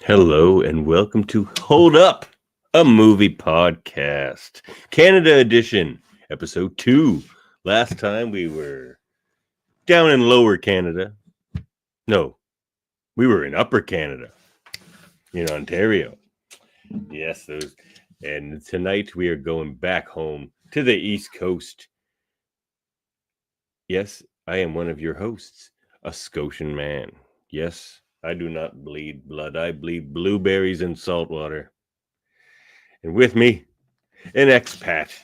Hello and welcome to Hold Up, a movie podcast, Canada edition, episode 2. Last time we were down in Lower Canada. No, we were in Upper Canada, in Ontario. Yes, those. And tonight we are going back home to the East Coast. Yes, I am one of your hosts, a Scotian man. Yes, I do not bleed blood. I bleed blueberries and salt water. And with me, an expat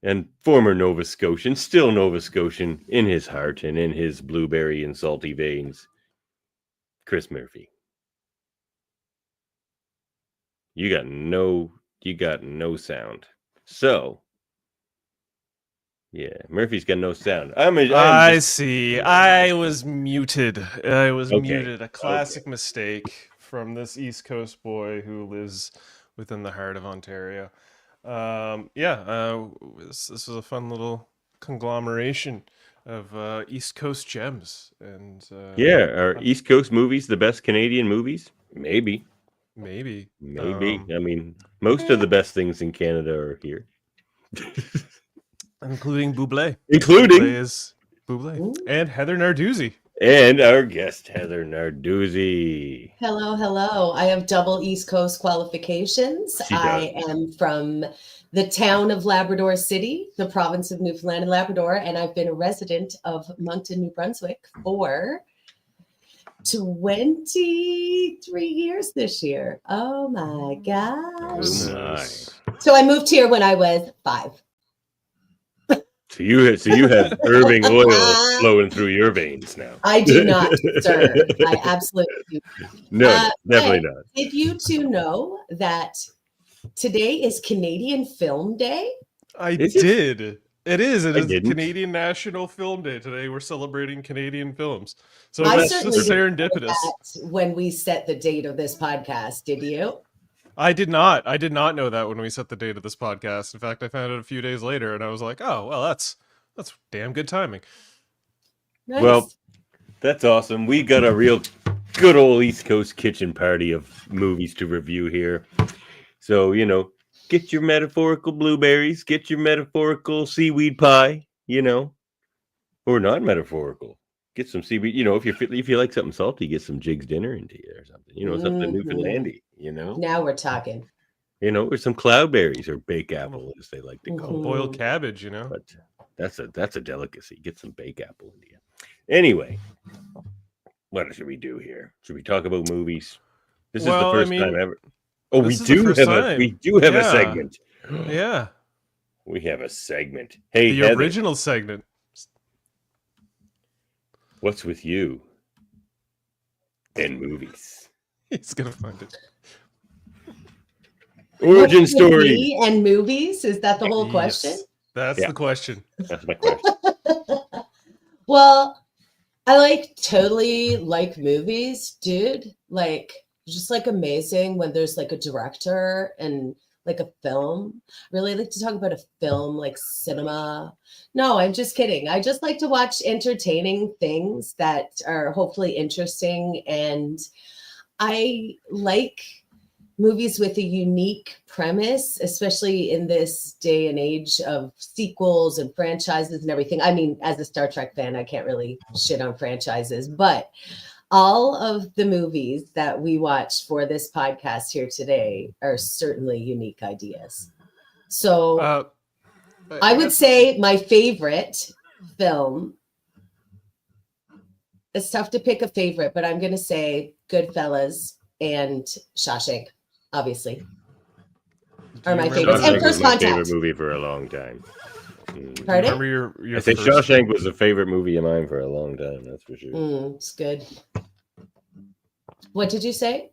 and former Nova Scotian, still Nova Scotian in his heart and in his blueberry and salty veins, Chris Murphy. You got no sound. So, yeah, Murphy's got no sound. I see. I was muted. Muted. A classic mistake from this East Coast boy who lives within the heart of Ontario. This was a fun little conglomeration of East Coast gems. And are East Coast movies the best Canadian movies? Maybe. Maybe. I mean, most of the best things in Canada are here. Including Bublé. Bublé and Heather Narduzzi. And our guest, Heather Narduzzi. Hello. I have double East Coast qualifications. I am from the town of Labrador City, the province of Newfoundland and Labrador, and I've been a resident of Moncton, New Brunswick for 23 years this year. Oh my gosh. Oh my. So I moved here when I was 5. So you have Irving oil flowing through your veins now. I do not, sir. I absolutely do. No, definitely not. Did you two know that today is Canadian Film Day? I did. It is Canadian National Film Day today. We're celebrating Canadian films. So that's just serendipitous. When we set the date of this podcast, did you? I did not know that when we set the date of this podcast. In fact, I found it a few days later, and I was like, "Oh, well, that's damn good timing." Nice. Well, that's awesome. We got a real good old East Coast kitchen party of movies to review here. So, get your metaphorical blueberries, get your metaphorical seaweed pie, or not metaphorical. Get some seaweed, if you like something salty, get some Jig's dinner into you or something, something Newfoundlandy, Now we're talking. Or some cloudberries or bake apple, as they like to call it. Boiled cabbage, But that's a delicacy. Get some bake apple into you. Anyway, what should we do here? Should we talk about movies? This is the first time ever. Oh, we do have a segment. Yeah. We have a segment. Hey, the Heather, original segment. what's with you and movies? He's gonna find it. Origin story. Me and movies? Is that the whole question? That's the question. That's my question. Well, I totally like movies, dude. Just amazing when there's a director and a film. Really like to talk about a film, cinema. No, I'm just kidding. I just like to watch entertaining things that are hopefully interesting. And I like movies with a unique premise, especially in this day and age of sequels and franchises and everything. I mean, as a Star Trek fan, I can't really shit on franchises, but all of the movies that we watched for this podcast here today are certainly unique ideas. So I would say my favorite film, it's tough to pick a favorite, but I'm going to say Goodfellas and Shawshank, obviously, are my favorites. And First Contact. Favorite movie for a long time. Pardon? Remember your I think Shawshank was a favorite movie of mine for a long time. That's for sure. It's good. What did you say?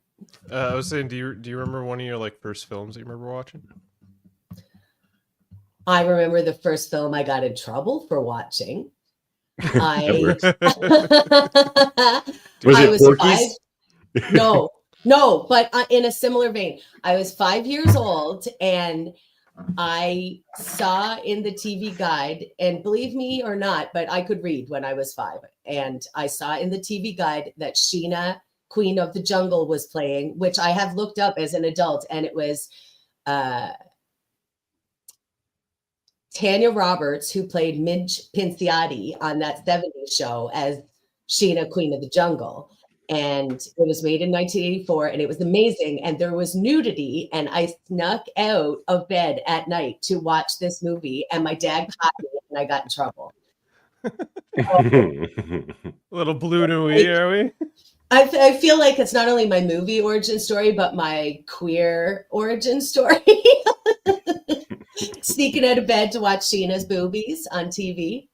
I was saying, do you remember one of your first films that you remember watching? I remember the first film I got in trouble for watching. Was I it was Porky's? 5. No, but in a similar vein, I was 5 years old and I saw in the TV guide, and believe me or not, but I could read when I was 5. And I saw in the TV guide that Sheena Queen of the Jungle was playing, which I have looked up as an adult, and it was Tanya Roberts, who played Midge Pinciati on that 70s show as Sheena, Queen of the Jungle. And it was made in 1984, and it was amazing. And there was nudity, and I snuck out of bed at night to watch this movie, and my dad caught me, and I got in trouble. Little blue Nui, are we? I feel like it's not only my movie origin story, but my queer origin story. Sneaking out of bed to watch Sheena's boobies on TV.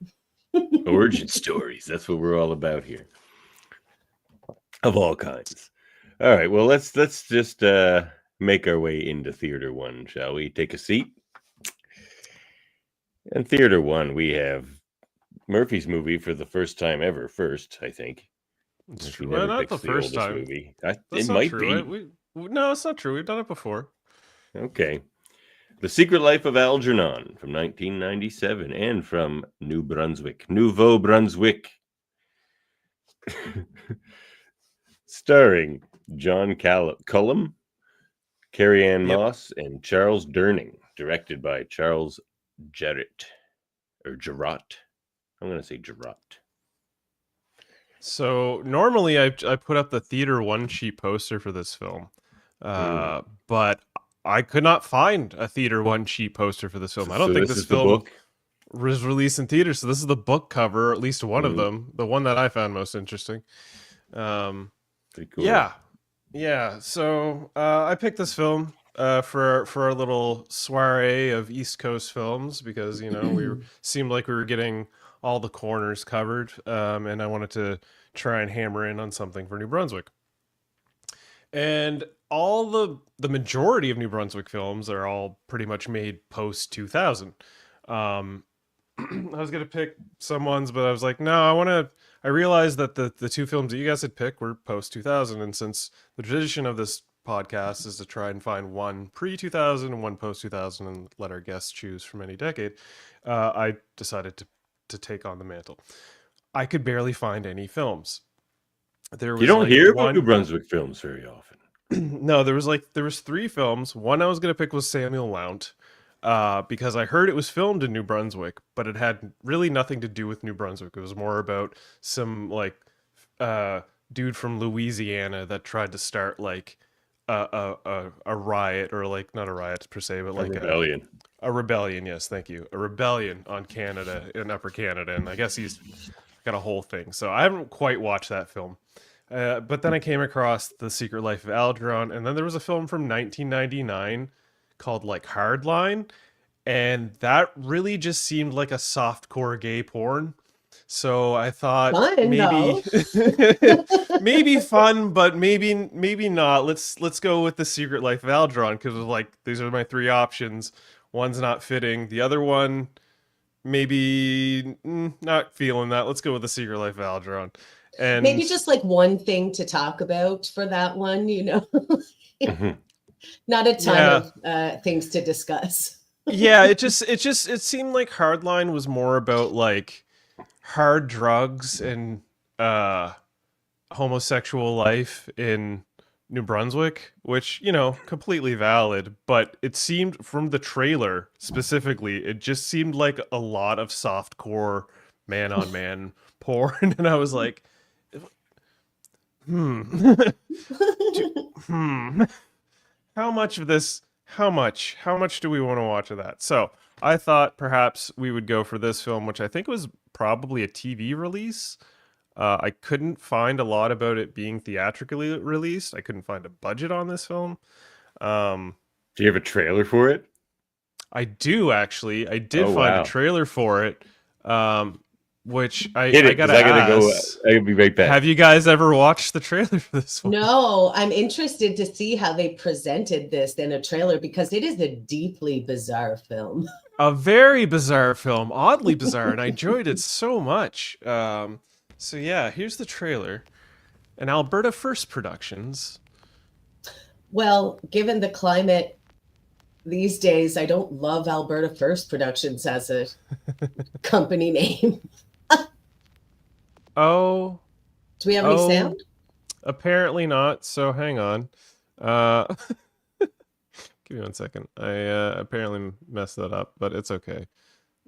Origin stories. That's what we're all about here. Of all kinds. All right. Well, let's just make our way into Theater 1, shall we? Take a seat. In Theater 1, we have Murphy's movie for the first time ever. First, I think. Well, not the first time. Movie. It might be. No, it's not true. We've done it before. Okay. The Secret Life of Algernon from 1997 and from Nouveau Brunswick. Starring John Cullum, Carrie Ann Moss, and Charles Durning. Directed by Charles Jarrett. Or Jarrott. I'm going to say Jarrott. So normally I put up the Theater 1 sheet poster for this film. But I could not find a Theater 1 sheet poster for this film. I don't think this film was released in theaters. So this is the book cover, or at least one of them. The one that I found most interesting. Pretty cool. Yeah. So I picked this film for our little soiree of East Coast films because seemed like we were getting all the corners covered, and I wanted to try and hammer in on something for New Brunswick. And all the majority of New Brunswick films are all pretty much made post 2000. I was gonna pick some ones, but I was like, no, I realized that the two films that you guys had picked were post 2000, and since the tradition of this podcast is to try and find one pre 2000 and one post 2000 and let our guests choose from any decade, I decided to take on the mantle. I could barely find any films. You don't hear about New Brunswick films very often. No, there was 3 films. One I was gonna pick was Samuel Lount, because I heard it was filmed in New Brunswick, but it had really nothing to do with New Brunswick. It was more about some dude from Louisiana that tried to start a riot, or not a riot per se, but a rebellion. A rebellion, yes, thank you. A rebellion on Canada, in Upper Canada, and I guess he's got a whole thing. So I haven't quite watched that film. But then I came across The Secret Life of Algernon, and then there was a film from 1999 called Hardline, and that really just seemed like a softcore gay porn. So I thought maybe fun, but maybe not. Let's go with The Secret Life of Algernon, because these are my 3 options. One's not fitting. The other one, maybe not feeling that. Let's go with The Secret Life of Algernon. And maybe just one thing to talk about for that one, Not a ton of things to discuss. Yeah, it seemed like Hardline was more about hard drugs and homosexual life in New Brunswick, which, completely valid, but it seemed from the trailer specifically, it just seemed like a lot of softcore man-on-man porn, and I was like, how much of this, how much do we want to watch of that? So I thought perhaps we would go for this film, which I think was probably a TV release. I couldn't find a lot about it being theatrically released. I couldn't find a budget on this film. Do you have a trailer for it? I do, actually. I did find a trailer for it, which I gotta ask. I'll be right back. Have you guys ever watched the trailer for this one? No, I'm interested to see how they presented this in a trailer, because it is a deeply bizarre film. A very bizarre film, oddly bizarre, and I enjoyed it so much. So yeah, here's the trailer. And Alberta First Productions. Well, given the climate these days, I don't love Alberta First Productions as a company name. Oh. Do we have any sound? Apparently not. So hang on. Give me 1 second. I apparently messed that up, but it's okay.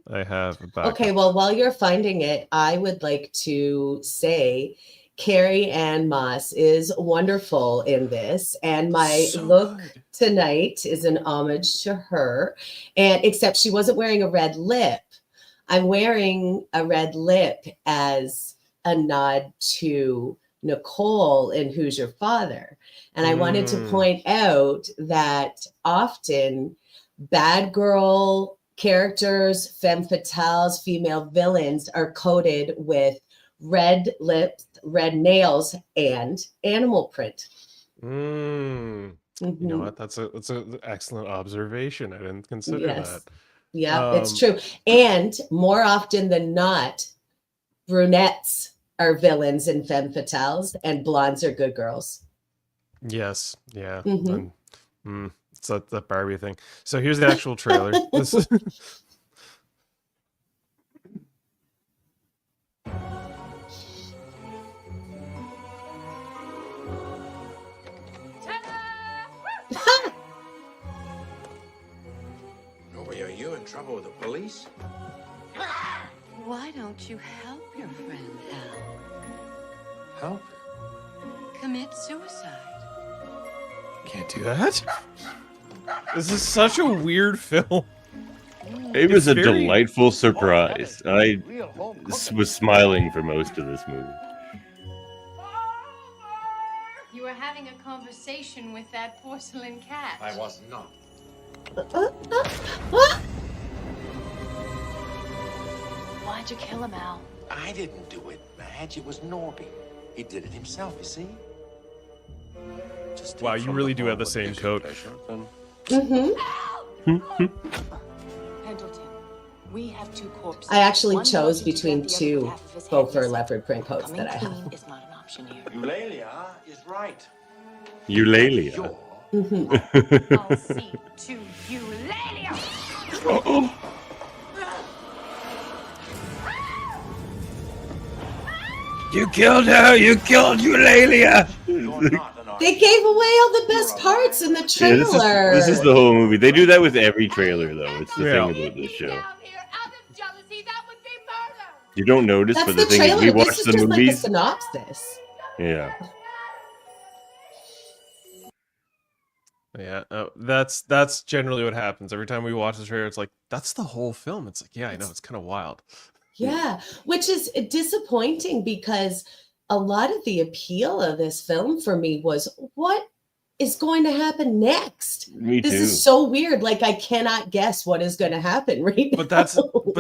I have a backup. Okay, well, while you're finding it, I would like to say Carrie Ann Moss is wonderful in this, and my So look good. tonight is an homage to her. And except she wasn't wearing a red lip. I'm wearing a red lip as a nod to Nicole in Who's Your Father? And I wanted to point out that often bad girl characters, femme fatales, female villains are coded with red lips, red nails, and animal print. You know Mhm. what? That's an excellent observation. I didn't consider Yes. that. Yeah, it's true. And more often than not, brunettes are villains and femme fatales, and blondes are good girls. Yes. Yeah. Mhm. It's that Barbie thing. So here's the actual trailer. This is Nobody, are you in trouble with the police? Why don't you help your friend Al Help? commit suicide? can't do that. This is such a weird film. It was It's a very- delightful surprise. I was smiling for most of this movie. You were having a conversation with that porcelain cat. I was not. Why'd you kill him, Al? I didn't do it, Madge. It was Norby. He did it himself, you see? Just Wow, you really do have the same coat. Pendleton, we have two corpses. I actually One chose motion to between grab the other two with half of his head gopher missing. leopard print coats Coming that I clean have. is not an option here. Eulalia is right. Eulalia. You're I'll see to Eulalia. You killed her! You killed Eulalia! not an They gave away all the best parts in the Yeah, trailer. this is the whole movie. They do that with every trailer, though. It's the Yeah. thing about this show. Down here out of jealousy, that would be murder. You don't notice, That's but the the thing is, trailer. we watch This is the just movies. like a synopsis. Yeah. Yeah, that's generally what happens every time we watch the trailer. It's like that's the whole film. It's like, yeah, I know, it's kind of wild. Yeah, which is disappointing because a lot of the appeal of this film for me was what is going to happen next. Me This too. is so weird. Like I cannot guess what is going to happen right But now.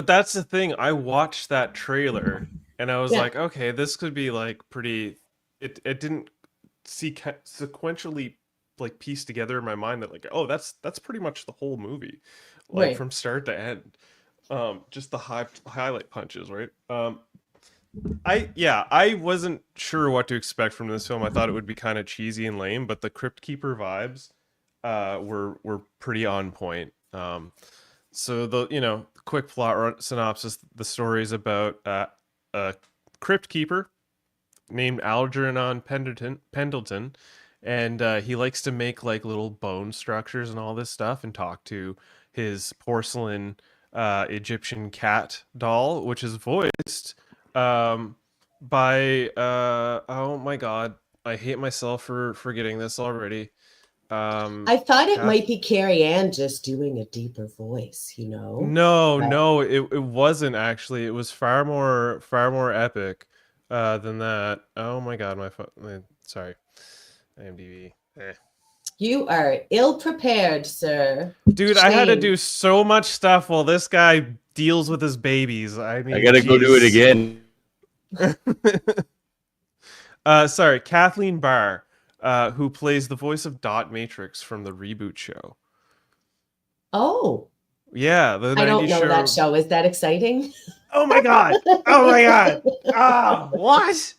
that's the thing. I watched that trailer and I was Yeah. like, okay, this could be like pretty. It didn't sequentially like piece together in my mind that like, oh, that's pretty much the whole movie, like Right. from start to end. Just the highlight punches, right? I wasn't sure what to expect from this film. I thought it would be kind of cheesy and lame, but the Crypt Keeper vibes were pretty on point. So the quick plot synopsis: the story is about a Crypt Keeper named Algernon Pendleton, and he likes to make like little bone structures and all this stuff, and talk to his porcelain Egyptian cat doll, which is voiced by oh my god, I hate myself for forgetting this already. I thought it Kath- might be Carrie Ann just doing a deeper voice, you know? No, it wasn't actually. It was far more epic than that. Oh my god, my phone. Sorry, IMDb. You are ill prepared, sir. Dude, I had to Shame. do so much stuff while this guy deals with his babies. I mean, I gotta go do it jeez. again. Sorry, Kathleen Barr, who plays the voice of Dot Matrix from the reboot show. Oh, Yeah, the 90s I don't know show. that show. Is that exciting? Oh my god! Oh my god! Ah, what?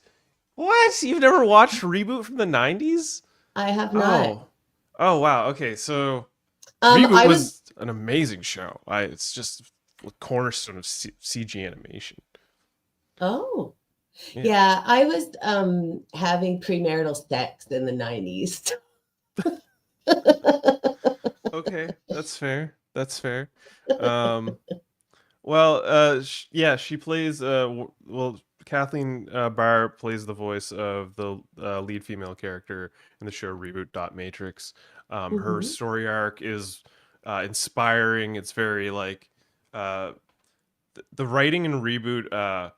What? You've never watched Reboot from the 90s? I have not. Oh wow. Okay, so I Reboot was was an amazing show. It's just a cornerstone of CG animation. Oh, Yeah, I was having premarital sex in the 90s. Okay, that's fair. That's fair. Um, well, yeah, she plays. Well, Kathleen Barr plays the voice of the lead female character in the show Reboot Dot Matrix. Her Mhm. story arc is inspiring. It's very like uh, the writing in Reboot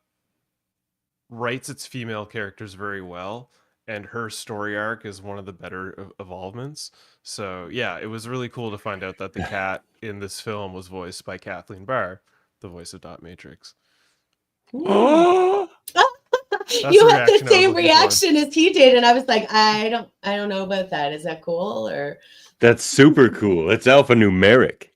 writes its female characters very well, and her story arc is one of the better evolvements. So yeah, it was really cool to find out that the cat in this film was voiced by Kathleen Barr, the voice of Dot Matrix. Mm. That's You the had the reaction I was same looking for. reaction as he did, and I was like, I don't know about that. Is that cool or That's super cool. It's alphanumeric.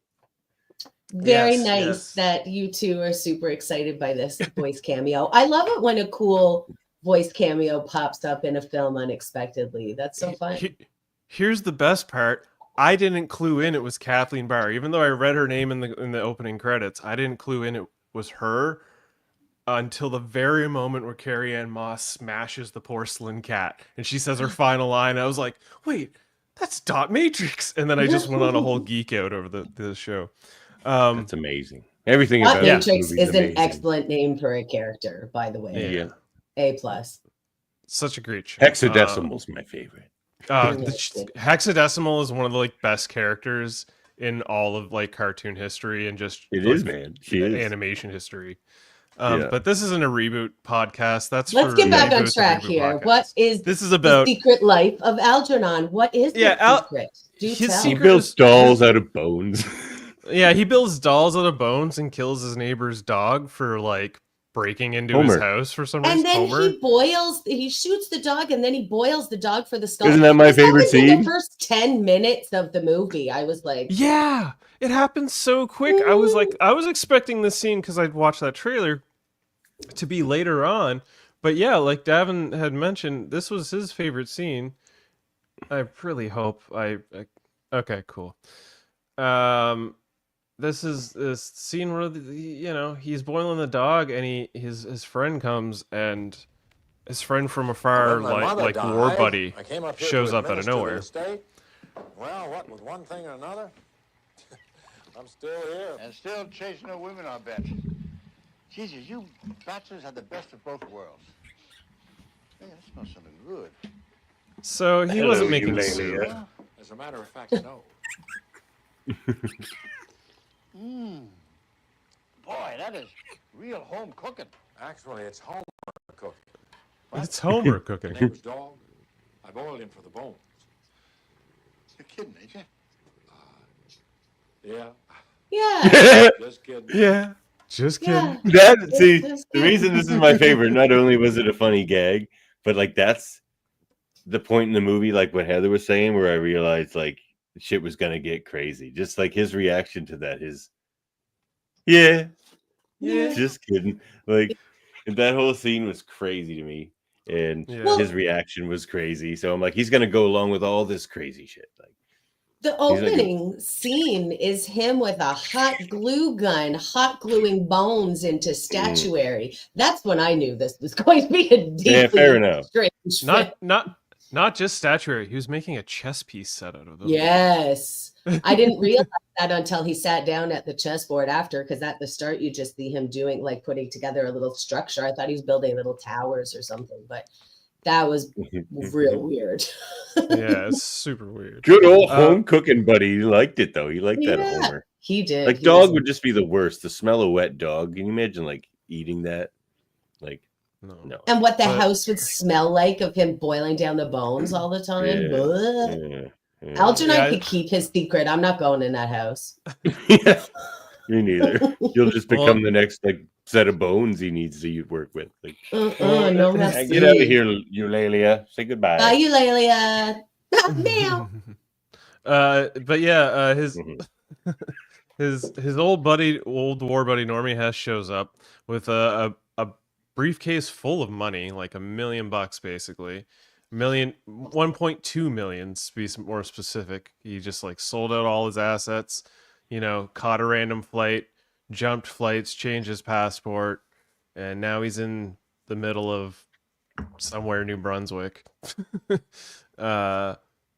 very Yes, nice yes. that you two are super excited by this voice cameo? I love it when a cool voice cameo pops up in a film unexpectedly. That's so fun. Here's the best part. I didn't clue in it was Kathleen Barr, even though I read her name in the opening credits. I didn't clue in it was her until the very moment where Carrie Ann Moss smashes the porcelain cat and she says her final line. I was like, wait, that's Dot Matrix. And then I just went on a whole geek out over the show. That's amazing. Everything Dot about this Matrix movie is amazing. an excellent name for a character, by the way. Yeah. A plus. Such a great show. Hexadecimal's my favorite. Hexadecimal is one of the like best characters in all of like cartoon history and just It like, is, man. She is. animation history. Yeah. But this isn't a reboot podcast. That's Let's for get back on Reboot the track Reboot here. podcast. What is This is the about secret life of Algernon? What is the secret? Do his tell. He secret builds is- dolls out of bones. Yeah, he builds dolls out of bones and kills his neighbor's dog for like breaking into Homer. his house for some reason. And then Homer. he shoots the dog and then he boils the dog for the skull. Isn't that my This favorite happens in scene? the first 10 minutes of the movie. I was like, Yeah, it happened so quick. I was expecting this scene because I'd watched that trailer to be later on. But yeah, like Davin had mentioned, this was his favorite scene. I really hope okay, cool. This is this scene where he's boiling the dog and his friend comes and his friend from afar When my mother like died, war buddy I came up here shows to up out of administer the nowhere. estate. Well, what with one thing or another, I'm still here. And still chasing the women, I bet. Jesus, you bachelors had the best of both worlds. Hey, that smells something good. So he Hello, wasn't making Eulalia. soup. As a matter of fact, no. Boy, that is real home cooking. Actually, it's home cooking. It's Homer The cooking. neighbor's dog, I boiled him for the bones. You're kidding, ain't you? Yeah, yeah, just kidding. Yeah, just kidding. yeah. That see It's the reason this is my favorite. Not only was it a funny gag, but like that's the point in the movie. Like what Heather was saying, where I realized like shit was gonna get crazy. Just like his reaction to that, yeah, just kidding. Like that whole scene was crazy to me, and Yeah. his reaction was crazy. So I'm like, he's gonna go along with all this crazy shit. Like. The like opening scene is him with a hot glue gun, hot gluing bones into statuary. That's when I knew this was going to be a deeply fair enough. strange film. Not just statuary. He was making a chess piece set out of them. Yes. I didn't realize that until he sat down at the chessboard after, because at the start you just see him doing like putting together a little structure. I thought he was building little towers or something, but that was real weird. Yeah, it's super weird. Good old home cooking buddy. He liked it though. He liked that Yeah. Homer. He did. Like He dog was- would just be the worst. The smell of wet dog. Can you imagine like eating that? Like no. And what the But- house would smell like of him boiling down the bones all the time. Yeah. Bleh. Yeah. Algernon Yeah, could keep his secret. I'm not going in that house. Yeah. Me neither. You'll just Well- become the next like set of bones he needs to work with. Like No "Hey, get out of here, Eulalia. Say goodbye. Bye, Eulalia. Meow. But yeah, Mhm. his old war buddy Normie Hess shows up with a briefcase full of money, like $1 million basically. 1.2 million to be more specific. He just like sold out all his assets, caught a random flight, jumped flights, changed his passport, and now he's in the middle of somewhere New Brunswick.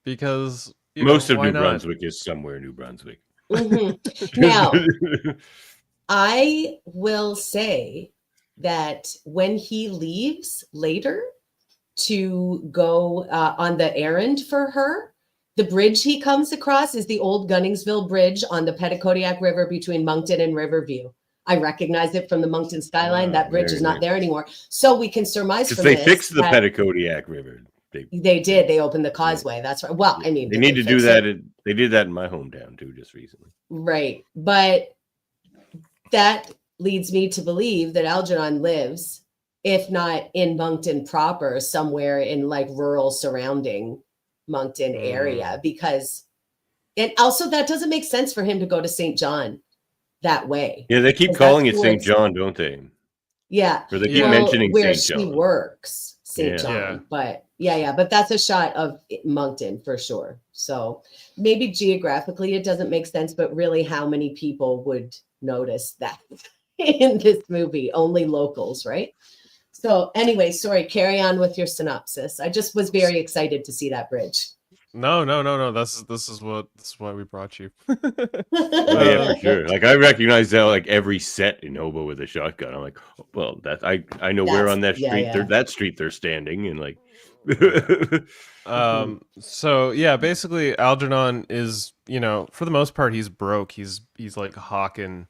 Because Most of why New not? Brunswick is somewhere New Brunswick. Now, I will say that when he leaves later to go on the errand for her, the bridge he comes across is the old Gunningsville Bridge on the Petitcodiac River between Moncton and Riverview. I recognize it from the Moncton skyline. That bridge is not there anymore. So we can surmise Because from they this fixed the that Petitcodiac River. they did. They opened the causeway. That's right. Well, I mean, They did need to do fix that. it? They did that in my hometown too, just recently. Right. But that leads me to believe that Algernon lives, if not in Moncton proper, somewhere in like rural surrounding Moncton area, because, and also that doesn't make sense for him to go to St. John that way. Yeah, they keep 'Cause calling that's it where St. it's- John, don't they? Yeah. Or they keep Yeah. mentioning where St. she John. works, St. Yeah. John. Yeah. But yeah, but that's a shot of Moncton for sure. So maybe geographically it doesn't make sense, but really how many people would notice that in this movie? Only locals, right? So anyway, sorry, carry on with your synopsis. I just was very excited to see that bridge. No. This is why we brought you. Oh, yeah, for sure. Like I recognize that like every set in Hobo with a shotgun. I'm like, oh, well, that I know where on that street that street they're standing, and like So yeah, basically Algernon is, for the most part he's broke. He's like hawking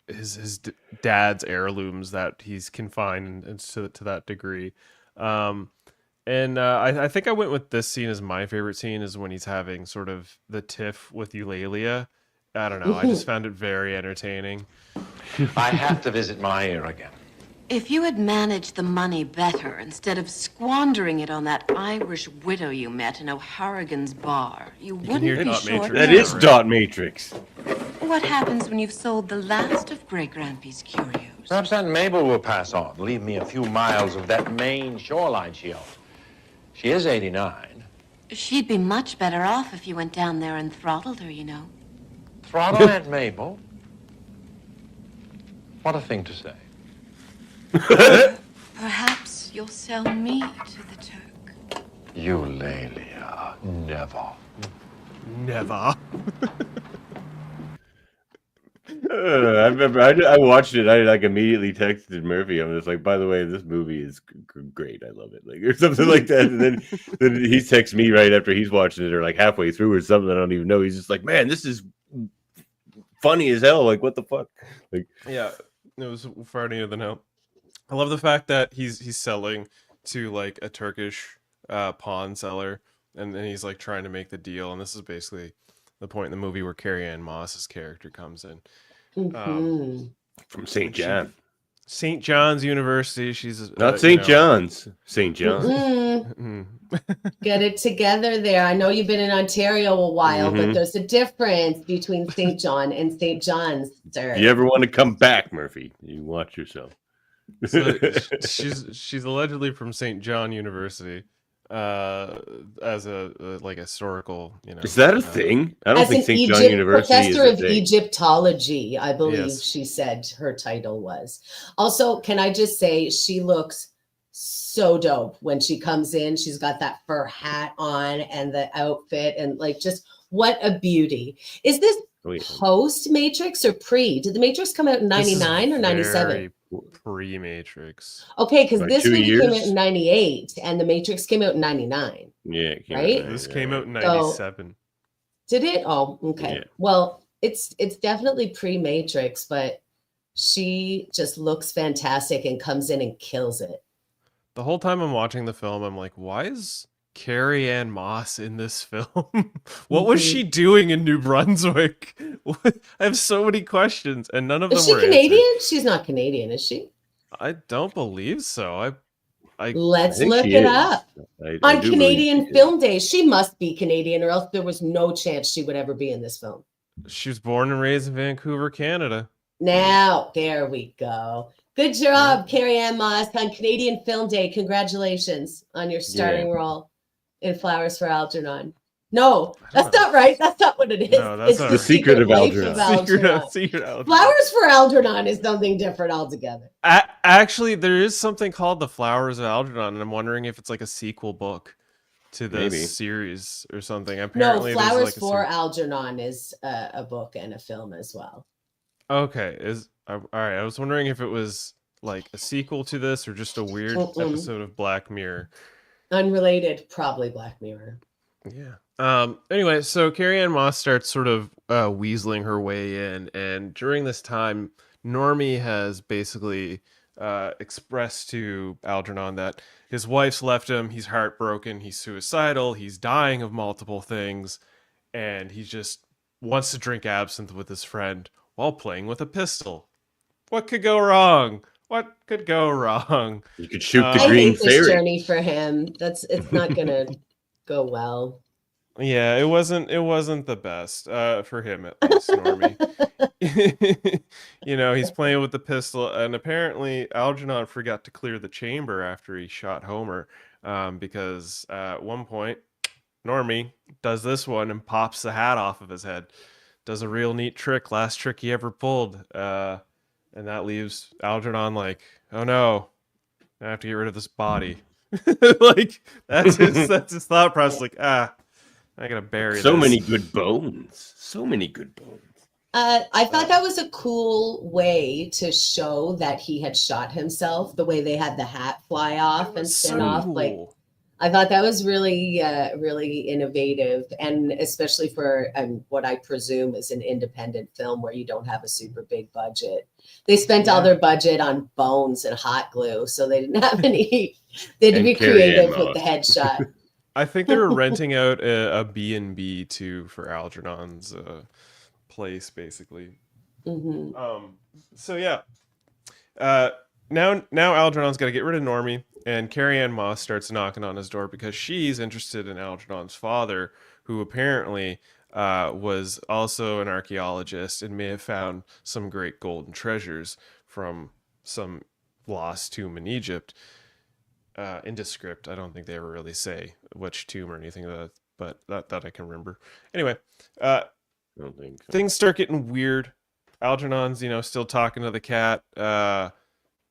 his dad's heirlooms that he's confined and to that degree. I think I went with this scene as my favorite scene, is when he's having sort of the tiff with Eulalia. I don't know. I just found it very entertaining. I have to visit my ear again. If you had managed the money better instead of squandering it on that Irish widow you met in O'Harrigan's bar, you wouldn't hear be Dot short. Matrix. that is Dot Matrix. What happens when you've sold the last of Grey Grampy's curios? Perhaps Aunt Mabel will pass on, leave me a few miles of that Maine shoreline she owns. She is 89. She'd be much better off if you went down there and throttled her, Throttle Aunt Mabel? What a thing to say. Perhaps you'll sell me to the Turk. Eulalia, never. Never. I remember I watched it. I like immediately texted Murphy. I'm just like, by the way, this movie is great. I love it, like or something like that. And then he texts me right after he's watching it, or like halfway through, or something. I don't even know. He's just like, man, this is funny as hell. Like, what the fuck? Like, Yeah, it was funnier than hell. I love the fact that he's selling to like a Turkish pawn seller, and then he's like trying to make the deal. And this is basically the point in the movie where Carrie-Anne Moss's character comes in. from St. John, St. John's University. She's not St. John's, St. John. Get it together there. I know you've been in Ontario a while, but there's a difference between St. John and St. John's, sir. If you ever want to come back, Murphy, you watch yourself. So she's allegedly from St. John University, as a like historical, Is that a thing? I don't As think an St. John University is professor a of thing. Egyptology, I believe Yes. she said her title was. Also, can I just say she looks so dope when she comes in. She's got that fur hat on and the outfit, and like just what a beauty. Is this Oh, yeah. post Matrix or pre? Did the Matrix come out in 99 or 97? Pre-Matrix. Okay, because By this 2 movie came out years? in 98 and the Matrix came out in 99. Yeah, it came Right? out This came out in So- 97. Did it? Oh, okay. Yeah. Well, it's definitely pre-Matrix, but she just looks fantastic and comes in and kills it. The whole time I'm watching the film, I'm like, why is Carrie-Anne Moss in this film? What was she doing in New Brunswick? I have so many questions, and none of Is them she were Canadian? answered. She's not Canadian, is she? I don't believe so. Let's think look she it is. up. I On do believe Canadian she Film Day, she must be Canadian, or else there was no chance she would ever be in this film. She was born and raised in Vancouver, Canada. Now, there we go. Good job, Carrie-Anne Moss, on Canadian Film Day. Congratulations on your starting role in Flowers for Algernon. No, that's not right. That's not what it is. No, that's it's not the right. Secret of Life Algernon. Secret Algernon. Flowers for Algernon is something different altogether. Actually, there is something called The Flowers of Algernon, and I'm wondering if it's like a sequel book to this Maybe. series or something. No, Apparently, there's Flowers like a for Algernon is a book and a film as well. Okay, all right. I was wondering if it was like a sequel to this or just a weird episode of Black Mirror. Unrelated, probably Black Mirror. Yeah. Anyway, so Carrie Ann Moss starts sort of weaseling her way in, and during this time, Normie has basically expressed to Algernon that his wife's left him. He's heartbroken. He's suicidal. He's dying of multiple things, and he just wants to drink absinthe with his friend while playing with a pistol. What could go wrong? What could go wrong? You could shoot the I green hate this fairy. journey for him. It's not gonna go well. Yeah, it wasn't the best for him, at least, Normie. He's playing with the pistol, and apparently Algernon forgot to clear the chamber after he shot Homer, because at one point Normie does this one and pops the hat off of his head. Does a real neat trick, last trick he ever pulled, and that leaves Algernon like, oh no, I have to get rid of this body. Like that's his thought process. Like, I gotta bury So this. many good bones. So many good bones. I thought that was a cool way to show that he had shot himself. The way they had the hat fly off and spin off, like I thought that was really, really innovative, and especially for what I presume is an independent film where you don't have a super big budget. They spent all their budget on bones and hot glue, so they didn't have any. They had to And be Carrie creative Ann with the headshot. I think they were renting out a B&B too for Algernon's place, basically. So yeah, now Algernon's got to get rid of Normie, and Carrie Ann Moss starts knocking on his door because she's interested in Algernon's father, who apparently was also an archaeologist and may have found some great golden treasures from some lost tomb in Egypt. Indescript. I don't think they ever really say which tomb or anything like that, but that I can remember. Anyway, I don't think so. things start getting weird. Algernon's, still talking to the cat.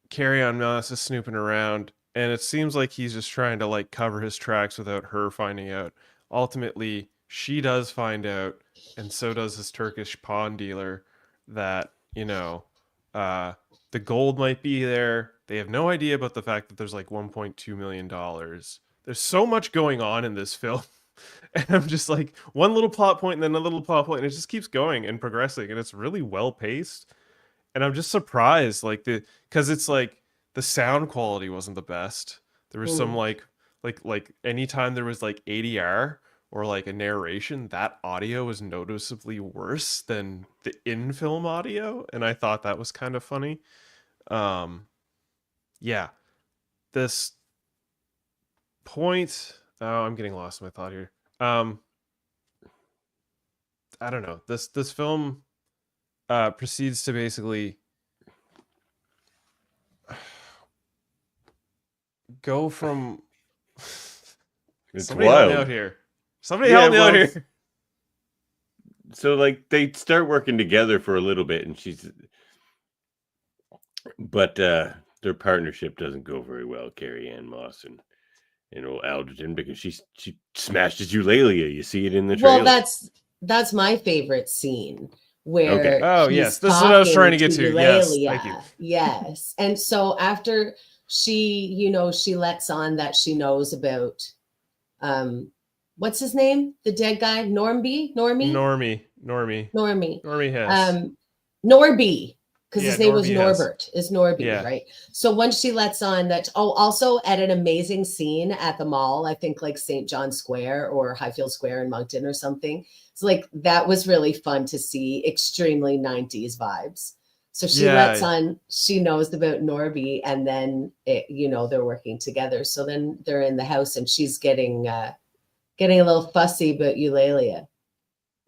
Carrie Ann Moss is snooping around, and it seems like he's just trying to like cover his tracks without her finding out. Ultimately, she does find out, and so does this Turkish pawn dealer, that the gold might be there. They have no idea about the fact that there's like $1.2 million. There's so much going on in this film. And I'm just like, one little plot point and then another little plot point, and it just keeps going and progressing, and it's really well paced. And I'm just surprised, because it's like the sound quality wasn't the best. There was some like anytime there was like ADR or like a narration, that audio was noticeably worse than the in-film audio, and I thought that was kind of funny. Yeah, this point. Oh, I'm getting lost in my thought here. I don't know. This film proceeds to basically go from. It's Somebody help me wild. out here. Somebody help me out here. So like they start working together for a little bit, and but their partnership doesn't go very well. Carrie Ann Moss and Algernon, because she smashes Eulalia. You see it in the trailer. Well, that's my favorite scene where. Okay. Oh, he's yes. This is what I was trying to get to. Yes. Eulalia. Thank you. Yes, and so after she lets on that she knows about, what's his name? The dead guy, Normie Has. Norby. Because Yeah, his name was Norby has. Norbert, is Norby, Yeah. right? So once she lets on that, also at an amazing scene at the mall, I think like St. John Square or Highfield Square in Moncton or something. It's like, that was really fun to see, extremely 90s vibes. So she lets on, she knows about Norby, and then, they're working together. So then they're in the house, and she's getting a little fussy about Eulalia.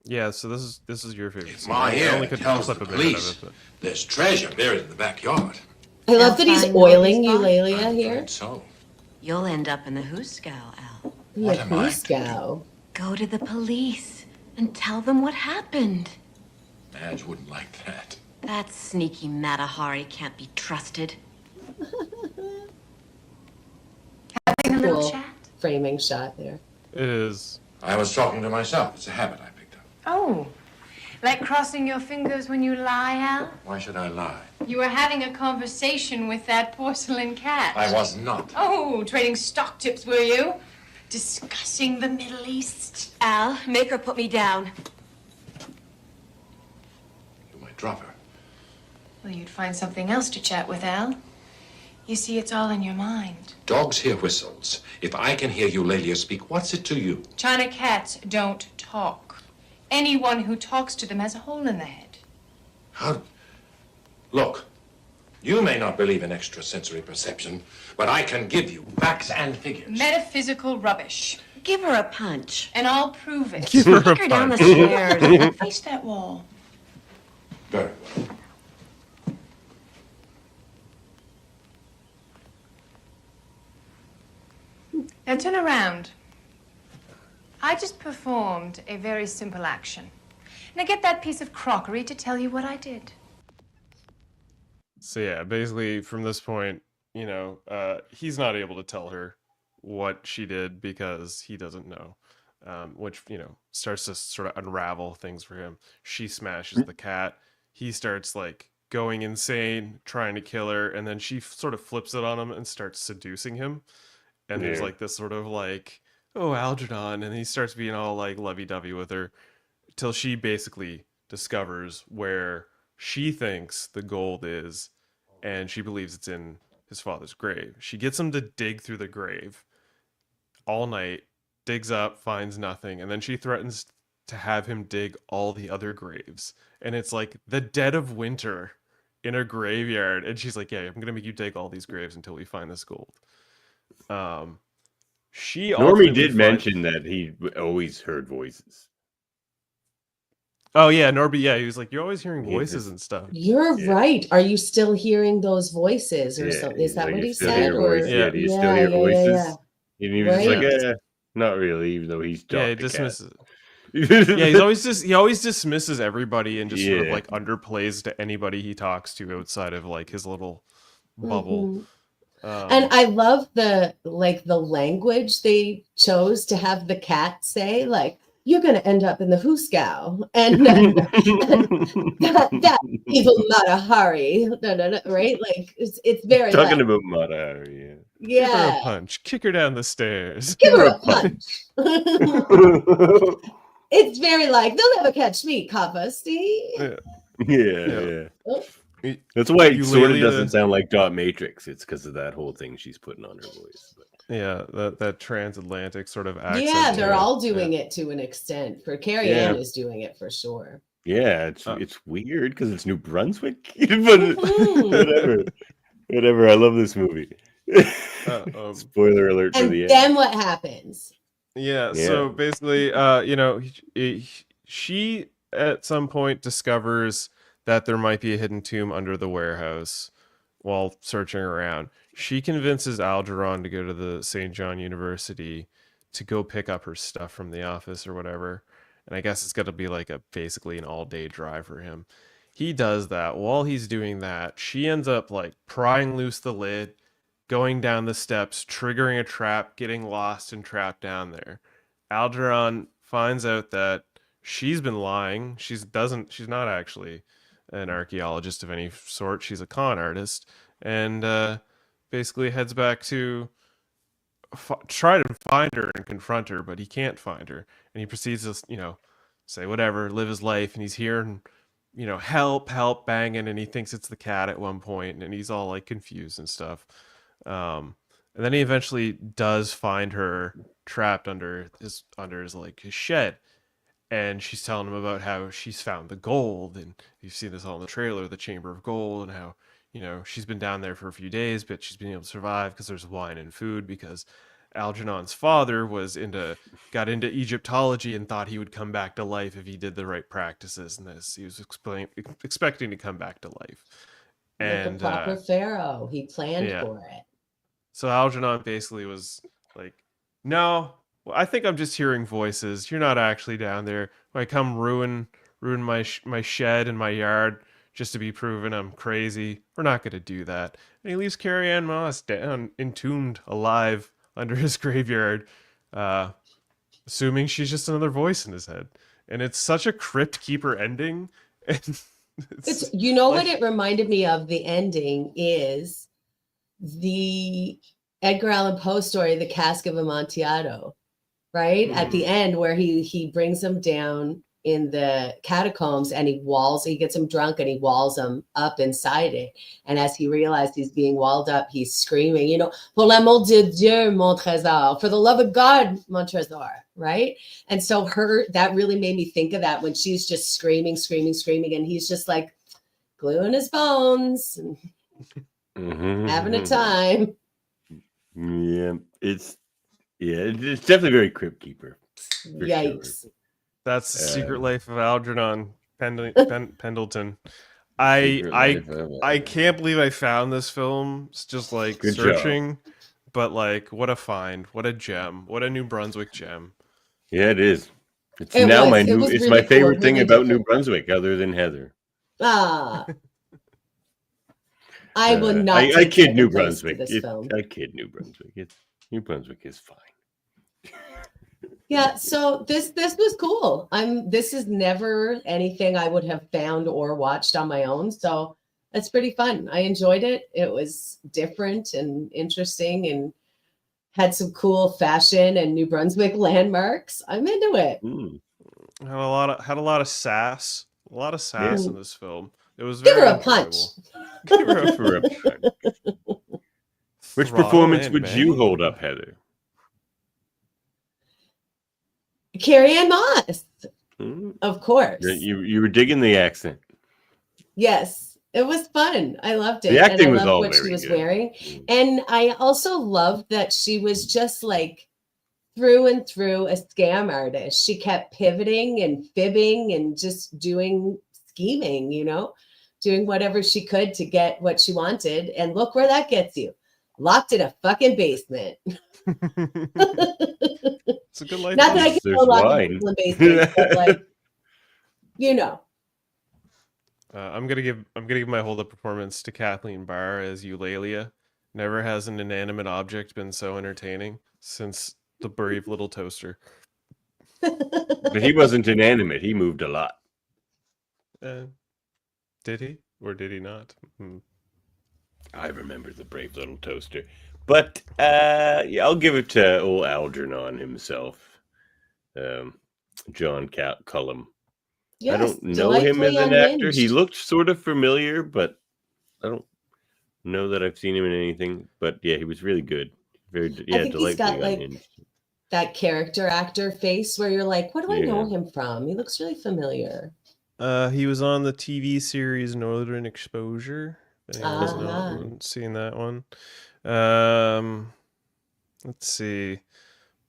Yeah, so this is your favorite scene. My I ear only could tells clip the a bit out of police it, but- there's treasure buried in the backyard. I love that he's find oiling Norby's body. Eulalia I'm here. afraid so. You'll end up in the hoosegow, Al. The What am I to Cusco. Go to the police and tell them what happened. Madge wouldn't like that. That sneaky Matahari can't be trusted. That's a little cool chat? framing shot there. It is. I was talking to myself. It's a habit I picked up. Oh, like crossing your fingers when you lie, Al? Why should I lie? You were having a conversation with that porcelain cat. I was not. Oh, trading stock tips, were you? Discussing the Middle East. Al, make her put me down. You might drop her. Well, you'd find something else to chat with, Al. You see, it's all in your mind. Dogs hear whistles. If I can hear Eulalia speak, what's it to you? China cats don't talk. Anyone who talks to them has a hole in the head. How? Look, you may not believe in extrasensory perception, but I can give you facts and figures. Metaphysical rubbish. Give her a punch. And I'll prove it. Give her a Kick her down the punch. stairs. Face that wall. Very well. Now turn around. I just performed a very simple action. Now get that piece of crockery to tell you what I did. So yeah, basically from this point, he's not able to tell her what she did because he doesn't know, which starts to sort of unravel things for him. She smashes the cat. He starts like going insane, trying to kill her, and then she sort of flips it on him and starts seducing him. And there's Yeah. like this sort of like, oh, Algernon, and he starts being all like lovey-dovey with her till she basically discovers where she thinks the gold is, and she believes it's in his father's grave. She gets him to dig through the grave all night, digs up, finds nothing, and then she threatens to have him dig all the other graves. And it's like the dead of winter in a graveyard, and she's like, yeah, I'm gonna make you dig all these graves until we find this gold. She Normie ultimately did mention that he always heard voices. Oh yeah, Norby. Yeah, he was like, "You're always hearing He voices just- and stuff." You're Yeah. right. Are you still hearing those voices or something? Is he's that like, what "You he still said? hear Or voices? Yeah. Do you still Yeah, hear yeah, voices?" yeah. And he was just like, Right. not really, even though he's Yeah, he talked to dismisses. cats. Yeah, he always dismisses everybody and just sort of Yeah. like underplays to anybody he talks to outside of like his little bubble. Mhm. And I love the language they chose to have the cat say, like, "You're going to end up in the Huskow," and that evil Matahari, no, right? Like it's very Talking like, about Mata, Give her a yeah, punch, kick her down the stairs. give her a punch. It's very like, they'll never catch me, Kappa. See? yeah. Oh, That's why it sort of Eulalia- doesn't sound like Dot Matrix. It's because of that whole thing she's putting on her voice. But Yeah, that transatlantic sort of accent. yeah, to they're it. all doing it to an extent. For Carrie Yeah. Ann is doing it for sure. yeah, it's Uh. it's weird because it's New Brunswick. But Mhm. whatever. I love this movie. Spoiler alert for And the end. then what happens? Yeah, Yeah. so basically, she at some point discovers that there might be a hidden tomb under the warehouse while searching around. She convinces Algernon to go to the St. John University to go pick up her stuff from the office or whatever. And I guess it's got to be like basically an all-day drive for him. He does that. While he's doing that, she ends up like prying loose the lid, going down the steps, triggering a trap, getting lost and trapped down there. Algernon finds out that she's been lying. She's not actually an archaeologist of any sort. She's a con artist, and basically heads back to try to find her and confront her, but he can't find her. And he proceeds to, say whatever, live his life, and he's hearing, help, banging, and he thinks it's the cat at one point, and he's all like confused and stuff. And then he eventually does find her trapped under his shed, and she's telling him about how she's found the gold, and you've seen this all in the trailer, the Chamber of Gold, and how she's been down there for a few days, but she's been able to survive because there's wine and food, because Algernon's father got into Egyptology and thought he would come back to life if he did the right practices, and he was expecting to come back to life. Like And a proper pharaoh. He planned yeah. for it. So Algernon basically was like, no, Well, I think I'm just hearing voices. You're not actually down there. When I come ruin my shed and my yard just to be proven I'm crazy. We're not going to do that. And he leaves Carrie Ann Moss down, entombed, alive under his graveyard, assuming she's just another voice in his head. And it's such a Crypt Keeper ending. And It's, you know what it reminded me of? The ending is the Edgar Allan Poe story, The Cask of Amontillado, right? At the end, where he brings him down in the catacombs and he gets him drunk and he walls him up inside it. And as he realized he's being walled up, he's screaming, you know, pour l'amour de Dieu, mon trésor, for the love of God, mon trésor, right? And so that really made me think of that when she's just screaming, and he's just like gluing his bones and having a time. Yeah, it's definitely very Crypt Keeper. Yikes. Sure. That's the Secret Life of Algernon Pendleton. I can't believe I found this film. It's just like Good searching, but like what a find, what a gem, what a New Brunswick gem. Yeah, it is. It's It now was. my It new. was It's really my cool, favorite thing really about New different. Brunswick, other than Heather. I would not. I take kid New second place to Brunswick. this film. I kid New Brunswick. New Brunswick is fine. Yeah, so this was cool. This is never anything I would have found or watched on my own. So it's pretty fun. I enjoyed it. It was different and interesting and had some cool fashion and New Brunswick landmarks. I'm into it. Had a lot of sass. A lot of sass in this film. It was Give very her a punch. enjoyable. Give her a Which Throttle performance in, would man. you hold up, Heather? Carrie Ann Moss, of course. You were digging the accent. Yes, it was fun. I loved it. The acting and I was loved all what very she was good. wearing. And I also loved that she was just like through and through a scam artist. She kept pivoting and fibbing and just doing scheming, you know, doing whatever she could to get what she wanted. And look where that gets you. Locked in a fucking basement. It's a good life. Not that I can There's go lock wine. in the basement, but like, you know. I'm gonna give my hold up performance to Kathleen Barr as Eulalia. Never has an inanimate object been so entertaining since the brave little toaster. But he wasn't inanimate. He moved a lot. Did he or did he not? I remember the brave little toaster. But yeah, I'll give it to old Algernon himself, John Cullum. Yes, I don't know him as delightfully an actor. unhinged. He looked sort of familiar, but I don't know that I've seen him in anything. But yeah, he was really good. Very I think he's got delightfully like unhinged. that character actor face where you're like, what do I know him from? He looks really familiar. He was on the TV series Northern Exposure. If anyone's not seen that one. Let's see.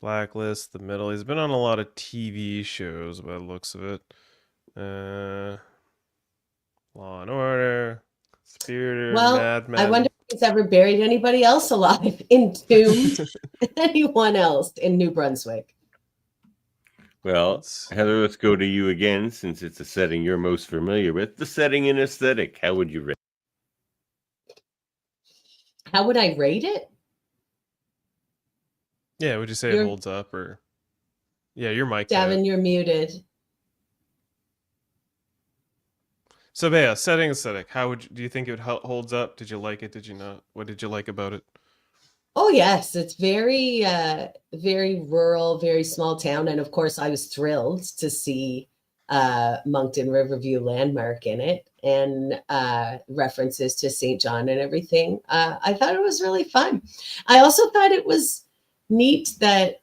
Blacklist, The Middle. He's been on a lot of TV shows by the looks of it. Law and Order, Spirited, Well, Mad Men. I wonder if he's ever buried anybody else alive, entombed anyone else in New Brunswick. Well, Heather, let's go to you again, since it's a setting you're most familiar with. The setting and aesthetic. How would you rate? How would I rate it? Yeah, would you say it holds up or? Yeah, your mic. Davin, you're muted. So yeah, setting aesthetic. Do you think it holds up? Did you like it? Did you not? What did you like about it? Oh yes, it's very very rural, very small town, and of course I was thrilled to see Moncton Riverview landmark in it and references to St. John and everything. I thought it was really fun. I also thought it was neat that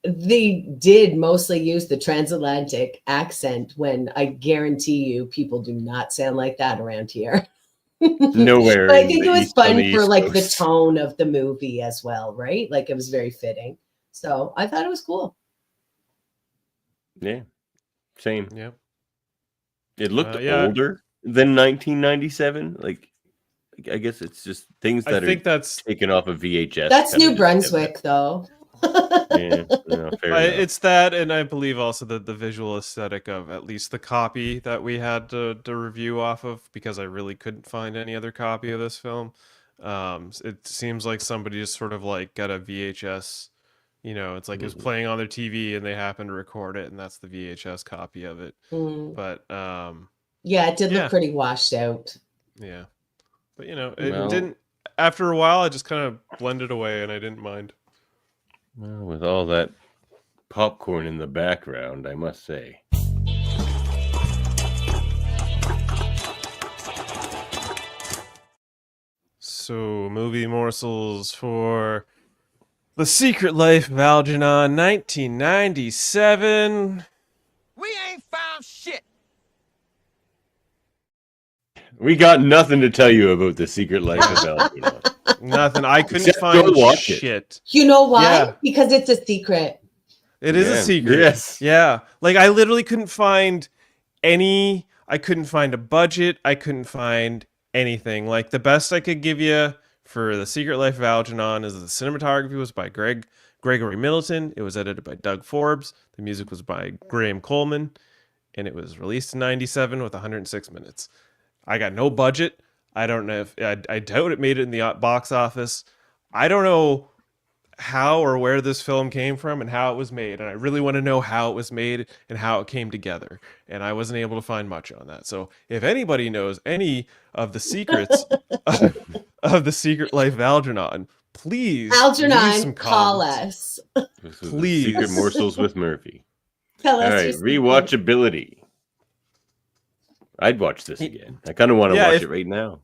they did mostly use the transatlantic accent when I guarantee you people do not sound like that around here. Nowhere. But I think it was fun for East like Coast. the tone of the movie as well, right? Like it was very fitting. So I thought it was cool. Yeah. Same. Yeah. It looked older than 1997. Like, I guess it's just things that I think are that's taken off of VHS. That's kinda New just Brunswick, though. Yeah, no, fair enough. It's that, and I believe also the visual aesthetic of at least the copy that we had to review off of, because I really couldn't find any other copy of this film. It seems like somebody just sort of like got a VHS, it's like it was playing on their TV and they happened to record it, and that's the VHS copy of it. Mm. But Yeah, it did yeah. look pretty washed out. Yeah, but it Well- didn't. After a while, I just kind of blended away, and I didn't mind. Well, with all that popcorn in the background, I must say. So, movie morsels for The Secret Life of Algernon, 1997. We ain't found shit. We got nothing to tell you about The Secret Life of Algernon. Nothing. I couldn't Except find go watch it. shit. You know why? Yeah. Because it's a secret. It is Yeah, a secret. yes. Yeah. Like, I literally couldn't find I couldn't find a budget. I couldn't find anything. Like, the best I could give you for The Secret Life of Algernon is the cinematography was by Gregory Middleton. It was edited by Doug Forbes. The music was by Graham Coleman. And it was released in 97 with 106 minutes. I got no budget. I don't know if I doubt it made it in the box office. I don't know how or where this film came from and how it was made, and I really want to know how it was made and how it came together, and I wasn't able to find much on that. So if anybody knows any of the secrets of The Secret Life of Algernon, please leave some Algernon, call comments. us. This is Please. The Secret Morsels with Murphy. Tell All us right, your secret. rewatchability. I'd watch this again. I kind of want to Yeah, watch if- it right now.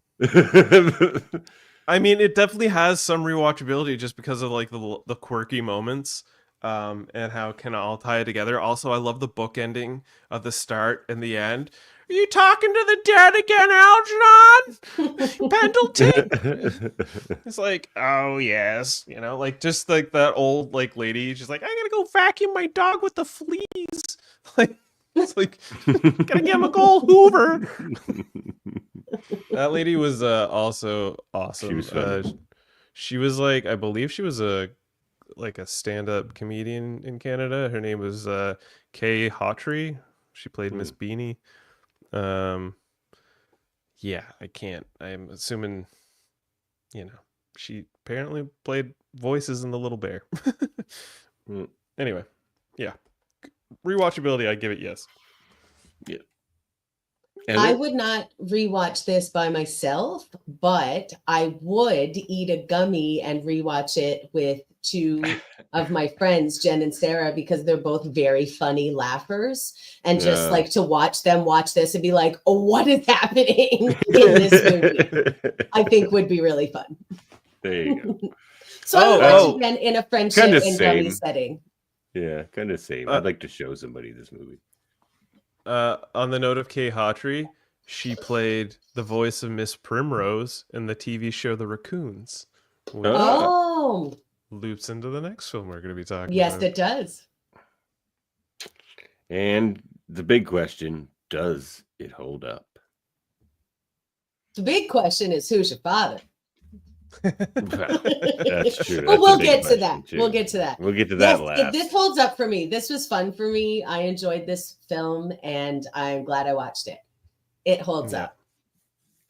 I mean, it definitely has some rewatchability just because of like the quirky moments, and how it can all tie together. Also, I love the book ending of the start and the end. Are you talking to the dead again, Algernon? Pendleton? It's like, oh yes, like just like that old like lady. She's like, I gotta go vacuum my dog with the fleas. Like, it's like, gotta give him a gold Hoover. That lady was also awesome. She was funny. She was like, I believe she was a stand-up comedian in Canada. Her name was Kay Hawtrey. She played Miss Beanie. Yeah, I can't. I'm assuming, she apparently played voices in The Little Bear. Anyway, yeah. Rewatchability, I give it yes. Yeah. I would not rewatch this by myself, but I would eat a gummy and rewatch it with two of my friends, Jen and Sarah, because they're both very funny laughers. And just Yeah. like to watch them watch this and be like, oh, what is happening in this movie? I think would be really fun. There you go. So I would Oh, watch again in a friendship Kinda and gummy same. setting. Yeah, kind of same. I'd like to show somebody this movie. On the note of Kay Hawtrey, she played the voice of Miss Primrose in the TV show The Raccoons, which Oh, loops into the next film we're going to be talking yes, about. it does. And the big question, does it hold up? The big question is, who's your father? Well, that's true. Well, That's a we'll big get to question, that. too. We'll get to that. We'll get to that Yes, last. this holds up for me. This was fun for me. I enjoyed this film, and I'm glad I watched it. It holds Yeah. up.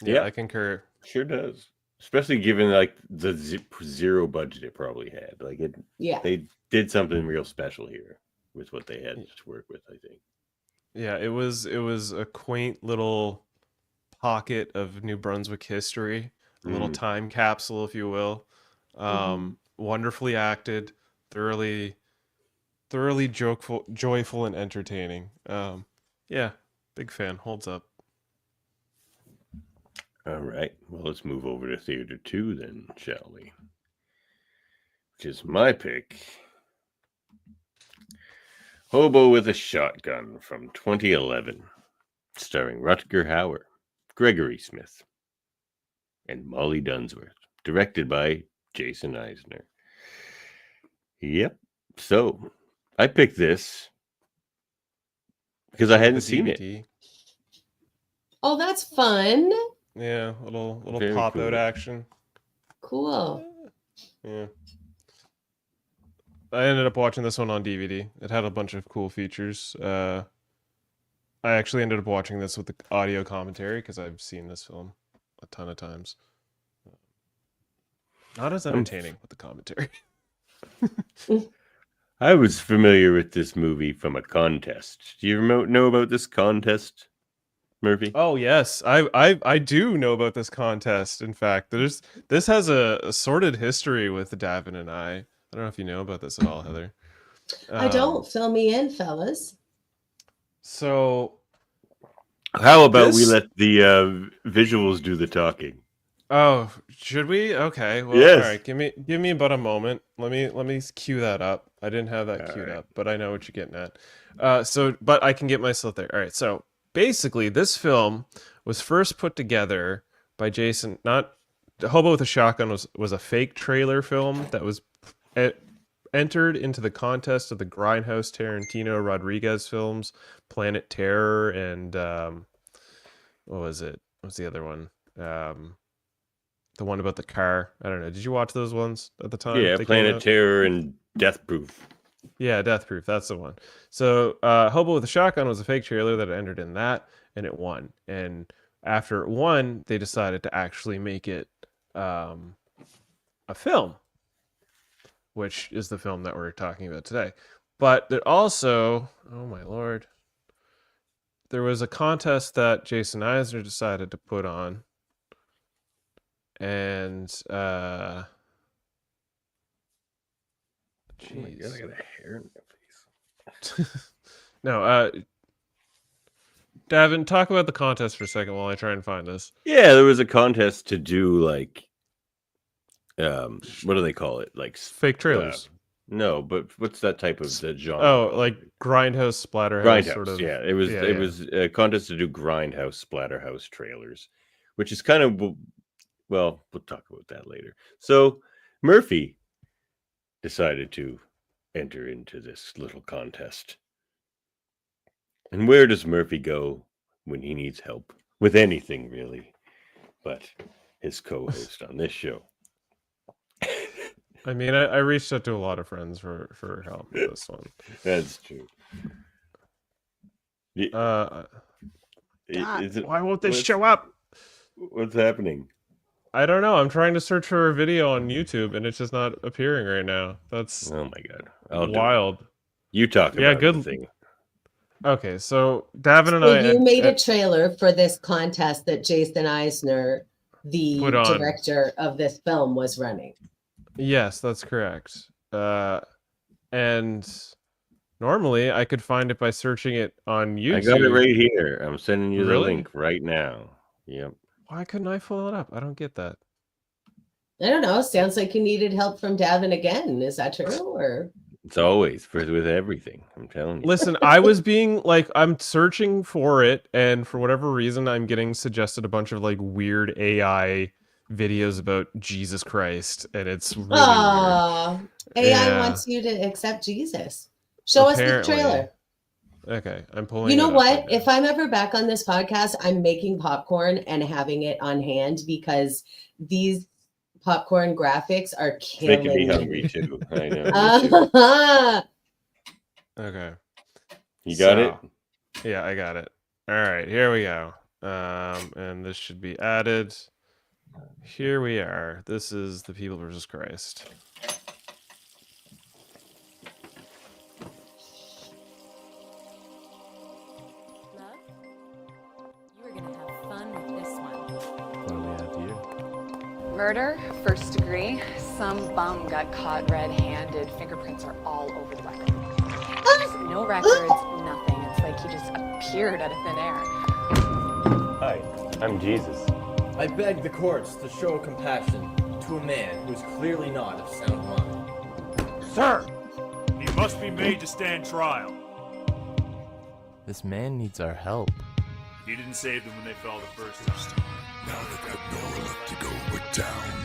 Yeah, Yeah. I concur. Sure does. Especially given like the zero budget it probably had. Like it, Yeah. they did something real special here with what they had to work with. I think. Yeah, it was a quaint little pocket of New Brunswick history, a little time capsule, if you will. Wonderfully acted, thoroughly joyful and entertaining. Yeah, big fan. Holds up. All right. Well, let's move over to Theater 2 then, shall we? Which is my pick. Hobo with a Shotgun from 2011, starring Rutger Hauer, Gregory Smith, and Molly Dunsworth, directed by Jason Eisner. Yep. So, I picked this because I hadn't The seen it. DVD. Oh, that's fun. Yeah, little Very pop out cool. action. Cool. Yeah. I ended up watching this one on DVD. It had a bunch of cool features. I actually ended up watching this with the audio commentary because I've seen this film a ton of times. Not as entertaining with the commentary. I was familiar with this movie from a contest. Do you know about this contest, Murphy? Oh yes, I do know about this contest. In fact, this has a sordid history with Davin and I. I don't know if you know about this at all, Heather. I don't. Fill me in, fellas. So, How about we this- let the visuals do the talking? oh, should we? Okay. Well, Yes. all right. Give me about a moment. Let me cue that up. I didn't have that All queued right. up, but I know what you're getting at. But I can get myself there. All right. So basically, this film was first put together by Jason. Not Hobo with a Shotgun was a fake trailer film that was entered into the contest of the Grindhouse Tarantino Rodriguez films, Planet Terror, and what was it? What's the other one? The one about the car. I don't know. Did you watch those ones at the time? Yeah, they came Planet out? Terror and Death Proof. Yeah, Death Proof. That's the one. So, Hobo with a Shotgun was a fake trailer that entered in that, and it won. And after it won, they decided to actually make it a film, which is the film that we're talking about today. But it also, oh my lord, there was a contest that Jason Eisner decided to put on, and Oh my jeez. god, I got a hair in my face. No, Davin, talk about the contest for a second while I try and find this. Yeah, there was a contest to do like, what do they call it? Like, Fake trailers. no, but what's that type of the genre? Oh, called? like Grindhouse, Splatterhouse, Grindhouse. sort of. Yeah, it was yeah, it yeah. was a contest to do Grindhouse, Splatterhouse trailers, which is kind of, well, we'll talk about that later. So Murphy decided to enter into this little contest. And where does Murphy go when he needs help with anything, really? But his co-host on this show. I mean, I reached out to a lot of friends for help with this one. That's true. Is it, Why won't this what's- show up? What's happening? I don't know. I'm trying to search for a video on YouTube and it's just not appearing right now. That's Oh my god! I'll do it. wild. You talk Yeah, about good- the thing. Okay, so Davin and So I. you made a trailer for this contest that Jason Eisner, the Put on. director of this film, was running. Yes, that's correct. And normally I could find it by searching it on YouTube. I got it right here. I'm sending you the Really? link right now. Yep. Why couldn't I pull it up? I don't get that. I don't know. Sounds like you needed help from Davin again. Is that true? Or It's always with everything. I'm telling you. Listen, I was being like, I'm searching for it, and for whatever reason, I'm getting suggested a bunch of like weird AI videos about Jesus Christ, and it's really weird. AI Yeah. wants you to accept Jesus. Show us the Apparently. trailer. Okay, I'm pulling. You know it up what? right now. If I'm ever back on this podcast, I'm making popcorn and having it on hand because these popcorn graphics are It's killing making me me. hungry too. I know. me too. Okay. You got it? So, yeah, I got it. All right, here we go. And this should be added. Here we are. This is the People versus Christ. Love, you are gonna have fun with this one. What do we have here? Murder, first degree. Some bum got caught red-handed. Fingerprints are all over the record. There's no records, nothing. It's like he just appeared out of thin air. Hi, I'm Jesus. I beg the courts to show compassion to a man who is clearly not of sound mind. Sir! He must be made to stand trial. This man needs our help. You didn't save them when they fell the first time. Now they've got nowhere left to go but down.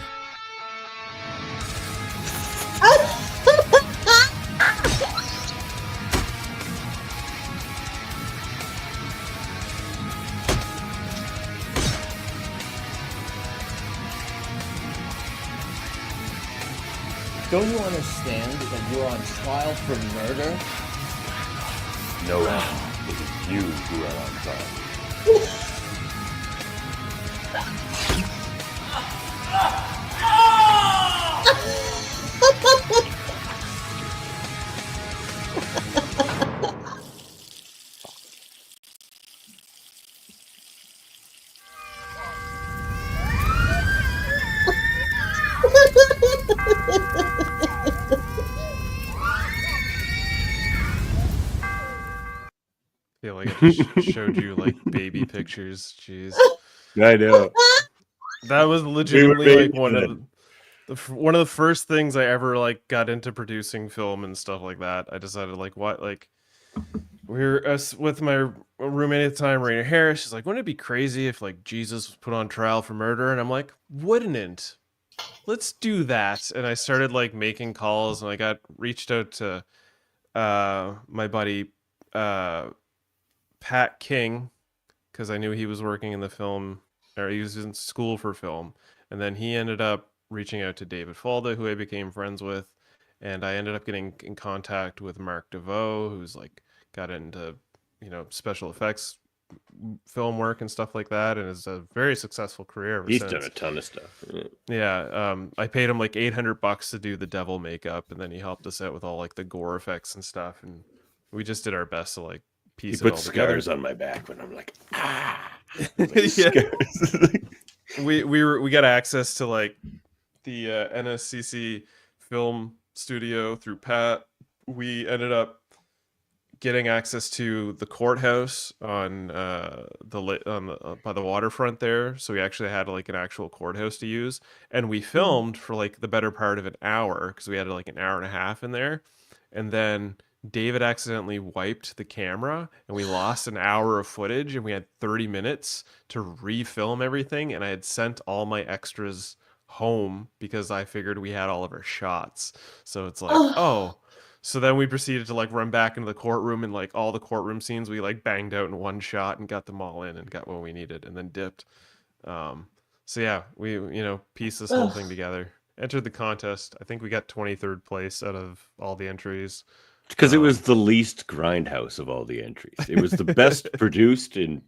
Don't you understand that you're on trial for murder? No, it is you who are on trial. I feel like I just showed you like baby pictures. Jeez. I know. That was legitimately like babies one of the first things I ever like got into producing film and stuff like that. I decided like what like we were with my roommate at the time, Raina Harris. She's like, wouldn't it be crazy if like Jesus was put on trial for murder? And I'm like, wouldn't it? Let's do that. And I started like making calls, and I got reached out to my buddy Pat King, because I knew he was working in the film, or he was in school for film. And then he ended up reaching out to David Falda, who I became friends with. And I ended up getting in contact with Mark DeVoe, who's like got into, you know, special effects film work and stuff like that, and is a very successful career ever He's since. done a ton of stuff. Yeah, I paid him like $800 to do the devil makeup, and then he helped us out with all like the gore effects and stuff, and we just did our best to like He piece it put all together. scars on my back when I'm like, Yeah. we got access to like the NSCC film studio through Pat. We ended up getting access to the courthouse on by the waterfront there, so we actually had like an actual courthouse to use, and we filmed for like the better part of an hour because we had like an hour and a half in there, and then David accidentally wiped the camera and we lost an hour of footage, and we had 30 minutes to refilm everything, and I had sent all my extras home because I figured we had all of our shots. So it's like, so then we proceeded to like run back into the courtroom, and like all the courtroom scenes we like banged out in one shot and got them all in and got what we needed and then dipped. So yeah, we, you know, pieced this whole thing together. Entered the contest. I think we got 23rd place out of all the entries. because it was the least grindhouse of all the entries. It was the best produced and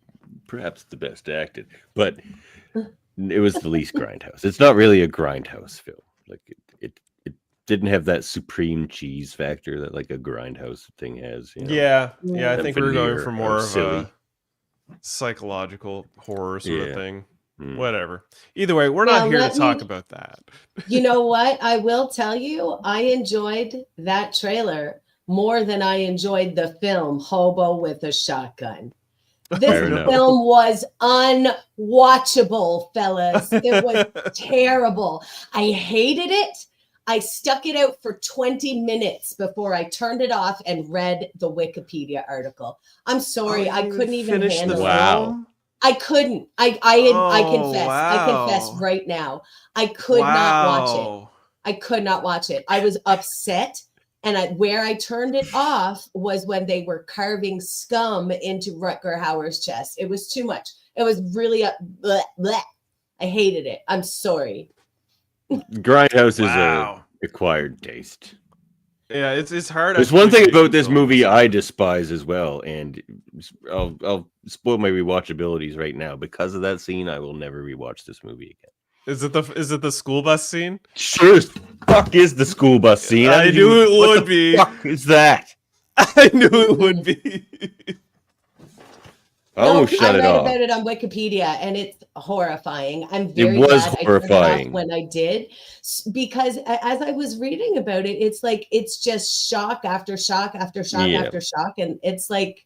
perhaps the best acted, but it was the least grindhouse. It's not really a grindhouse film. Like it didn't have that supreme cheese factor that like a grindhouse thing has. You know? Yeah. I think we were going for more of silly. a psychological horror sort of thing. Whatever. Either way, we're Now, not here to let talk me- about that. You know what? I will tell you, I enjoyed that trailer more than I enjoyed the film Hobo with a Shotgun. This Fair enough. film was unwatchable, fellas. It was terrible. I hated it. I stuck it out for 20 minutes before I turned it off and read the Wikipedia article. I'm sorry, I couldn't even handle it. Wow. I couldn't. I confess. I confess wow. right now. I could not watch it. Wow. I could not watch it. I was upset. And where I turned it off was when they were carving scum into Rutger Hauer's chest. It was too much. It was really bleh, bleh. I hated it. I'm sorry. Grindhouse is Wow. a acquired taste. Yeah, it's hard. There's one thing about this movie I despise as well, and I'll spoil my rewatchabilities right now. Because of that scene, I will never rewatch this movie again. Is it the school bus scene? Sure as fuck is the school bus scene. I knew it What would the be. fuck is that? I knew it would be. I almost shut I it read off. about it on Wikipedia, and it's horrifying. I'm very was glad I turned it horrifying. off when I did, because as I was reading about it, it's like it's just shock after shock after shock Yeah. after shock, and it's like,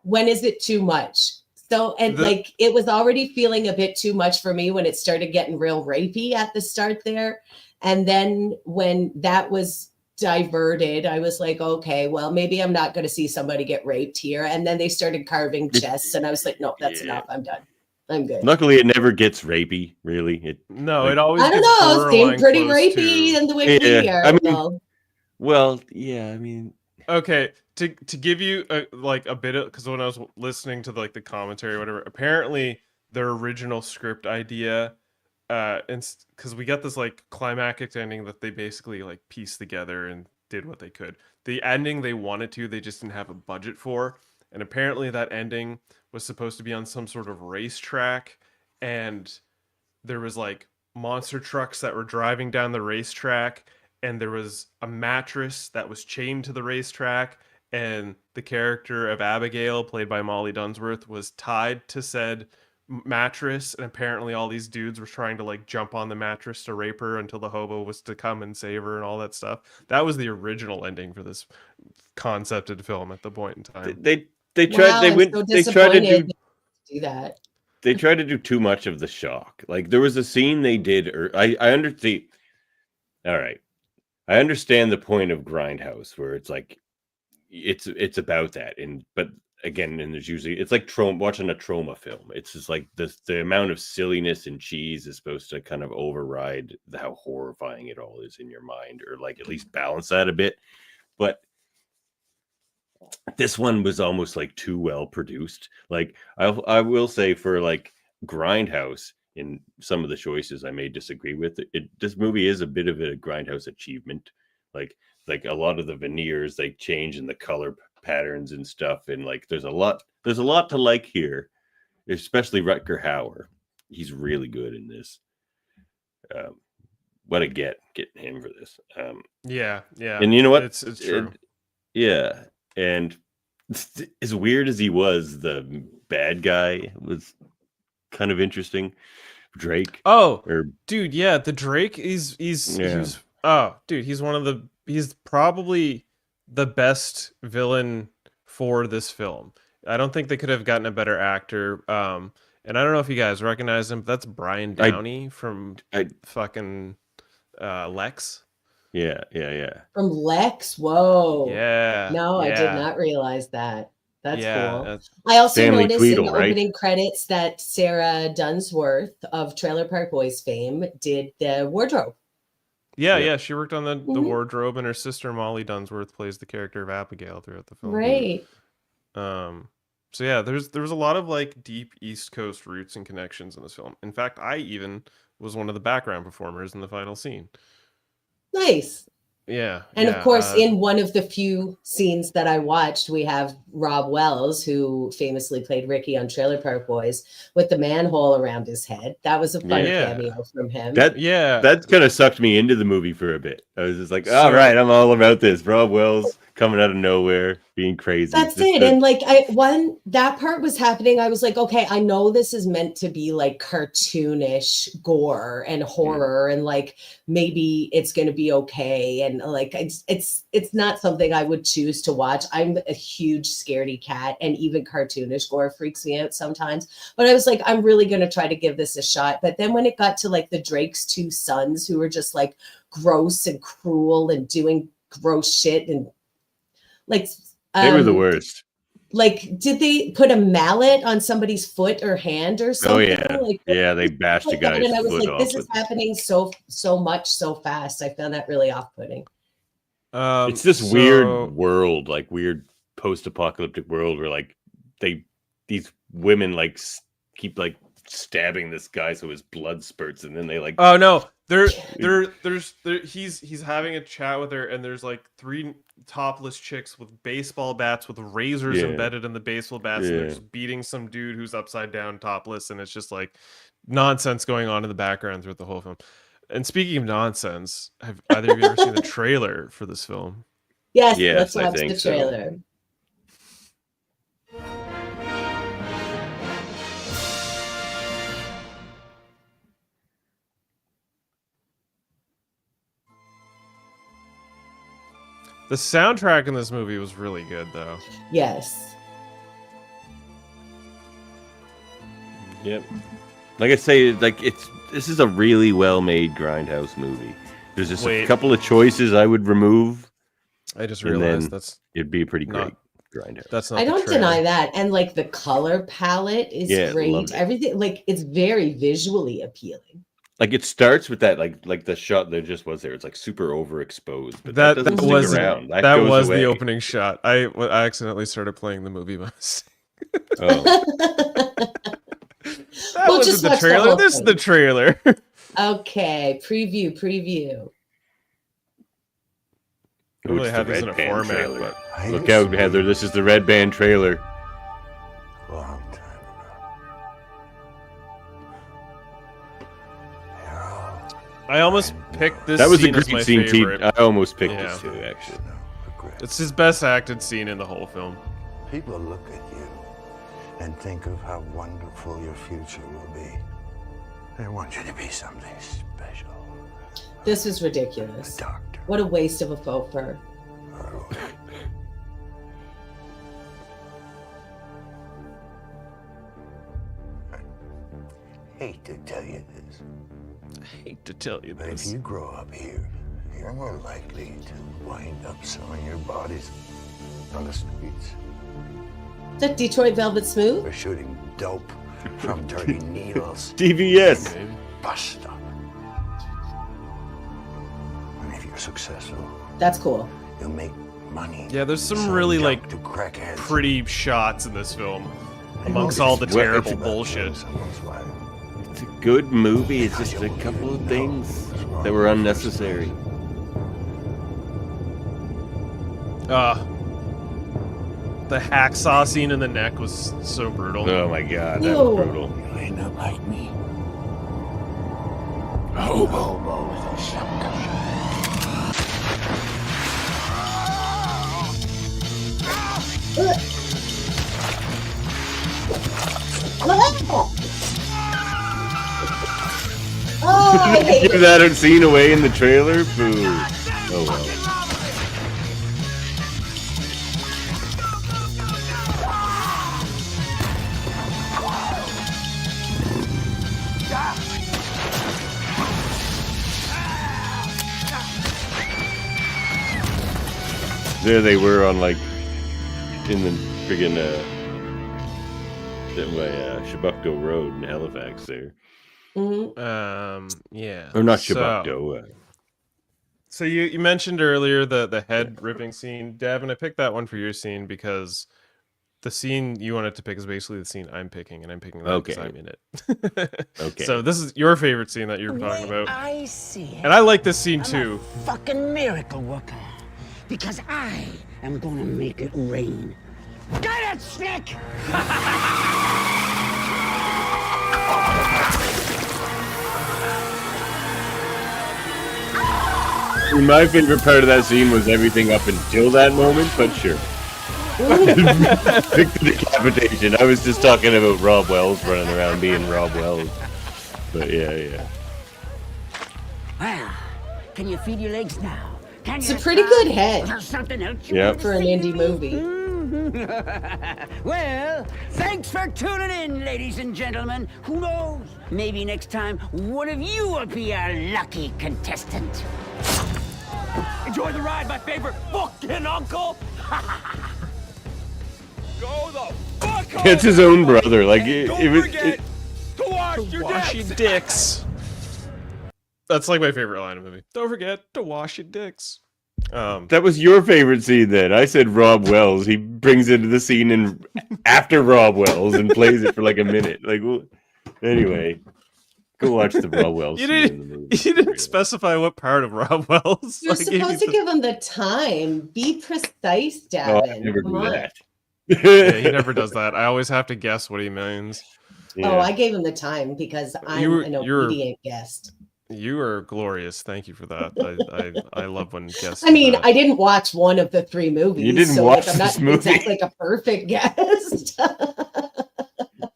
when is it too much? So, and The- like it was already feeling a bit too much for me when it started getting real rapey at the start there, and then when that was diverted, I was like, okay, well, maybe I'm not going to see somebody get raped here. And then they started carving chests, and I was like, no, that's enough. I'm done. I'm good. Luckily, it never gets rapey. Really, No, like- it always. I don't gets know. It seemed borderline pretty close rapey to- in the Wikipedia Yeah, I mean- article. Well, yeah. I mean, Okay, to give you a bit of, because when I was listening to the commentary or whatever, apparently their original script idea and because we got this like climactic ending that they basically like pieced together and did what they could. The ending they wanted to, they just didn't have a budget for, and apparently that ending was supposed to be on some sort of racetrack, and there was like monster trucks that were driving down the racetrack, and there was a mattress that was chained to the racetrack, and the character of Abigail, played by Molly Dunsworth, was tied to said mattress, and apparently all these dudes were trying to like jump on the mattress to rape her until the hobo was to come and save her and all that stuff. That was the original ending for this concepted film at the point in time. They tried. Wow, they I'm went. so They tried to disappointed do that. They tried to do too much of the shock. Like there was a scene they did. Or I understand. All right, I understand the point of Grindhouse, where it's like it's about that, and but again, and there's usually it's like watching a trauma film. It's just like the amount of silliness and cheese is supposed to kind of override how horrifying it all is in your mind, or like at least balance that a bit. But this one was almost like too well produced. Like I will say for like Grindhouse, in some of the choices I may disagree with, this movie is a bit of a Grindhouse achievement. Like a lot of the veneers they change in the color patterns and stuff, and like there's a lot to like here, especially Rutger Hauer. He's really good in this. What a getting him for this. Yeah, and you know what, it's true. Yeah, and as weird as he was, the bad guy was kind of interesting. Drake. Dude, yeah, the Drake he's he's probably the best villain for this film. I don't think they could have gotten a better actor. And I don't know if you guys recognize him, but that's Brian Downey from fucking Lex. Yeah. From Lex? Whoa. Yeah. No, I did not realize that. That's cool. That's I also Stanley noticed Tweedle, in the right? opening credits that Sarah Dunsworth of Trailer Park Boys fame did the wardrobe. Yeah, she worked on the wardrobe, and her sister Molly Dunsworth plays the character of Abigail throughout the film. Right. So yeah, there was a lot of like deep East Coast roots and connections in this film. In fact, I even was one of the background performers in the final scene. Nice. Yeah. And of course, in one of the few scenes that I watched, we have Rob Wells, who famously played Ricky on Trailer Park Boys, with the manhole around his head. That was a fun cameo from him. That kind of sucked me into the movie for a bit. I was just like, all right, I'm all about this. Rob Wells coming out of nowhere, being crazy. That's it. And like that part was happening, I was like, okay, I know this is meant to be like cartoonish gore and horror, and like maybe it's gonna be okay. And like it's not something I would choose to watch. I'm a huge scaredy cat, and even cartoonish gore freaks me out sometimes. But I was like, I'm really gonna try to give this a shot. But then when it got to like the Drake's two sons, who were just like gross and cruel and doing gross shit, and like they were the worst. Like, did they put a mallet on somebody's foot or hand or something? Oh yeah, they bashed a guy's and I was foot like, off. this is happening so much so fast. I found that really off-putting. It's this weird world, like weird post-apocalyptic world, where like these women like keep like stabbing this guy so his blood spurts, and then they like he's having a chat with her, and there's like three topless chicks with baseball bats with razors embedded in the baseball bats, and they're just beating some dude who's upside down topless, and it's just like nonsense going on in the background throughout the whole film. And speaking of nonsense, have either of you ever seen the trailer for this film? Yes, let's watch the trailer. The soundtrack in this movie was really good, though. Yes. Yep. Like I say, like this is a really well-made Grindhouse movie. There's just a couple of choices I would remove. I just realized it'd be a pretty great Grindhouse. That's not. I don't deny that, and like the color palette is great. Everything, like, it's very visually appealing. Like it starts with that, like the shot that just was there. It's like super overexposed, but that doesn't stick around. That was the opening shot. I accidentally started playing the movie by mistake. Oh. That wasn't the trailer. This is the trailer. Okay, preview. I really It's have the these in red a band format, trailer. but Look out, Heather. This is the red band trailer. Long time I almost picked this. That was a scene as great my scene, T. favorite. I almost picked Yeah. this too, actually. It's his best acted scene in the whole film. People look at you and think of how wonderful your future will be. They want you to be something special. This is ridiculous. What a waste of a faux fur. Hate to tell you this. Hate to tell you But if you grow up here, you're more likely to wind up selling your bodies on the streets. Is that Detroit Velvet Smooth? Or shooting dope from dirty needles. DVS. Bust up. And if you're successful, That's cool. you'll make money. Yeah, there's some selling really junk like to crackheads. pretty shots in this film, amongst all the terrible bullshit. It's a good movie. It's just a couple of things that were unnecessary. The hacksaw scene in the neck was so brutal. Oh my god, that was brutal. You'll end up like me. Hobo with a shotgun. Oh, I hate Give that scene away in the trailer? Boo. Oh well. There they were on like in the friggin' Shabukto Road in Halifax there. Yeah. Or not So- Shabukto. So you mentioned earlier the head ripping scene, Devin. I picked that one for your scene because the scene you wanted to pick is basically the scene I'm picking, and I'm picking that because Okay. I'm in it. Okay. So this is your favorite scene that you were talking about, I see it. and I like this scene too. Fucking miracle worker. Because I am gonna make it rain. Get it, Snick! My favorite part of that scene was everything up until that moment, but sure. Pick the decapitation. I was just talking about Rob Wells running around being Rob Wells. But yeah. Well, can you feed your legs now? Can It's you a pretty good head. There's something else you Yep. want to for an say to indie me? movie. Well, thanks for tuning in, ladies and gentlemen. Who knows? Maybe next time one of you will be our lucky contestant. Enjoy the ride, my favorite fucking uncle. Go the fuck home. It's his own brother. Like Don't it was. forget to wash your Wash your dicks. dicks. That's like my favorite line of the movie. Don't forget to wash your dicks. That was your favorite scene then. I said Rob Wells. He brings into the scene and after Rob Wells and plays it for like a minute. Like anyway, go watch the Rob Wells You scene in the movie. didn't specify what part of Rob Wells. You're I gave you supposed to the- give him the time. Be precise, Oh, Davin. I never Come do on. that. Yeah, he never does that. I always have to guess what he means. Oh, I gave him the time because I'm You- an you're- obedient guest. You are glorious. Thank you for that. I love when guests. I do mean, that. I didn't watch one of the three movies. You didn't so watch like, I'm not this movie? exactly like a perfect guest.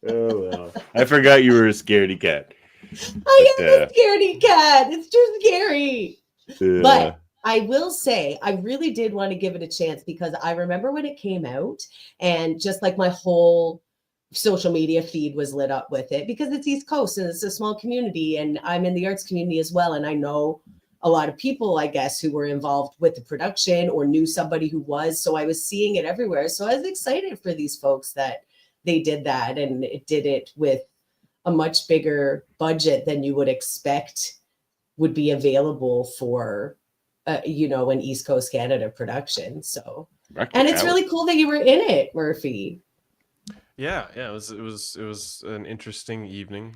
Oh well. I forgot you were a scaredy cat. I But, am a scaredy cat. It's too scary. uh, But I will say, I really did want to give it a chance because I remember when it came out and just like my whole social media feed was lit up with it because it's East Coast and it's a small community and I'm in the arts community as well. And I know a lot of people, I guess, who were involved with the production or knew somebody who was. So I was seeing it everywhere. So I was excited for these folks that they did that and it did it with a much bigger budget than you would expect would be available for an East Coast Canada production. So, and it's really cool that you were in it, Murphy. Yeah, it was an interesting evening.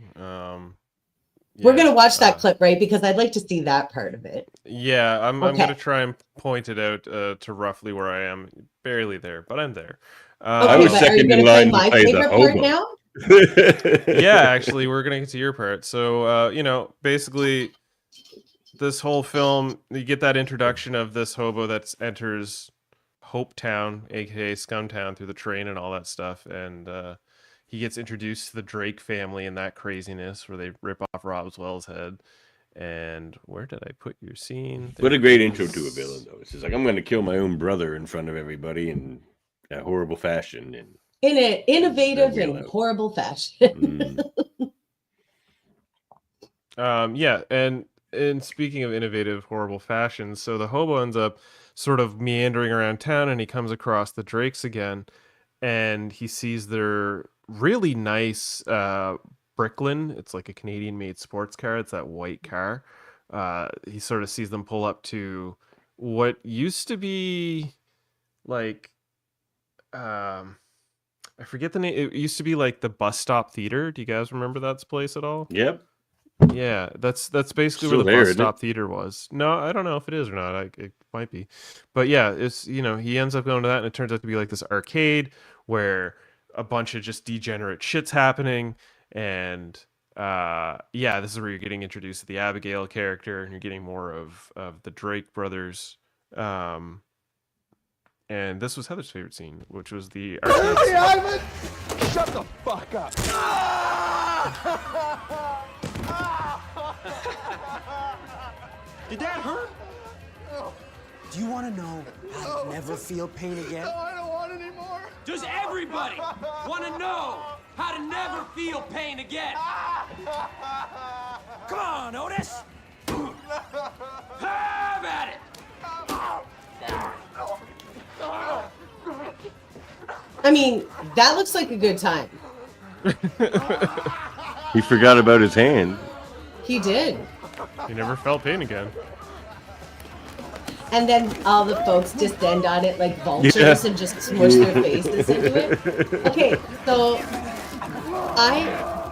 We're gonna watch that uh, clip, right? Because I'd like to see that part of it. Yeah, I'm Okay. gonna try and point it out to roughly where I am. Barely there, but I'm there. I was but are you second in gonna play line to my play the favorite part hobo. now? Yeah, actually, we're gonna get to your part. So, basically, this whole film, you get that introduction of this hobo that enters Hope Town, aka Scumtown, through the train and all that stuff, and he gets introduced to the Drake family and that craziness where they rip off Roswell's head. And where did I put your scene? What a There great it intro to a is. villain, though. It's just like, I'm going to kill my own brother in front of everybody in a horrible fashion. And In an innovative Their and wheelhouse. horrible fashion. Yeah, and speaking of innovative, horrible fashions, so the hobo ends up sort of meandering around town, and he comes across the Drakes again, and he sees their really nice Bricklin. It's like a Canadian-made sports car. It's that white car. He sort of sees them pull up to what used to be like, I forget the name. It used to be like the Bus Stop Theater. Do you guys remember that place at all? Yep. Yeah, that's basically Still where the there, Bus isn't it? Stop Theater was. No, I don't know if it is or not. It might be, but yeah, it's he ends up going to that, and it turns out to be like this arcade where a bunch of just degenerate shit's happening, and yeah, this is where you're getting introduced to the Abigail character, and you're getting more of the Drake brothers. And this was Heather's favorite scene, which was the arcade. Hey, Ivan! Shut the fuck up! Did that hurt? Do you want to know how to never feel pain again? No, I don't want any more. Does everybody want to know how to never feel pain again? Come on, Otis! Have at it! I mean, that looks like a good time. He forgot about his hand. He did. He never felt pain again. And then all the folks descend on it like vultures Yeah. and just smush their faces into it. Okay, so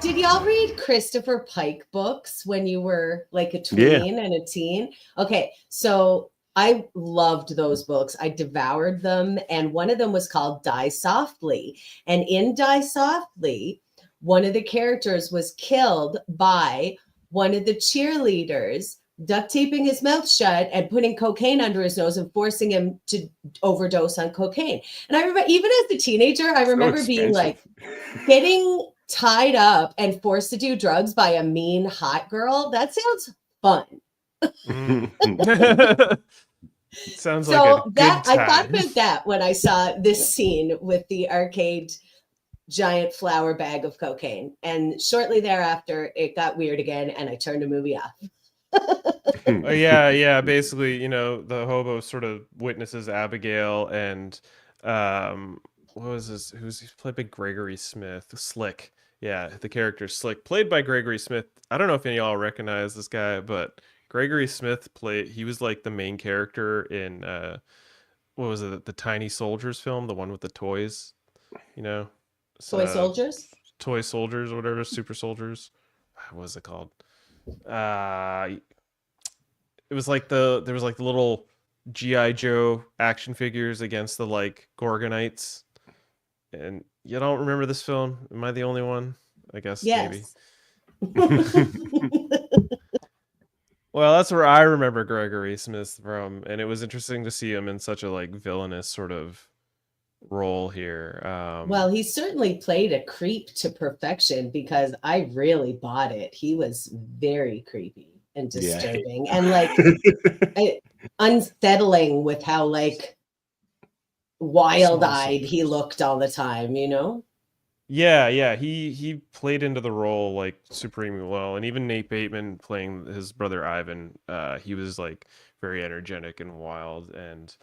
did y'all read Christopher Pike books when you were like a tween and a teen? Okay, so I loved those books. I devoured them. And one of them was called Die Softly. And in Die Softly, one of the characters was killed by one of the cheerleaders duct taping his mouth shut and putting cocaine under his nose and forcing him to overdose on cocaine. And I remember, even as a teenager, I remember being like, getting tied up and forced to do drugs by a mean hot girl. That sounds fun. Sounds So like a good that I thought time. about that when I saw this scene with the arcade giant flour bag of cocaine. And shortly thereafter, it got weird again, and I turned the movie off. Yeah. Basically, the hobo sort of witnesses Abigail and what was this? He's played by Gregory Smith, Slick. Yeah, the character Slick, played by Gregory Smith. I don't know if any of y'all recognize this guy, but Gregory Smith he was like the main character in what was it? The Tiny Soldiers film, the one with the toys. Toy soldiers? Toy soldiers or whatever, super soldiers. What was it called? It was like there was like the little G.I. Joe action figures against the like Gorgonites. And you don't remember this film? Am I the only one? I guess Yes. maybe. Well, that's where I remember Gregory Smith from, and it was interesting to see him in such a like villainous sort of role here. Well, he certainly played a creep to perfection because I really bought it. He was very creepy and disturbing and like unsettling with how like wild-eyed he looked all the time, Yeah, he played into the role like supremely well, and even Nate Bateman playing his brother Ivan, he was like very energetic and wild, and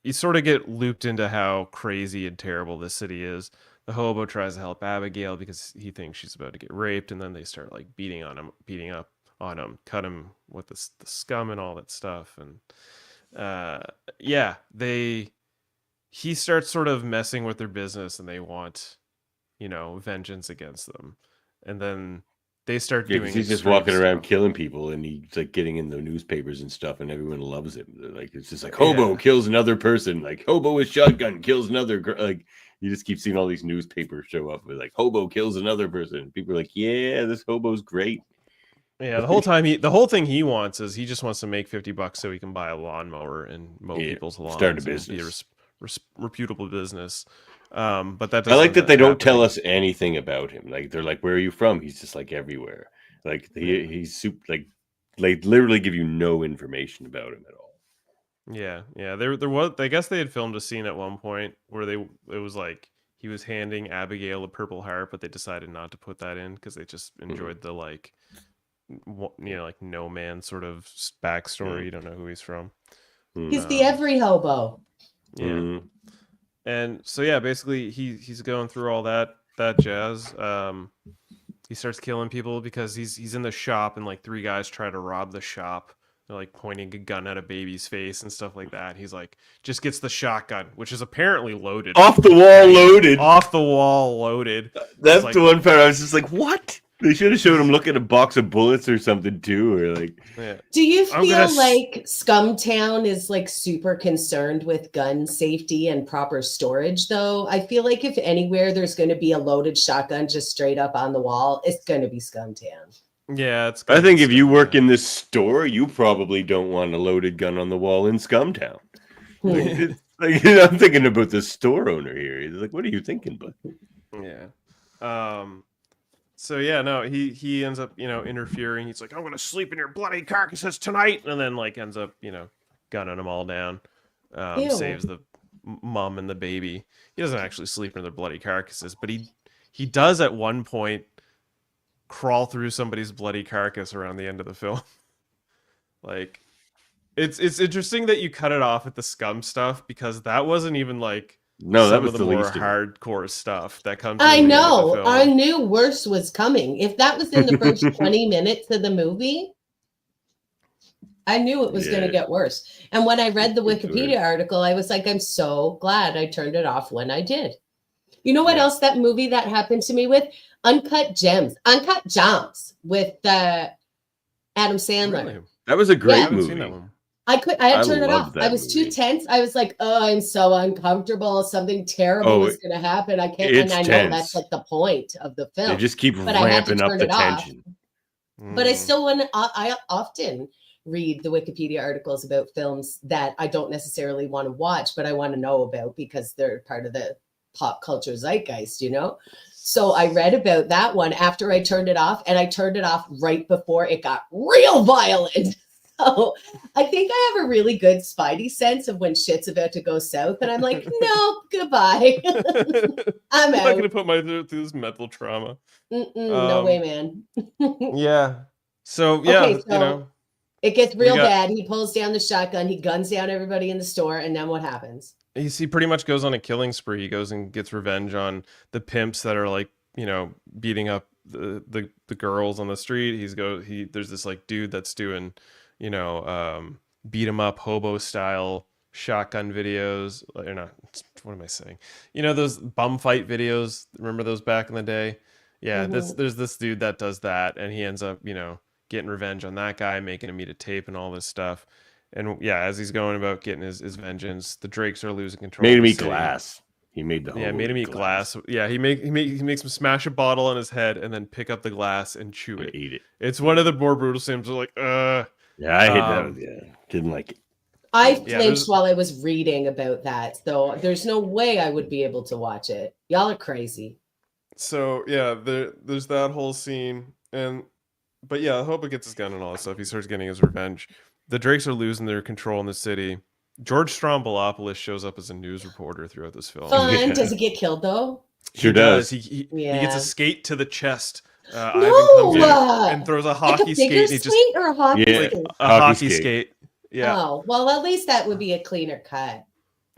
you sort of get looped into how crazy and terrible this city is. The hobo tries to help Abigail because he thinks she's about to get raped, and then they start like beating up on him, cut him with the scum and all that stuff, and he starts sort of messing with their business, and they want vengeance against them. And then they start Yeah, doing. 'cause he's just extreme walking around stuff. killing people, and he's like getting in the newspapers and stuff, and everyone loves him. They're like, it's just like Hobo Yeah. kills another person, like Hobo with shotgun kills another. Like you just keep seeing all these newspapers show up with like Hobo kills another person. People are like, yeah, this Hobo's great. Yeah, the whole thing he wants is he just wants to make $50 so he can buy a lawnmower and mow people's lawns. Start a and be business. reputable business. But that I like doesn't that they don't tell happening. us anything about him. Like they're like, "Where are you from?" He's just like everywhere. Like he's super. Like they literally give you no information about him at all. Yeah, yeah. There was. I guess they had filmed a scene at one point where it was like he was handing Abigail a purple heart, but they decided not to put that in because they just enjoyed the like, like no man sort of backstory. You don't know who he's from. He's the every hobo. Yeah. And so yeah, basically he's going through all that jazz. He starts killing people because he's in the shop and like 3 guys try to rob the shop. They're like pointing a gun at a baby's face and stuff like that. He's like just gets the shotgun, which is apparently loaded. Off the wall loaded. Off the wall loaded. That's like, the one part I was just like, what? They should have showed him look at a box of bullets or something too, or like. Yeah. Do you feel like Scumtown is like super concerned with gun safety and proper storage though? I feel like if anywhere there's going to be a loaded shotgun just straight up on the wall, it's going to be Scumtown. Yeah, it's. I think if you work in this store, you probably don't want a loaded gun on the wall in Scumtown. I'm thinking about the store owner here. He's like, "What are you thinking, bud?" Yeah. So yeah, no, he ends up, interfering. He's like, I'm gonna sleep in your bloody carcasses tonight, and then like ends up, gunning them all down. Saves the mom and the baby. He doesn't actually sleep in their bloody carcasses, but he does at one point crawl through somebody's bloody carcass around the end of the film. Like, it's interesting that you cut it off at the scum stuff because that wasn't even like. No, that some was of the the more least of it. hardcore stuff that comes. I in the end of the know. film. I knew worse was coming. If that was in the first 20 minutes of the movie, I knew it was going to get worse. And when I read the Wikipedia article, I was like, I'm so glad I turned it off when I did. You know what else that movie that happened to me with? Uncut Gems with Adam Sandler. Really? That was a great I haven't movie. seen that one. I had to turn it loved off. that I was movie. too tense. I was like, oh, I'm so uncomfortable. Something terrible is going to happen. I can't. And it's I know tense. that's like the point of the film. They just keep but I had to ramping up turn the it off. tension. But I still want to, I often read the Wikipedia articles about films that I don't necessarily want to watch, but I want to know about because they're part of the pop culture zeitgeist, So I read about that one after I turned it off, and I turned it off right before it got real violent. So I think I have a really good spidey sense of when shit's about to go south, and I'm like, no, goodbye. I'm not out. gonna put my through this mental trauma. No way, man. Yeah. So yeah, Okay, so it gets real bad. He pulls down the shotgun. He guns down everybody in the store, and then what happens? He pretty much goes on a killing spree. He goes and gets revenge on the pimps that are like, beating up the girls on the street. There's this like dude that's doing, beat him up hobo style shotgun videos. Or not, what am I saying? Those bum fight videos. Remember those back in the day? Yeah, there's this dude that does that, and he ends up, getting revenge on that guy, making him eat a tape and all this stuff. And yeah, as he's going about getting his vengeance, the Drakes are losing control. Made of him the eat city. glass. He made the made him eat glass. Yeah, he makes him smash a bottle on his head and then pick up the glass and chew it. Eat it. It's one of the more brutal scenes. Like, Yeah, I hate that. Yeah, didn't like it. I flinched while I was reading about that, so there's no way I would be able to watch it. Y'all are crazy. So yeah, there's that whole scene, but yeah, Hobo gets his gun and all that stuff. He starts getting his revenge. The Drakes are losing their control in the city. George Stroumboulopoulos shows up as a news reporter throughout this film. Fun. Yeah. Does he get killed though? Sure does. He gets a skate to the chest. No! Ivan comes in and throws a hockey like a bigger skate. skate or a hockey skate? A hockey skate. Yeah. Oh, well, at least that would be a cleaner cut.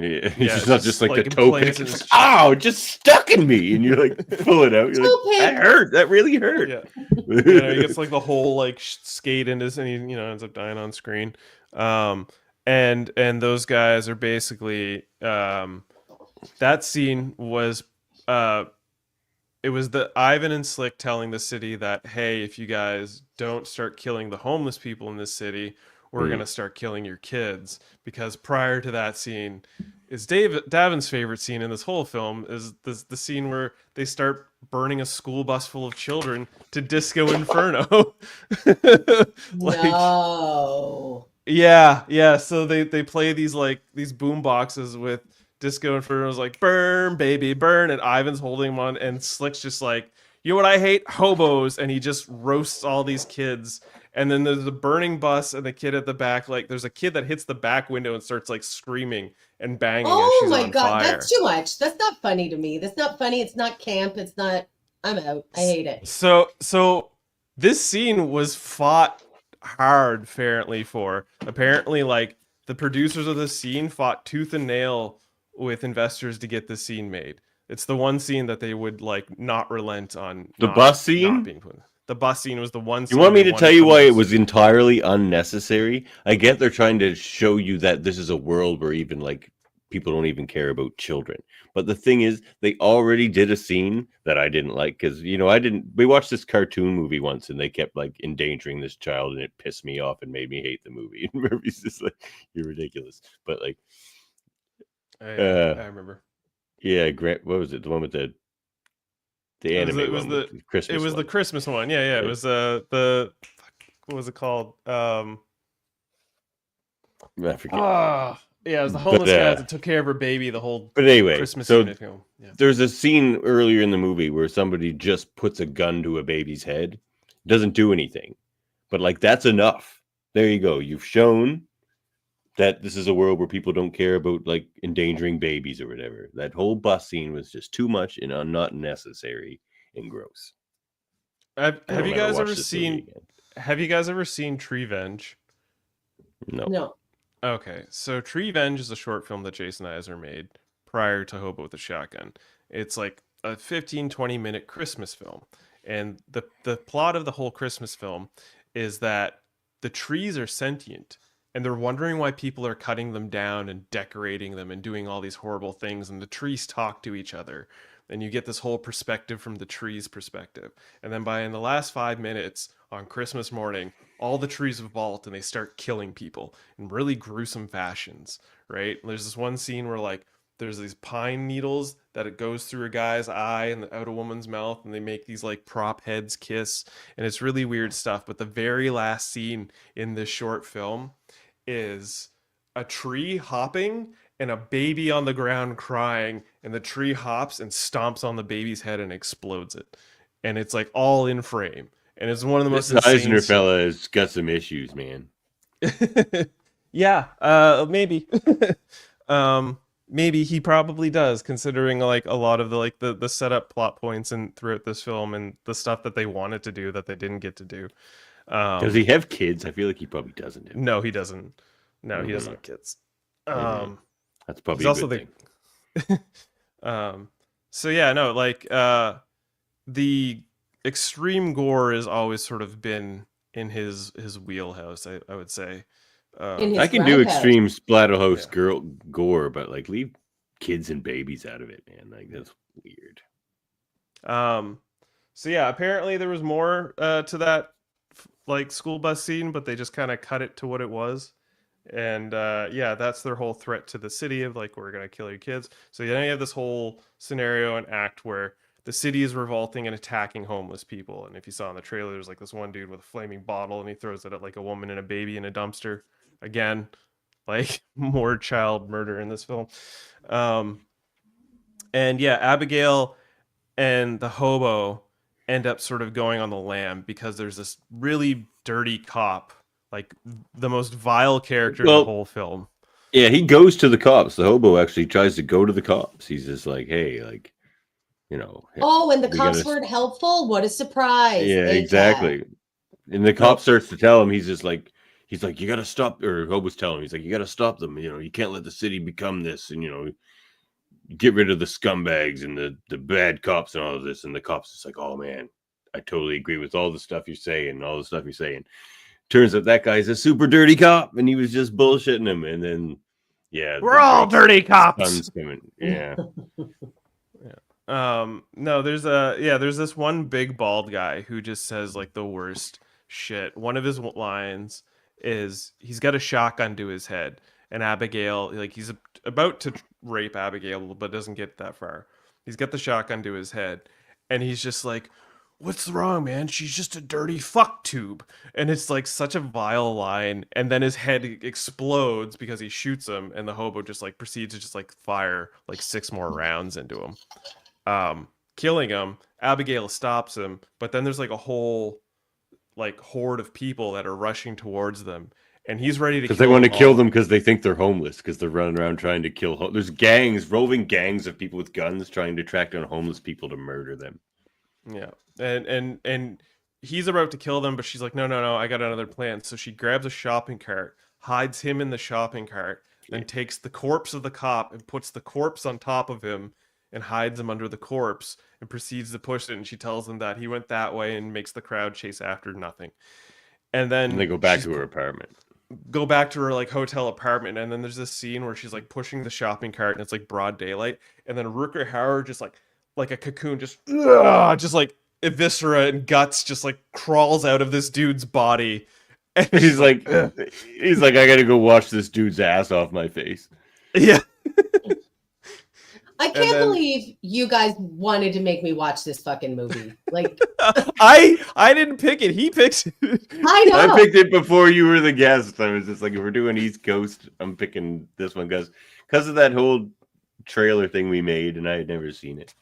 Yeah, it's not just like a like toe pick. Ow, it just stuck in me, and you're like, pull it out. You're like, that hurt. That really hurt. Yeah. He gets like the whole like skate in his, and he ends up dying on screen. And those guys are basically that scene was it was the Ivan and Slick telling the city that, hey, if you guys don't start killing the homeless people in this city, we're gonna start killing your kids. Because prior to that scene, is Davin's favorite scene in this whole film is the scene where they start burning a school bus full of children to Disco Inferno. No. Yeah. So they play these boom boxes with Disco Inferno's like, burn, baby, burn, and Ivan's holding him on, and Slick's just like, you know what I hate? Hobos, and he just roasts all these kids. And then there's the burning bus, and the kid at the back, like, there's a kid that hits the back window and starts like screaming and banging as she's on fire. That's too much. That's not funny to me. That's not funny. It's not camp. It's not. I'm out. I hate it. So this scene was fought hard, apparently, like, the producers of the scene fought tooth and nail with investors to get this scene made. It's the one scene that they would like not relent on. The bus scene? The bus scene was the one scene. You want me to tell you why it was entirely unnecessary? I get they're trying to show you that this is a world where even like people don't even care about children. But the thing is, they already did a scene that I didn't like because, you know, we watched this cartoon movie once and they kept like endangering this child and it pissed me off and made me hate the movie. And Murphy's just like, you're ridiculous. But like, I remember. Yeah, Grant. What was it? The one with the anime one. The Christmas. It was one. The Christmas one. Yeah. It was the what was it called? I forget. Yeah, it was the homeless guy that took care of her baby the whole. But anyway, Christmas so film. Yeah. There's a scene earlier in the movie where somebody just puts a gun to a baby's head, doesn't do anything, but like that's enough. There you go. You've shown that this is a world where people don't care about like endangering babies or whatever. That whole bus scene was just too much and not necessary and gross. Have you guys ever seen Treevenge? No. Okay, so Treevenge is a short film that Jason Eisner made prior to Hobo with a Shotgun. It's like a 15-20 minute Christmas film. And the plot of the whole Christmas film is that the trees are sentient. And they're wondering why people are cutting them down and decorating them and doing all these horrible things. And the trees talk to each other. And you get this whole perspective from the trees' perspective. And then in the last 5 minutes on Christmas morning, all the trees revolt and they start killing people in really gruesome fashions, right? And there's this one scene where like there's these pine needles that it goes through a guy's eye and out a woman's mouth, and they make these like prop heads kiss. And it's really weird stuff. But the very last scene in this short film is a tree hopping and a baby on the ground crying, and the tree hops and stomps on the baby's head and explodes it, and it's like all in frame, and it's one of the most insane Eisner fella has got some issues, man. Yeah, maybe. Maybe he probably does, considering like a lot of the setup plot points and throughout this film and the stuff that they wanted to do that they didn't get to do. Does he have kids? I feel like he probably doesn't. No, he doesn't. No, he doesn't have kids. That's probably he's a also good thing. So yeah, no, like the extreme gore has always sort of been in his wheelhouse, I would say. I can do extreme splatterhouse gore, but like leave kids and babies out of it, man. Like that's weird. So yeah, apparently there was more to that like school bus scene, but they just kind of cut it to what it was. And yeah, that's their whole threat to the city of like, we're gonna kill your kids. So then you have this whole scenario and act where the city is revolting and attacking homeless people. And if you saw in the trailer, there's like this one dude with a flaming bottle and he throws it at like a woman and a baby in a dumpster. Again, like more child murder in this film. And yeah, Abigail and the hobo end up sort of going on the lam because there's this really dirty cop, like the most vile character in the whole film. Yeah, he goes to the cops. The hobo actually tries to go to the cops. He's just like, hey, like, you know. Oh, and the cops weren't helpful? What a surprise. Yeah, exactly. And the cop starts to tell him, he's like, you got to stop, or Hobo's telling him, he's like, you got to stop them. You know, you can't let the city become this, and, you know, get rid of the scumbags and the bad cops and all of this. And the cops is like, oh man, I totally agree with all the stuff you're saying, all the stuff you're saying. Turns out that guy's a super dirty cop, and he was just bullshitting him. And then, yeah, we're all dirty cops. Yeah. No, there's this one big bald guy who just says like the worst shit. One of his lines is he's got a shotgun to his head, and Abigail, like he's about to rape Abigail, but doesn't get that far. He's got the shotgun to his head, and he's just like, "What's wrong, man? She's just a dirty fuck tube." And it's like such a vile line, and then his head explodes because he shoots him, and the hobo just like proceeds to just like fire like 6 more rounds into him. Killing him. Abigail stops him, but then there's like a whole like horde of people that are rushing towards them, and he's ready to because they want to kill them because they think they're homeless because they're running around trying to kill. There's roving gangs of people with guns trying to track down homeless people to murder them. Yeah, and he's about to kill them, but she's like, no, I got another plan. So she grabs a shopping cart, hides him in the shopping cart, then takes the corpse of the cop and puts the corpse on top of him and hides him under the corpse and proceeds to push it. And she tells him that he went that way and makes the crowd chase after nothing. And then they go back to her apartment. Go back to her like hotel apartment, and then there's this scene where she's like pushing the shopping cart and it's like broad daylight, and then Rutger Hauer just like a cocoon just like eviscera and guts just like crawls out of this dude's body. And he's like, I gotta go wash this dude's ass off my face. Yeah. I can't believe you guys wanted to make me watch this fucking movie. Like, I didn't pick it. He picked it. I know. I picked it before you were the guest. I was just like, if we're doing East Coast, I'm picking this one because of that whole trailer thing we made, and I had never seen it.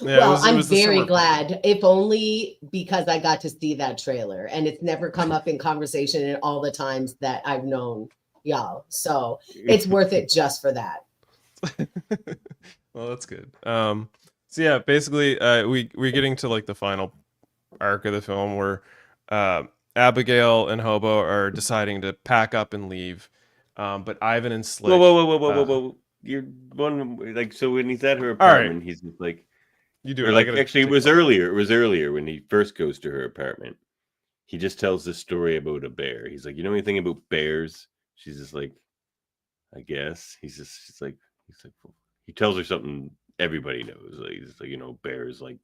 Yeah, well, I'm very glad, if only because I got to see that trailer, and it's never come up in conversation in all the times that I've known y'all. So it's worth it just for that. Well, that's good. So yeah, basically, we're getting to like the final arc of the film where Abigail and Hobo are deciding to pack up and leave, but Ivan and Slick. Whoa! You're one like so when he's at her apartment, he's just like, you do it. Like actually, it was earlier. It was earlier when he first goes to her apartment. He just tells this story about a bear. He's like, you know anything about bears? She's just like, I guess. She's like, well, he tells her something everybody knows. Like, it's like, you know, bears like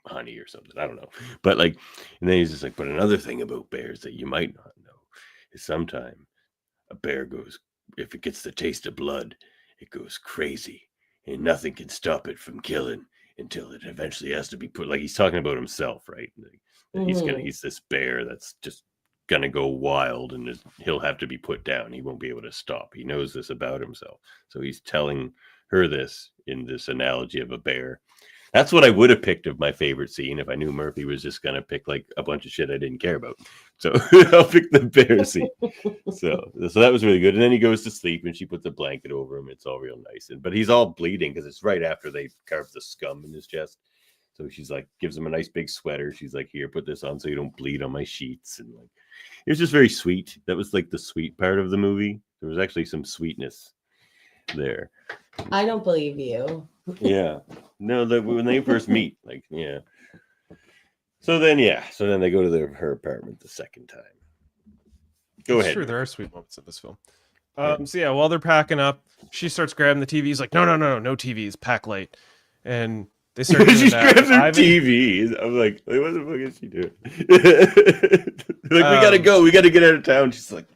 honey or something. I don't know. But like, and then he's just like, but another thing about bears that you might not know is sometime a bear goes, if it gets the taste of blood, it goes crazy and nothing can stop it from killing until it eventually has to be put. Like he's talking about himself, right? Like, he's this bear that's just gonna go wild and he'll have to be put down. He won't be able to stop. He knows this about himself, so he's telling her this in this analogy of a bear. That's what I would have picked of my favorite scene if I knew Murphy was just gonna pick like a bunch of shit I didn't care about. So I'll pick the bear scene. So that was really good. And then he goes to sleep and she puts a blanket over him. It's all real nice. But he's all bleeding because it's right after they carved the scum in his chest. So she's like, gives him a nice big sweater. She's like, here, put this on so you don't bleed on my sheets. And like, it was just very sweet. That was like the sweet part of the movie. There was actually some sweetness there. I don't believe you. Yeah. No, when they first meet, like, yeah. So then they go to her apartment the second time. Go ahead. Sure, there are sweet moments in this film. So yeah, while they're packing up, she starts grabbing the TV. He's like, no TVs, pack light. And they start doing she that. grabs her TV. I'm like, what the fuck is she doing? Like, we gotta get out of town. She's like,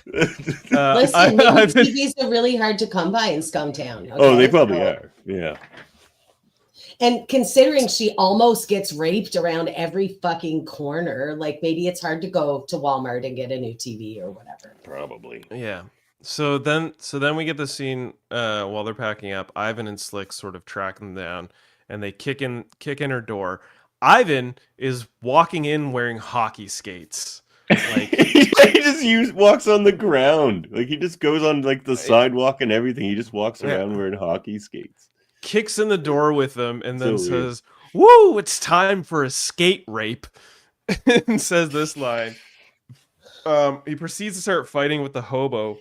listen, TVs are really hard to come by in Scumtown. Okay? Oh, they probably are. Yeah. And considering she almost gets raped around every fucking corner, like maybe it's hard to go to Walmart and get a new TV or whatever. Probably. Yeah. So then we get the scene while they're packing up. Ivan and Slick sort of track them down, and they kick in her door. Ivan is walking in wearing hockey skates. Like he just walks on the ground. Like he just goes on like the sidewalk and everything. He just walks around wearing hockey skates. Kicks in the door with them and then says, "Woo, it's time for a skate rape." And says this line. He proceeds to start fighting with the hobo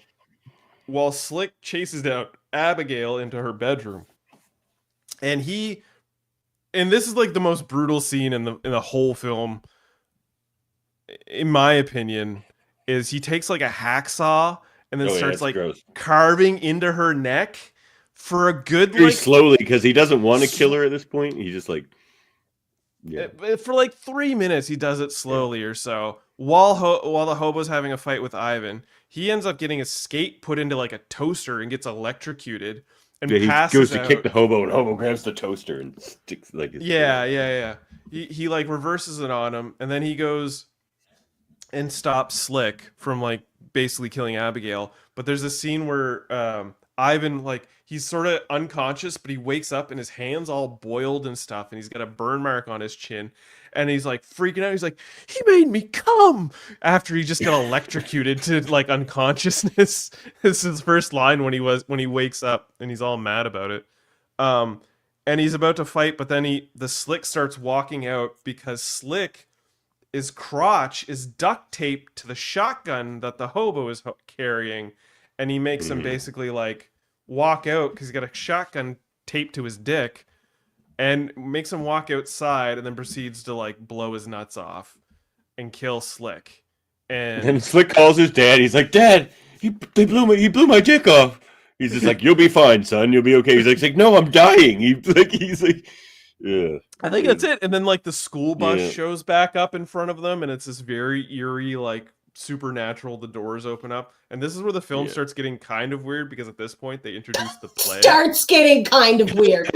while Slick chases down Abigail into her bedroom. And this is like the most brutal scene in the whole film, in my opinion, is he takes like a hacksaw and then starts like gross. carving into her neck for a good very like slowly because he doesn't want to kill her at this point. He just like for like 3 minutes he does it slowly or so while the hobo's having a fight with Ivan. He ends up getting his skate put into like a toaster and gets electrocuted and he passes goes to out. kick the hobo, and hobo grabs the toaster and sticks like his He like reverses it on him, and then he goes and stops Slick from like basically killing Abigail. But there's a scene where Ivan, like, he's sort of unconscious, but he wakes up and his hand's all boiled and stuff, and he's got a burn mark on his chin, and he's like freaking out. He's like, he made me come after he just got electrocuted to like unconsciousness. This is his first line when he wakes up, and he's all mad about it. And he's about to fight, but then the Slick starts walking out because Slick, his crotch is duct taped to the shotgun that the hobo is carrying, and he makes him basically like walk out because he's got a shotgun taped to his dick, and makes him walk outside, and then proceeds to like blow his nuts off and kill Slick. And Slick calls his dad. He's like, "Dad, he blew my dick off." He's just like, "You'll be fine, son. You'll be okay." He's like, "No, I'm dying." He's like, yeah. I think that's it. And then like the school bus shows back up in front of them, and it's this very eerie, like supernatural. The doors open up, and this is where the film starts getting kind of weird because at this point they introduce the plague. Starts getting kind of weird.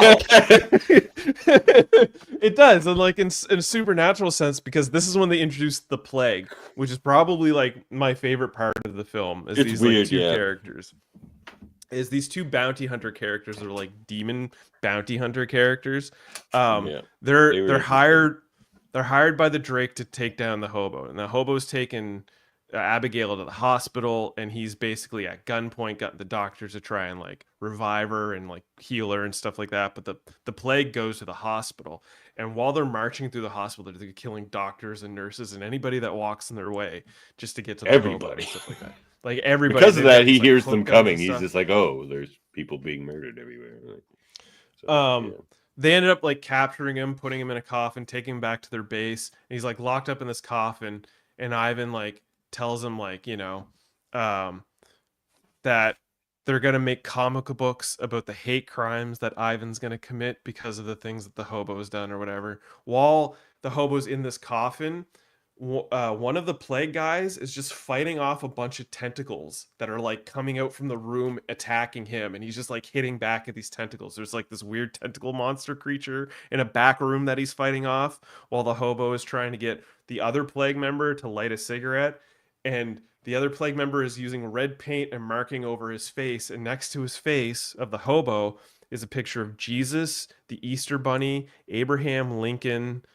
It does, and like in a supernatural sense, because this is when they introduce the plague, which is probably like my favorite part of the film. Is It's these weird, like two yeah. characters. Is these two bounty hunter characters that are like demon bounty hunter characters. They're hired by the Drake to take down the hobo, and the hobo's taken Abigail to the hospital, and he's basically at gunpoint got the doctors to try and like revive her and like heal her and stuff like that. But the plague goes to the hospital, and while they're marching through the hospital, they're killing doctors and nurses and anybody that walks in their way just to get to the hobo and stuff like that. Like everybody. Because of that, he like, hears them coming. He's stuff. just like, "Oh, there's people being murdered everywhere." So, They ended up like capturing him, putting him in a coffin, taking him back to their base. And he's like locked up in this coffin, and Ivan like tells him like, you know, that they're gonna make comic books about the hate crimes that Ivan's gonna commit because of the things that the hobo's done or whatever. While the hobo's in this coffin, one of the plague guys is just fighting off a bunch of tentacles that are like coming out from the room attacking him, and he's just like hitting back at these tentacles. There's like this weird tentacle monster creature in a back room that he's fighting off while the hobo is trying to get the other plague member to light a cigarette, and the other plague member is using red paint and marking over his face, and next to his face of the hobo is a picture of Jesus, the Easter Bunny, Abraham Lincoln,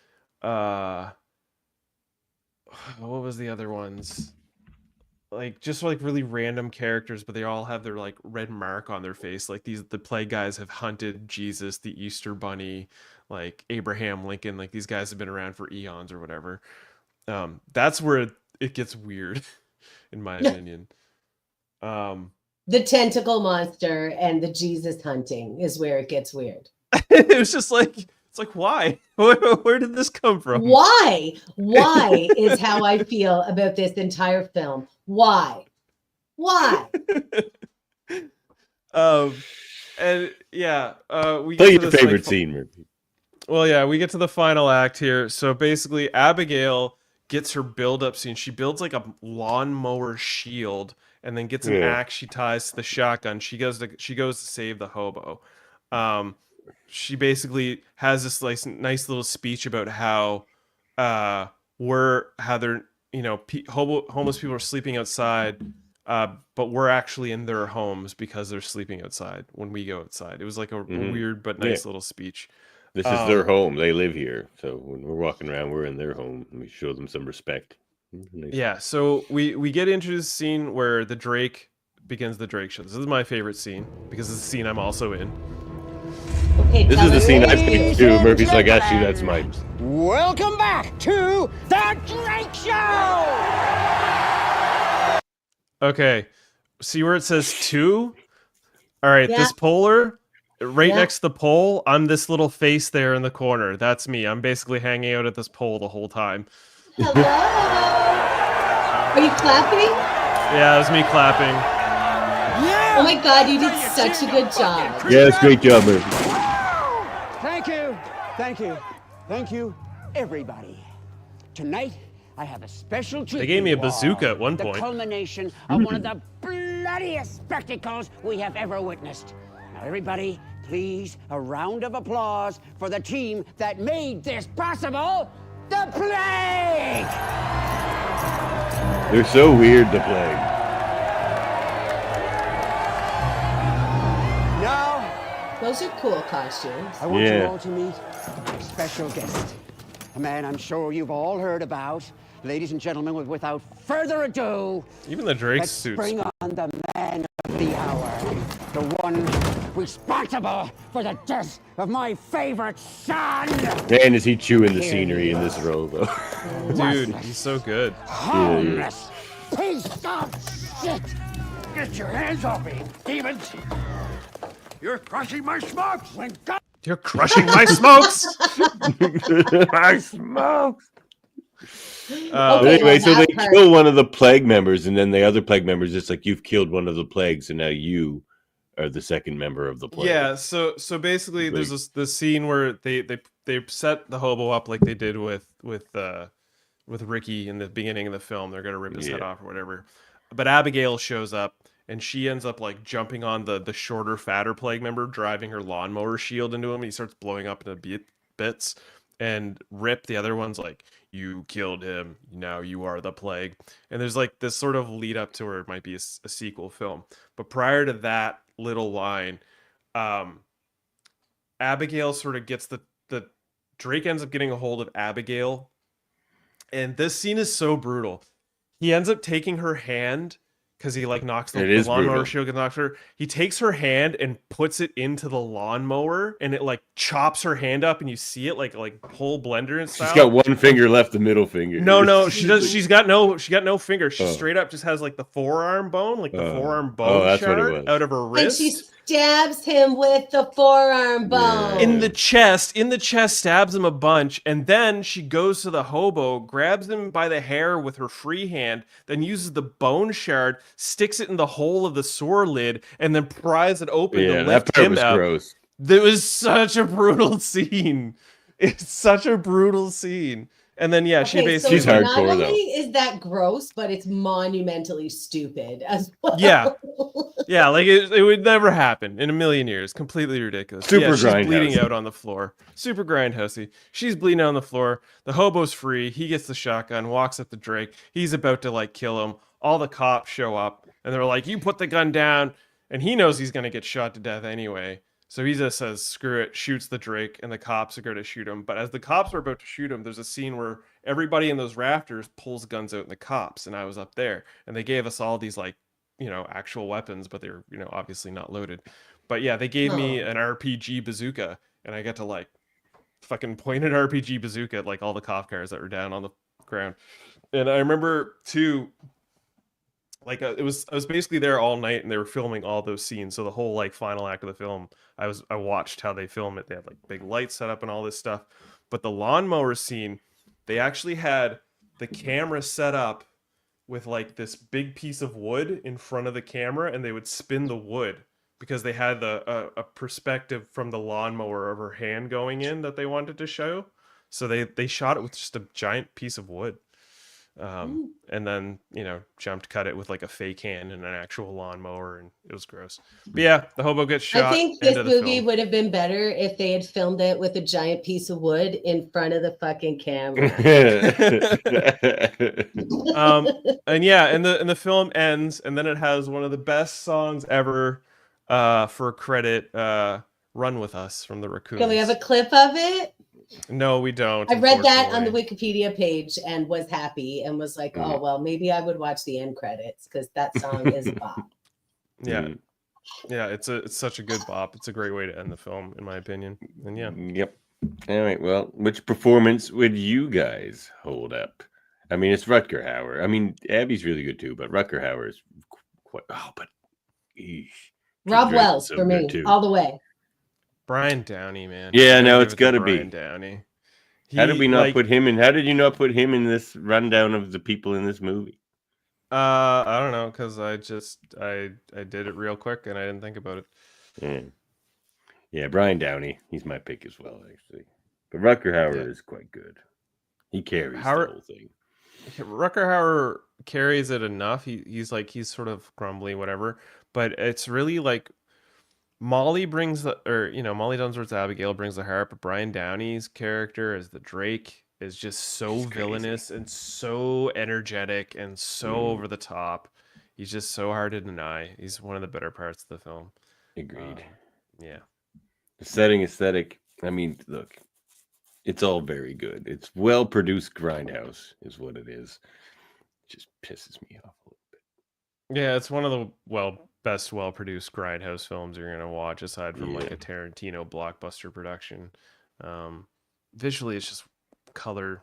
what was the other ones? Like just like really random characters, but they all have their like red mark on their face. Like the plague guys have hunted Jesus, the Easter Bunny, like Abraham Lincoln. Like these guys have been around for eons or whatever. That's where it gets weird, in my opinion. The tentacle monster and the Jesus hunting is where it gets weird. It was just like, it's like, why? Where did this come from? Why is how I feel about this entire film. Why? And yeah, we Tell get you to your this, favorite like, scene, Murphy. Well, yeah, we get to the final act here. So basically, Abigail gets her build-up scene. She builds like a lawnmower shield, and then gets an axe she ties to the shotgun. She goes to save the hobo. She basically has this like nice little speech about how they're, you know, homeless people are sleeping outside, but we're actually in their homes because they're sleeping outside when we go outside. It was like a weird but nice little speech. This is their home. They live here. So when we're walking around, we're in their home, and we show them some respect. Nice. Yeah, so we get into the scene where the Drake begins the Drake show. This is my favorite scene because it's the scene I'm also in. Okay, this is the scene I picked too. Murphy's like, actually, that's mine. Welcome back to the Drake Show! Okay, see where it says 2? All right, this polar, right next to the pole, I'm this little face there in the corner. That's me. I'm basically hanging out at this pole the whole time. Hello? Are you clapping? Yeah, it was me clapping. Yeah! Oh my God, you did such a good job. Yes, great job, Murphy. Thank you. Thank you. Thank you, everybody. Tonight, I have a special treat. They gave me a for you all. bazooka at one point. The culmination of one of the bloodiest spectacles we have ever witnessed. Now, everybody, please, a round of applause for the team that made this possible. The Plague! They're so weird, the Plague. Now, those are cool costumes. I want you all to meet a special guest. A man I'm sure you've all heard about. Ladies and gentlemen, without further ado, even the Drake let's suits. bring on the man of the hour. The one responsible for the death of my favorite son. Man, is he chewing the scenery in this role, though. Dude, he's so good. Homeless piece of shit. Get your hands off me, demons! You're crushing my smokes! When God... You're crushing my smokes! My smokes! Okay, Anyway, so they that kill one of the Plague members, and then the other Plague members, it's like, you've killed one of the Plagues, and now you are the second member of the Plague. Yeah, so basically there's this scene where they set the hobo up like they did with Ricky in the beginning of the film. They're gonna rip his head off or whatever. But Abigail shows up and she ends up like jumping on the shorter, fatter Plague member, driving her lawnmower shield into him, and he starts blowing up into bits. And Rip, the other one's like, you killed him, now you are the Plague. And there's like this sort of lead up to where it might be a sequel film. But prior to that little line, Abigail sort of gets the Drake ends up getting a hold of Abigail. And this scene is so brutal. He ends up taking her hand because he like knocks the lawnmower shield, knocks her. He takes her hand and puts it into the lawnmower, and it like chops her hand up, and you see it like whole blender and style. She's got one finger left, the middle finger. No, she does. She got no finger. She straight up just has like the forearm bone, like the forearm bone that's what it shard was. out of her And wrist. she stabs him with the forearm bone. In the chest, stabs him a bunch, and then she goes to the hobo, grabs him by the hair with her free hand, then uses the bone shard, sticks it in the hole of the sewer lid, and then pries it open to lift that part him was out. gross. That was such a brutal scene. It's such a brutal scene. And then she basically she's hardcore not only though. is that gross, but it's monumentally stupid as well. Yeah, like it would never happen in a million years. Completely ridiculous. Super she's bleeding out on the floor. Super grindhousey. She's bleeding out on the floor. The hobo's free. He gets the shotgun, walks up to Drake. He's about to like kill him. All the cops show up and they're like, "You put the gun down," and he knows he's gonna get shot to death anyway. So he just says, screw it, shoots the Drake, and the cops are going to shoot him. But as the cops are about to shoot him, there's a scene where everybody in those rafters pulls guns out in the cops, and I was up there. And they gave us all these, like, actual weapons, but they were, obviously not loaded. But yeah, they gave me an RPG bazooka, and I got to, like, fucking point an RPG bazooka at, like, all the cop cars that were down on the ground. And I remember, too... Like I was basically there all night, and they were filming all those scenes. So the whole like final act of the film, I watched how they film it. They had like big lights set up and all this stuff. But the lawnmower scene, they actually had the camera set up with like this big piece of wood in front of the camera, and they would spin the wood because they had a perspective from the lawnmower of her hand going in that they wanted to show. So they shot it with just a giant piece of wood. And then jumped cut it with like a fake hand and an actual lawnmower, and it was gross. But yeah, the hobo gets shot. I think this movie would have been better if they had filmed it with a giant piece of wood in front of the fucking camera. And the film ends, and then it has one of the best songs ever for credit, "Run With Us" from the Raccoons. Can we have a clip of it? No, we don't. I read that on the Wikipedia page and was happy and was like, oh, well, maybe I would watch the end credits because that song is a bop. Yeah. Yeah, it's such a good bop. It's a great way to end the film, in my opinion. And yeah. Yep. All right. Well, which performance would you guys hold up? I mean, it's Rutger Hauer. I mean, Abby's really good too, but Rutger Hauer is quite... Oh, but... Rob Wells for me, all the way. Brian Downey, man. Yeah, no, it's got to be. Brian Downey. How did we not put him in? How did you not put him in this rundown of the people in this movie? I don't know, because I did it real quick and I didn't think about it. Yeah, Brian Downey. He's my pick as well, actually. But Rutger Hauer is quite good. He carries the whole thing. Rutger Hauer carries it enough. He's sort of grumbly, whatever. But it's really like Molly brings Molly Dunsworth's Abigail brings the heart, but Brian Downey's character as the Drake is just so villainous and so energetic and so over the top. He's just so hard to deny. He's one of the better parts of the film. Agreed. Yeah. The setting, aesthetic. I mean, look, it's all very good. It's well produced grindhouse, is what it is. It just pisses me off a little bit. Yeah, it's one of the best well-produced grindhouse films you're gonna watch, aside from like a Tarantino blockbuster production. Visually, it's just color.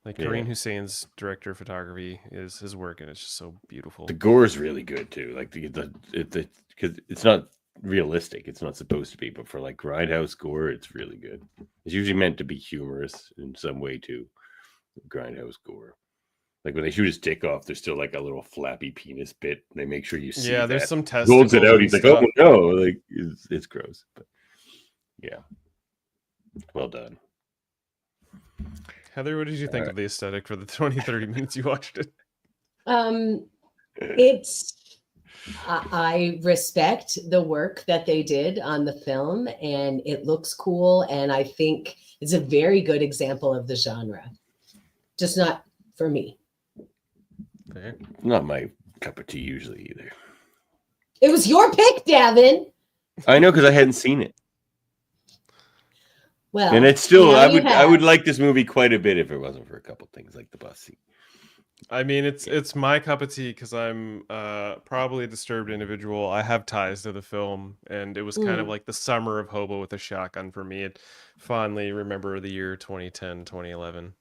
Like Kareem Hussein's director of photography is his work, and it's just so beautiful. The gore is really good too. Like because it's not realistic. It's not supposed to be, but for like grindhouse gore, it's really good. It's usually meant to be humorous in some way too. Grindhouse gore. Like when they shoot his dick off, there's still like a little flappy penis bit. They make sure you see. Yeah, there's that. some testicles. Holds it out. He's like, "Oh no!" Like it's gross. But yeah, well done. Heather, what did you think of the aesthetic for the 20-30 minutes you watched it? I respect the work that they did on the film, and it looks cool, and I think it's a very good example of the genre. Just not for me. Fair. Not my cup of tea usually either. It was your pick, Davin. I know, because I hadn't seen it. Well, and it's still I would like this movie quite a bit if it wasn't for a couple things like the bus scene. I mean, it's my cup of tea because I'm probably a disturbed individual. I have ties to the film, and it was kind of like the summer of Hobo with a Shotgun for me. It fondly remember the year 2010, 2011.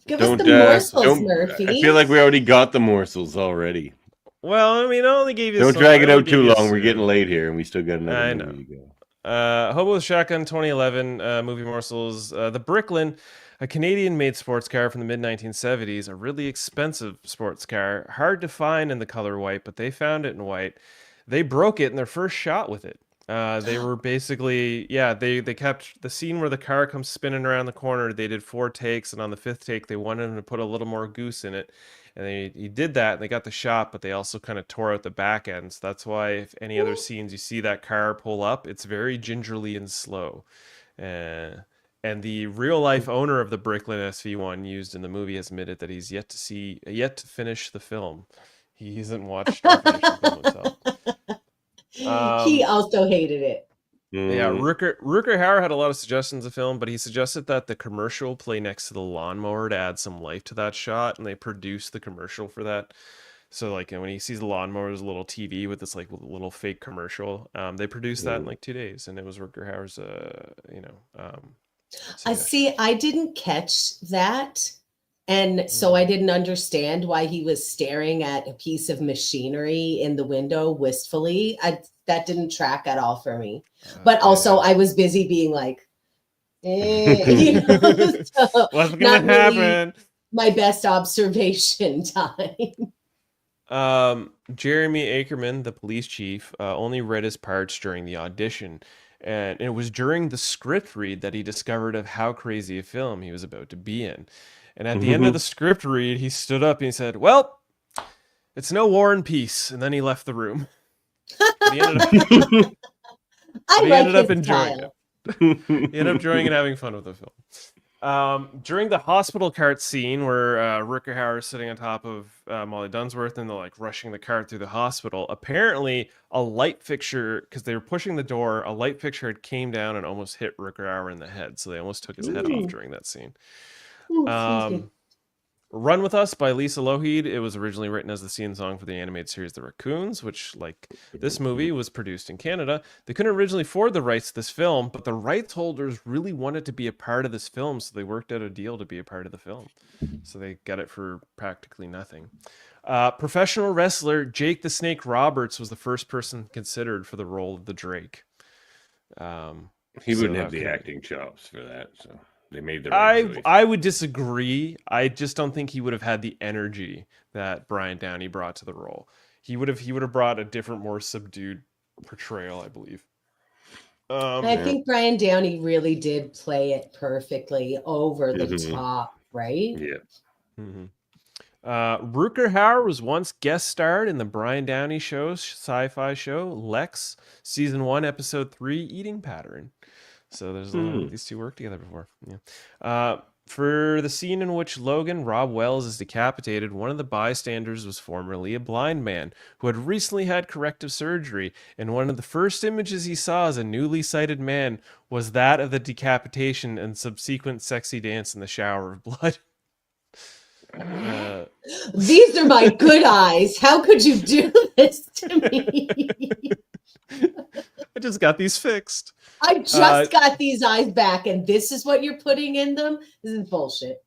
Give us the morsels, Murphy. I feel like we already got the morsels already. Well, I mean, I only gave you. Don't drag it out too long. We're getting late here, and we still got another movie to go. Hobo with Shotgun 2011 movie morsels. The Bricklin, a Canadian-made sports car from the mid-1970s, a really expensive sports car, hard to find in the color white, but they found it in white. They broke it in their first shot with it. They were basically, they kept the scene where the car comes spinning around the corner. They did 4 takes, and on the 5th take, they wanted him to put a little more goose in it. And he did that, and they got the shot, but they also kind of tore out the back ends. That's why if any other scenes you see that car pull up, it's very gingerly and slow. And the real life owner of the Bricklin SV1 used in the movie has admitted that he's yet to finish the film. He hasn't watched or finished the film himself. He also hated it. Yeah, Rutger Hauer had a lot of suggestions of film, but he suggested that the commercial play next to the lawnmower to add some life to that shot, and they produced the commercial for that. So like when he sees the lawnmower, there's a little TV with this like little fake commercial. They produced that in like 2 days, and it was Rutger Hauer's, I see. I didn't catch that. And so I didn't understand why he was staring at a piece of machinery in the window wistfully. That didn't track at all for me. But also, I was busy being like, so what's going to happen? Really my best observation time. Jeremy Ackerman, the police chief, only read his parts during the audition. And it was during the script read that he discovered of how crazy a film he was about to be in. And at the end of the script read, he stood up and he said, "Well, it's no War and Peace." And then he left the room. He ended up enjoying it. He ended up enjoying and having fun with the film. During the hospital cart scene where Rutger Hauer is sitting on top of Molly Dunsworth and they're like rushing the cart through the hospital, apparently a light fixture, because they were pushing the door, a light fixture had came down and almost hit Rutger Hauer in the head. So they almost took his head off during that scene. Run With Us by Lisa Lougheed. It was originally written as the theme song for the animated series The Raccoons, which, like this movie, was produced in Canada. They couldn't originally afford the rights to this film, but the rights holders really wanted to be a part of this film, so they worked out a deal to be a part of the film. So they got it for practically nothing. Professional wrestler Jake the Snake Roberts was the first person considered for the role of the Drake. He wouldn't So have that the could- acting chops for that, so they made the right choice. I would disagree. I just don't think he would have had the energy that Brian Downey brought to the role. He would have brought a different, more subdued portrayal, I believe. I think Brian Downey really did play it perfectly over the Mhm. top, right? Yeah. Mm-hmm. Rutger Hauer was once guest starred in the Brian Downey show's sci-fi show Lex, season 1, episode 3, Eating Pattern. So there's these two worked together before. Yeah. For the scene in which Logan, Rob Wells, is decapitated, one of the bystanders was formerly a blind man who had recently had corrective surgery, and one of the first images he saw as a newly sighted man was that of the decapitation and subsequent sexy dance in the shower of blood. These are my good eyes. How could you do this to me? I just got these fixed. I just got these eyes back, and this is what you're putting in them? This is bullshit.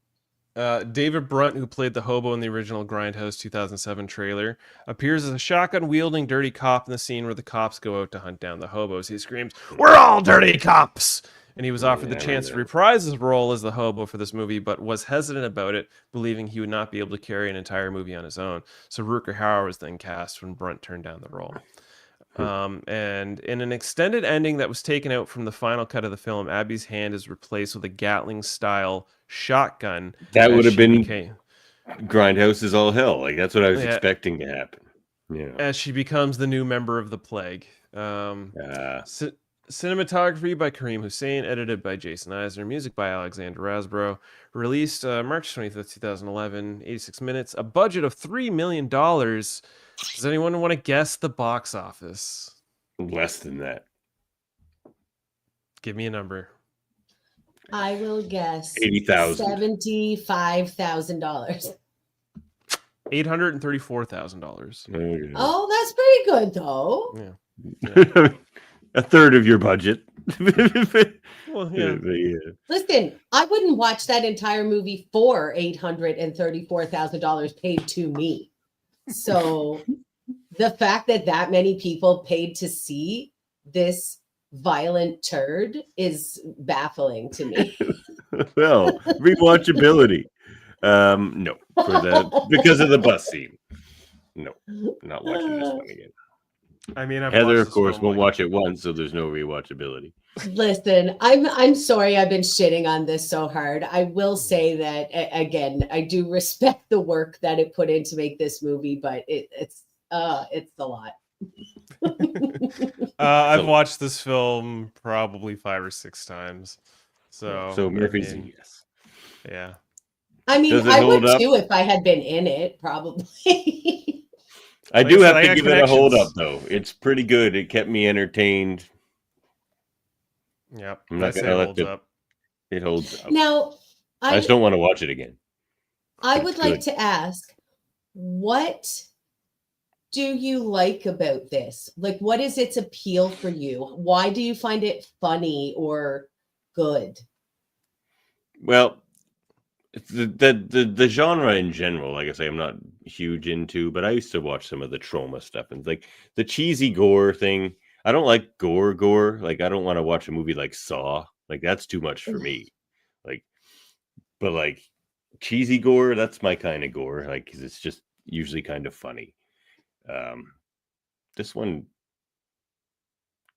David Brunt, who played the hobo in the original Grindhouse 2007 trailer, appears as a shotgun-wielding dirty cop in the scene where the cops go out to hunt down the hobos. He screams, "We're all dirty cops!" And he was offered the chance to reprise his role as the hobo for this movie, but was hesitant about it, believing he would not be able to carry an entire movie on his own. So Rutger Hauer was then cast when Brunt turned down the role. And in an extended ending that was taken out from the final cut of the film, Abby's hand is replaced with a Gatling-style shotgun. That would have been became... Grindhouse is all hell. Like that's what I was expecting to happen. Yeah. As she becomes the new member of the Plague. Cinematography by Kareem Hussein, edited by Jason Eisner, music by Alexander Rasbro. Released March 25th, 2011, 86 minutes, a budget of $3 million. Does anyone want to guess the box office? Less than that. Give me a number. I will guess $80,000. $75,000. $834,000. Oh, that's pretty good, though. Yeah. A third of your budget. Well, yeah. Listen, I wouldn't watch that entire movie for $834,000 paid to me. So the fact that that many people paid to see this violent turd is baffling to me. Well, rewatchability. No, for that because of the bus scene. No, not watching this one again. I mean, Heather, of course, won't watch it once, so there's no rewatchability. Listen, I'm sorry I've been shitting on this so hard. I will say that again, I do respect the work that it put in to make this movie, but it's a lot. I've watched this film probably 5 or 6 times. So Murphy's yes. Yeah. I mean, Does it I hold would up? too if I had been in it, probably. I Like do I said, have I to got give it a hold up, connections. though. It's pretty good. It kept me entertained. Yep. I'm not I say gonna it let holds it. up. It holds up. Now, I just don't want to watch it again. I It's would like good. to ask, what do you like about this? Like, what is its appeal for you? Why do you find it funny or good? Well, it's the genre in general, like I say, I'm not huge into, but I used to watch some of the trauma stuff and like the cheesy gore thing. I don't like gore. Like I don't want to watch a movie like Saw. Like that's too much for me. Like, but like cheesy gore, that's my kind of gore. Like 'cause it's just usually kind of funny. This one,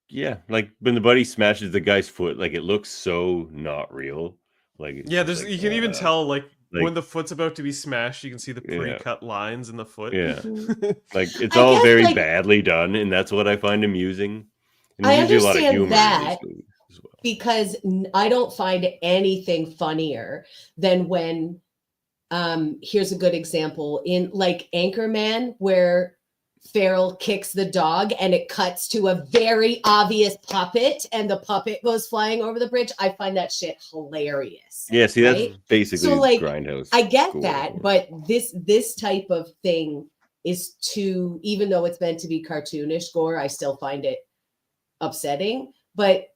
yeah, like when the buddy smashes the guy's foot, like it looks so not real. Like it's Yeah, just there's like, you can even tell like like- when the foot's about to be smashed, you can see the Yeah. pre-cut lines in the foot. Yeah. Like it's I all guess, very like- badly done, and that's what I find amusing. And I there's usually a lot of understand humor in that these movies as well. because I don't find anything funnier than when here's a good example in like Anchorman where Farrell kicks the dog and it cuts to a very obvious puppet and the puppet goes flying over the bridge. I find that shit hilarious. Yeah, see, that's right? basically So like Grindhouse. I get gore. that, but this type of thing is too, even though it's meant to be cartoonish gore, I still find it upsetting. But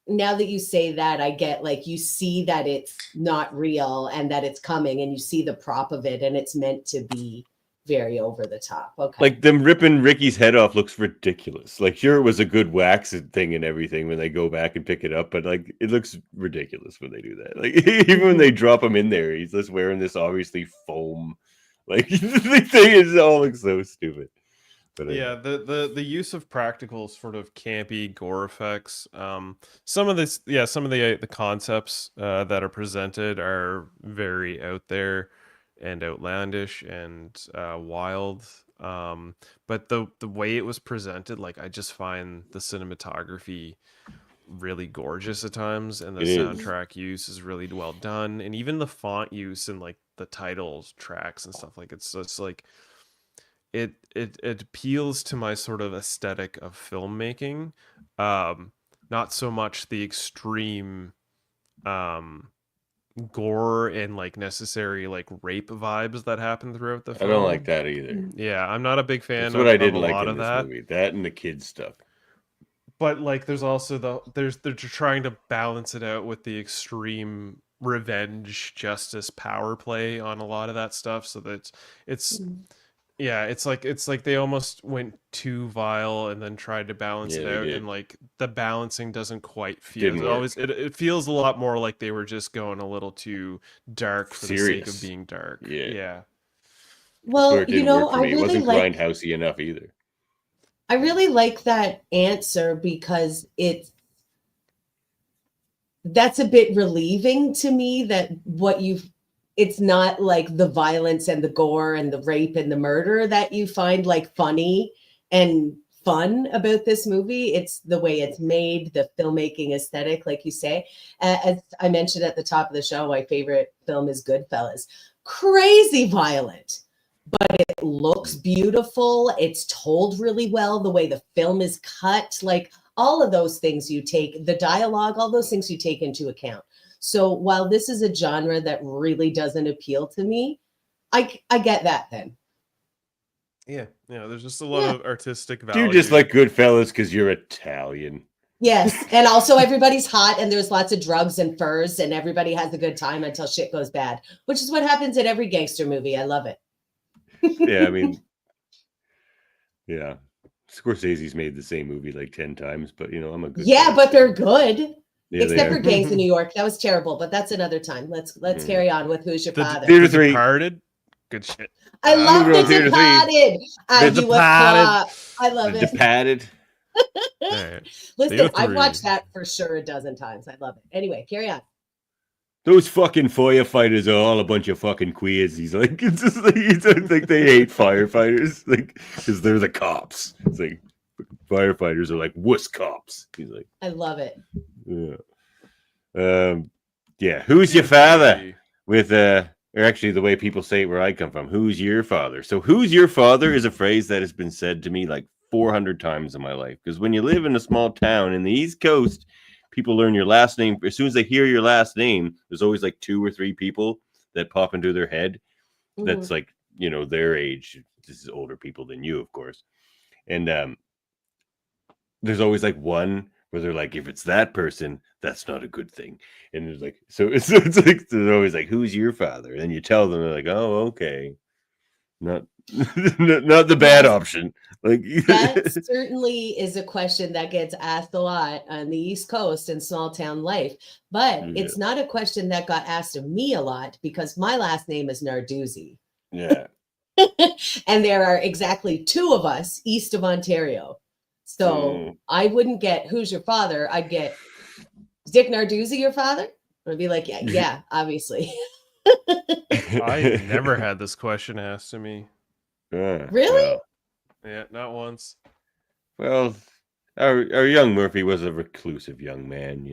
now that you say that, I get like you see that it's not real and that it's coming and you see the prop of it and it's meant to be very over the top. Okay. Like them ripping Ricky's head off looks ridiculous. Like sure it was a good wax thing and everything when they go back and pick it up, but like it looks ridiculous when they do that. Like even when they drop him in there, he's just wearing this obviously foam. Like the thing is all looks so stupid. But yeah, the use of practical sort of campy gore effects. Some of the concepts that are presented are very out there and outlandish and wild. But the way it was presented, like I just find the cinematography really gorgeous at times, and the soundtrack use is really well done, and even the font use and like the titles tracks and stuff, like it's like it appeals to my sort of aesthetic of filmmaking, not so much the extreme gore and like necessary like rape vibes that happen throughout the film. I don't like that either. Yeah, I'm not a big fan. That's what I didn't of a like lot in of this that movie. That and the kids stuff. But like there's also they're trying to balance it out with the extreme revenge justice power play on a lot of that stuff, so that it's like they almost went too vile and then tried to balance it out, and like the balancing doesn't quite feel it feels a lot more like they were just going a little too dark for the sake of being dark. Yeah. Well, it I it really wasn't like grindhousey enough either. I really like that answer because that's a bit relieving to me that it's not like the violence and the gore and the rape and the murder that you find like funny and fun about this movie. It's the way it's made, the filmmaking aesthetic, like you say. As I mentioned at the top of the show, my favorite film is Goodfellas. Crazy violent, but it looks beautiful. It's told really well. The way the film is cut, like all of those things you take, the dialogue, all those things you take into account. So while this is a genre that really doesn't appeal to me, I get that then. Yeah, there's just a lot of artistic value. You just like Goodfellas because you're Italian. Yes, and also everybody's hot and there's lots of drugs and furs and everybody has a good time until shit goes bad, which is what happens in every gangster movie. I love it. Yeah, I mean, yeah. Scorsese's made the same movie like 10 times, but I'm a good Yeah, but they're good. Yeah, except for Gangs in New York. That was terrible, but that's another time. Let's carry on with Who's Your Father. Theater 3. Departed. Good shit. I love The Departed. I love it. Departed. Listen, I've watched that for sure a dozen times. I love it. Anyway, carry on. Those fucking firefighters are all a bunch of fucking queers. He's like, it's just like they hate firefighters, like because they're the cops. It's like firefighters are like wuss cops. He's like, I love it. Yeah. Yeah. Who's your father? With or actually the way people say it where I come from. Who's your father? So who's your father is a phrase that has been said to me like 400 times in my life. Because when you live in a small town in the East Coast, people learn your last name. As soon as they hear your last name, there's always like 2 or 3 people that pop into their head. That's like, their age. This is older people than you, of course. And there's always like one where they're like, if it's that person, that's not a good thing. And there's like, so it's like, they're always like, who's your father? And you tell them, they're like, oh, okay. Not the bad option. Like that certainly is a question that gets asked a lot on the East Coast in small town life, but it's not a question that got asked of me a lot because my last name is Narduzzi. Yeah. And there are exactly 2 of us east of Ontario. So I wouldn't get who's your father. I'd get Dick Narduzzi, your father? I'd be like, yeah, obviously. I never had this question asked to me. Really? Yeah, not once. Well, our young Murphy was a reclusive young man,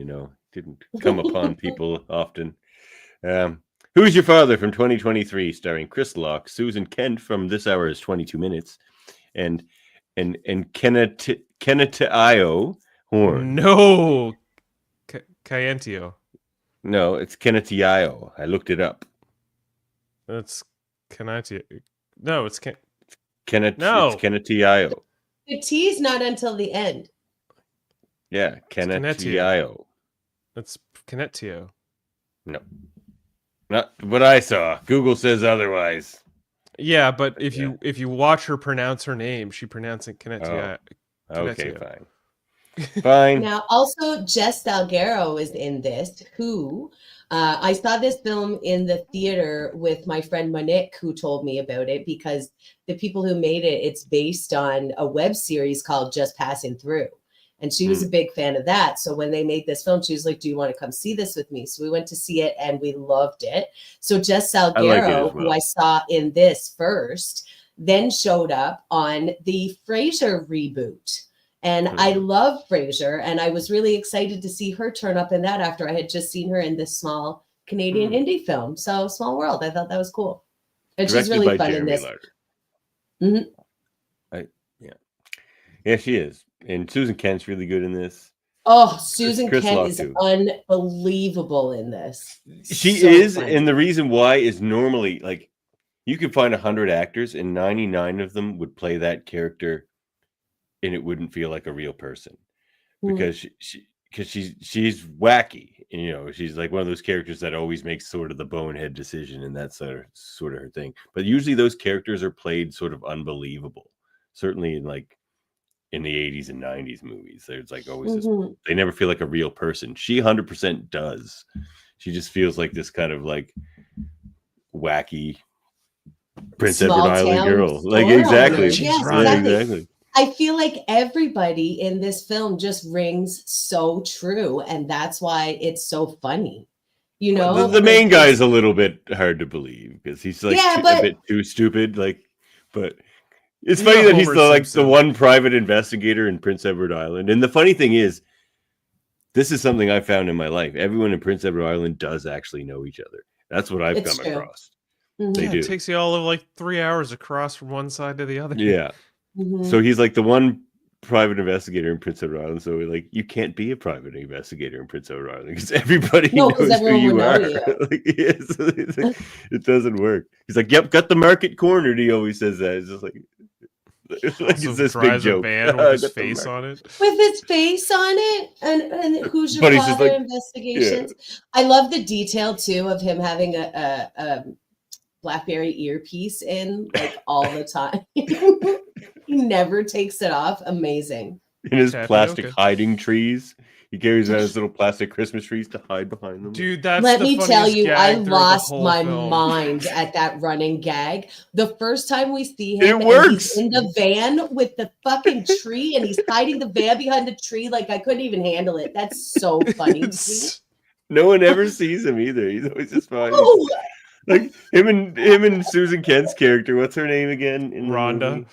didn't come upon people often. Who's Your Father from 2023, starring Chris Locke, Susan Kent from This Hour is 22 Minutes, and Kenetio Horn. No, Cayentio. No, it's Kenetio. I looked it up. That's Kenetio. No, it's No, it's Kenetio. The T is not until the end. Yeah, Kenetio. That's Kenetio. No, not what I saw. Google says otherwise. Yeah, but if you watch her pronounce her name, she pronounces it Kinetia. Okay, fine. Fine. Now, also, Jess Salguero is in this, who I saw this film in the theater with my friend Monique, who told me about it, because the people who made it, it's based on a web series called Just Passing Through. And she was a big fan of that. So when they made this film, she was like, do you want to come see this with me? So we went to see it and we loved it. So Jess Salguero, who I saw in this first, then showed up on the Frasier reboot. And I love Frasier, and I was really excited to see her turn up in that after I had just seen her in this small Canadian indie film. So Small World, I thought that was cool. And Directed she's really by fun Jeremy in this. Larder. Yeah, she is. And Susan Kent's really good in this. Oh, Susan Chris Kent Lock, is too. unbelievable in this. She So is, funny. and the reason why is normally, like, you could find 100 actors, and 99 of them would play that character, and it wouldn't feel like a real person, because she's wacky, and, you know, she's like one of those characters that always makes sort of the bonehead decision, and that's sort of her thing. But usually those characters are played sort of unbelievable. Certainly in the 80s and 90s movies, there's like always this, they never feel like a real person. She 100% does. She just feels like this kind of like wacky Prince Edward Island girl. Like, exactly. Exactly. I feel like everybody in this film just rings so true, and that's why it's so funny. You know, The main guy is a little bit hard to believe because he's like a bit too stupid. Like, but it's funny that he's the one private investigator in Prince Edward Island. And the funny thing is, this is something I found in my life. Everyone in Prince Edward Island does actually know each other. That's what I've come across. They do. It takes you all of like 3 hours across from one side to the other. Yeah. So he's like the one private investigator in Prince Edward Island. So like, you can't be a private investigator in Prince Edward Island because everybody knows who you are. Like, it doesn't work. He's like, "Yep, got the market cornered." He always says that. It's just like it's this big joke. Van with his face on it. With his face on it, and who's your But he's just father? like, Investigations. Yeah. I love the detail too of him having a BlackBerry earpiece in like all the time. He never takes it off. Amazing. In his plastic hiding trees, he carries around his little plastic Christmas trees to hide behind them. Dude, that's Let me tell you, I lost my film. mind at that running gag. The first time we see him, It works. He's in the van with the fucking tree, and he's hiding the van behind the tree. Like, I couldn't even handle it. That's so funny. No one ever sees him either. He's always just fine. Oh. Like him and Susan Kent's character. What's her name again? In Rhonda.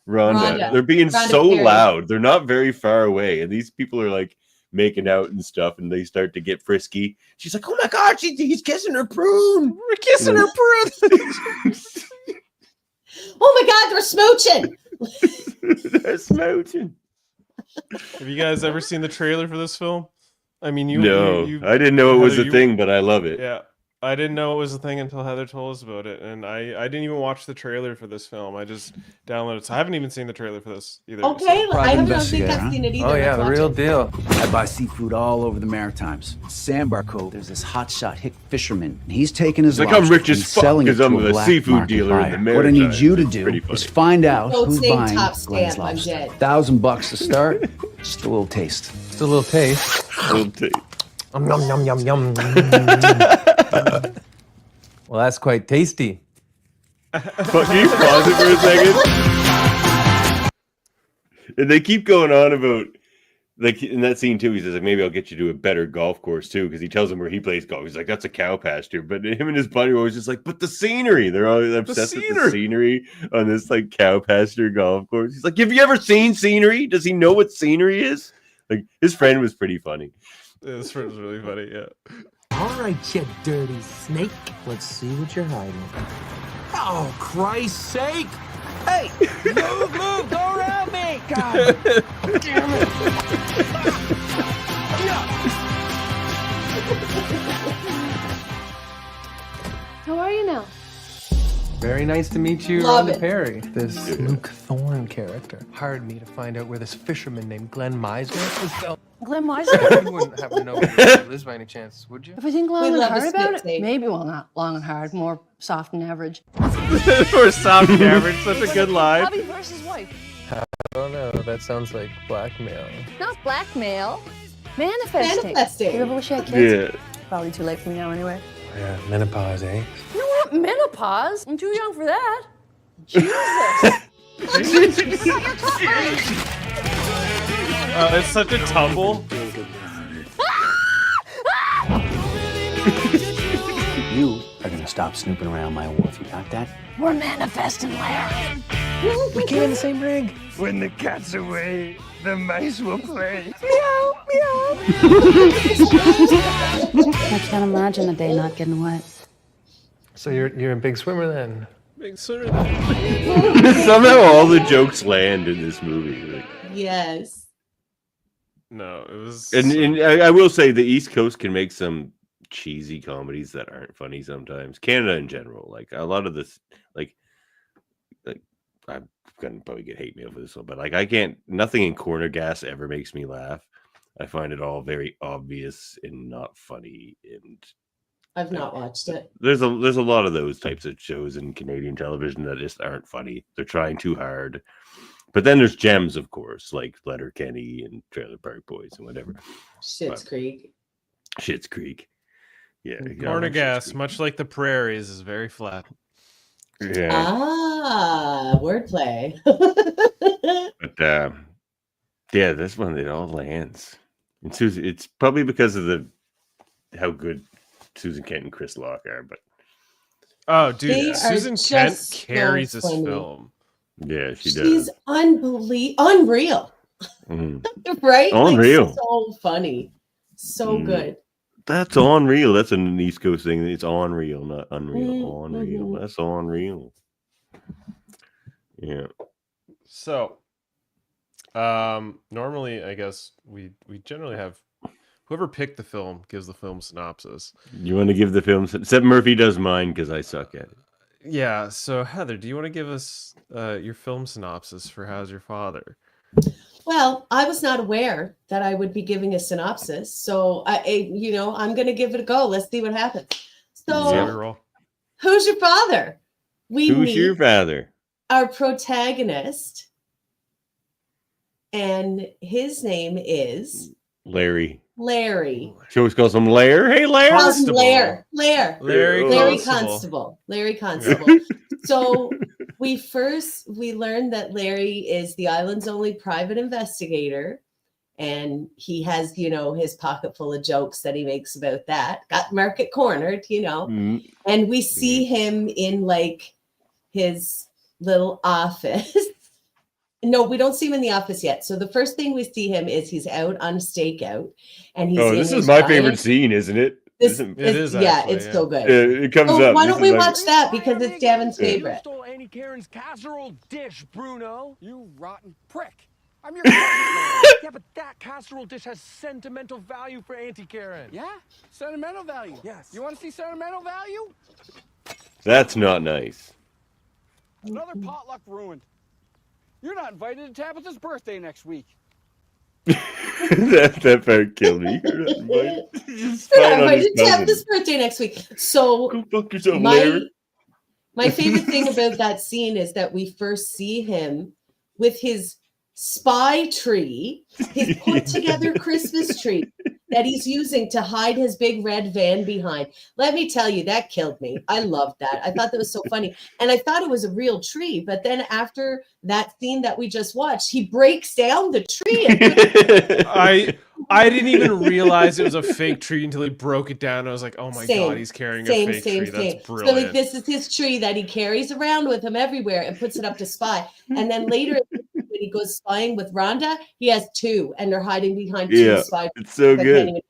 Rhonda. They're being Rhonda so Perry. loud. They're not very far away, and these people are like making out and stuff, and they start to get frisky. She's like, "Oh my god, he's kissing her prune. We're kissing her prune." Oh my god, they're smooching. They're smooching. Have you guys ever seen the trailer for this film? I mean, No, I didn't know it was Heather, a thing, but I love it. Yeah, I didn't know it was a thing until Heather told us about it, and I didn't even watch the trailer for this film. I just downloaded it. So I haven't even seen the trailer for this either. Okay, so. I haven't think I've seen it either. Oh yeah, Let's the watch real it. deal. I buy seafood all over the Maritimes. Sandbar Cove, there's this hotshot hick fisherman. And he's taking his It's like I'm lobster rich as and fuck selling it 'cause I'm to a a black seafood market dealer in the buyer. What I need Maritimes. you to It's do pretty is funny. find out Don't who's say buying top Glenn's stamp, I'm lobster. dead. $1,000 to start, just a little taste. Just a little taste. Yum yum yum yum. Well, that's quite tasty. But can you pause it for a second? And they keep going on about, like, in that scene too, he says, like, maybe I'll get you to a better golf course too, because he tells him where he plays golf. He's like, that's a cow pasture. But him and his buddy are always just like, but the scenery. They're always obsessed with the scenery on this like cow pasture golf course. He's like, have you ever seen scenery? Does he know what scenery is? Like, his friend was pretty funny. Yeah, this was really funny. Yeah. All right, you dirty snake. Let's see what you're hiding. Oh, Christ's sake! Hey, move, go around me! God damn it! How are you now? Very Very nice to meet you, Love Rhonda it. Perry. This Luke Thorne character hired me to find out where this fisherman named Glenn Meisner was found. Glenn Meisner? You wouldn't happen to know where he lives by any chance, would you? If we think We long and love a hard about spit it, take. maybe, well, not long and hard, more soft and average. For soft and average, such a good line. Hubby versus wife. I don't know. That sounds like blackmail. Not blackmail. Manifesting. Manifesting. You ever wish you had kids? Yeah. Probably too late for me now anyway. Yeah, menopause, eh? You know what? Menopause? I'm too young for that. Jesus. It's such a tumble. You are gonna stop snooping around my wharf. You got that? We're manifesting, Larry. We came in the same rig. When the cat's away, the mice will play. I can't imagine a day not getting wet. So you're a big swimmer then? Big sooner Somehow all the jokes land in this movie. Like, Yes. No, it was. and I will say the East Coast can make some cheesy comedies that aren't funny sometimes. Canada in general, like a lot of this, like I'm gonna probably get hate mail for this one, but like I can't. Nothing in Corner Gas ever makes me laugh. I find it all very obvious and not funny. And I've not watched it. there's a lot of those types of shows in Canadian television that just aren't funny. They're trying too hard. But then there's gems, of course, like Letterkenny and Trailer Park Boys and whatever. Schitt's Creek. Schitt's Creek. Yeah. you gotta Corner love Schitt's gas, Creek. much like the prairies, is very flat. Yeah. Ah, wordplay. But yeah, this one it all lands. And Susan, it's probably because of how good Susan Kent and Chris Locke are, but Oh, dude, They are Susan Kent just so carries this funny. film. yeah, she She's does. unreal, Mhm. right? Unreal. Like, so funny, so Mm. good. That's unreal. That's an East Coast thing. It's unreal, not unreal. Mm, Unreal. mhm. That's unreal. Yeah. So, normally, I guess we generally have whoever picked the film gives the film synopsis. You want to give the film, except Murphy does mine because I suck at it. Yeah. So, Heather, do you want to give us your film synopsis for How's Your Father? Well, I was not aware that I would be giving a synopsis, so I'm going to give it a go. Let's see what happens. So, Yeah, roll. who's your father? We Who's meet your father? our protagonist, and his name is Larry. Larry. She always calls him Lair. Hey, Lair. Calls him Lair. Larry Constable. Larry Constable. So we learned that Larry is the island's only private investigator, and he has, his pocket full of jokes that he makes about that. Got market cornered, Mm. and we see him in like his little office. No, we don't see him in the office yet. So the first thing we see him is he's out on a stakeout, and he's in This his is my giant- favorite scene, isn't it? This Isn't- is it's so good. It comes So up. why This don't is we my- watch that because it's Davin's Yeah. favorite. Stole Auntie Karen's casserole dish, Bruno. You rotten prick. I'm your cousin. Yeah, but that casserole dish has sentimental value for Auntie Karen. Yeah? Sentimental value? Yes. You want to see sentimental value? That's not nice. Another potluck ruined. You're not invited to Tabitha's birthday next week. that part killed me. You're not invited. Just We're fight not on his invited to have cousin. this birthday next week. So Go fuck yourself, my Larry. my favorite thing about that scene is that we first see him with his spy tree, his put together Christmas tree that he's using to hide his big red van behind. Let me tell you, that killed me. I loved that. I thought that was so funny. And I thought it was a real tree. But then after that scene that we just watched, he breaks down the tree. And I didn't even realize it was a fake tree until he broke it down. I was like, oh my God, he's carrying a fake tree. That's So brilliant. like this is his tree that he carries around with him everywhere and puts it up to spy. And then later when he goes spying with Rhonda, he has two and they're hiding behind two Yeah, spy. it's so that good. can't even-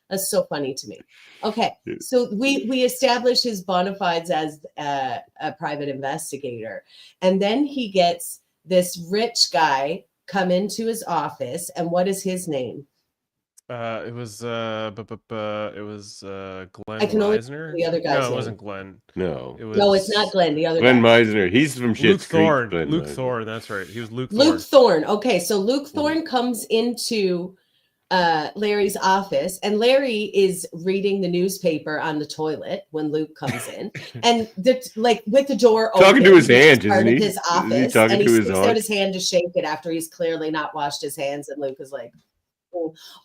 That's so funny to me. Okay, so we establish his bona fides as a private investigator, and then he gets this rich guy come into his office, and what is his name? It was Glenn I can only Meisner. the other guy's No, it name. wasn't Glenn. No. It was No, it's not Glenn. The other Glenn guy. Meisner. He's from Luke Schitt's Creek. Thorne. Glenn Luke Meisner. Thorne. That's right. He was Luke Luke Thorne. Thorne. Okay, so Luke Thorne comes into Larry's office, and Larry is reading the newspaper on the toilet when Luke comes in, and like with the door open, Talking to his hand, part isn't he? of his Is he office, talking and he to his sticks aunt? out his hand to shake it after he's clearly not washed his hands, and Luke is like,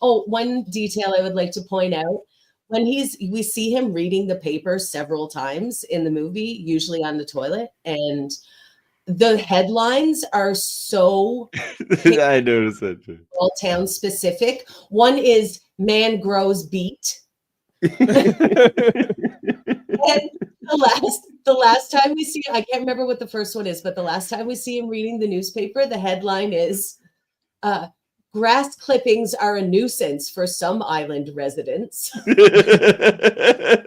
oh, one detail I would like to point out. When we see him reading the paper several times in the movie, usually on the toilet, and the headlines are so I noticed that too. all town specific. One is "Man Grows Beat," and the last time we see, I can't remember what the first one is, but the last time we see him reading the newspaper, the headline is "Grass clippings are a nuisance for some island residents." That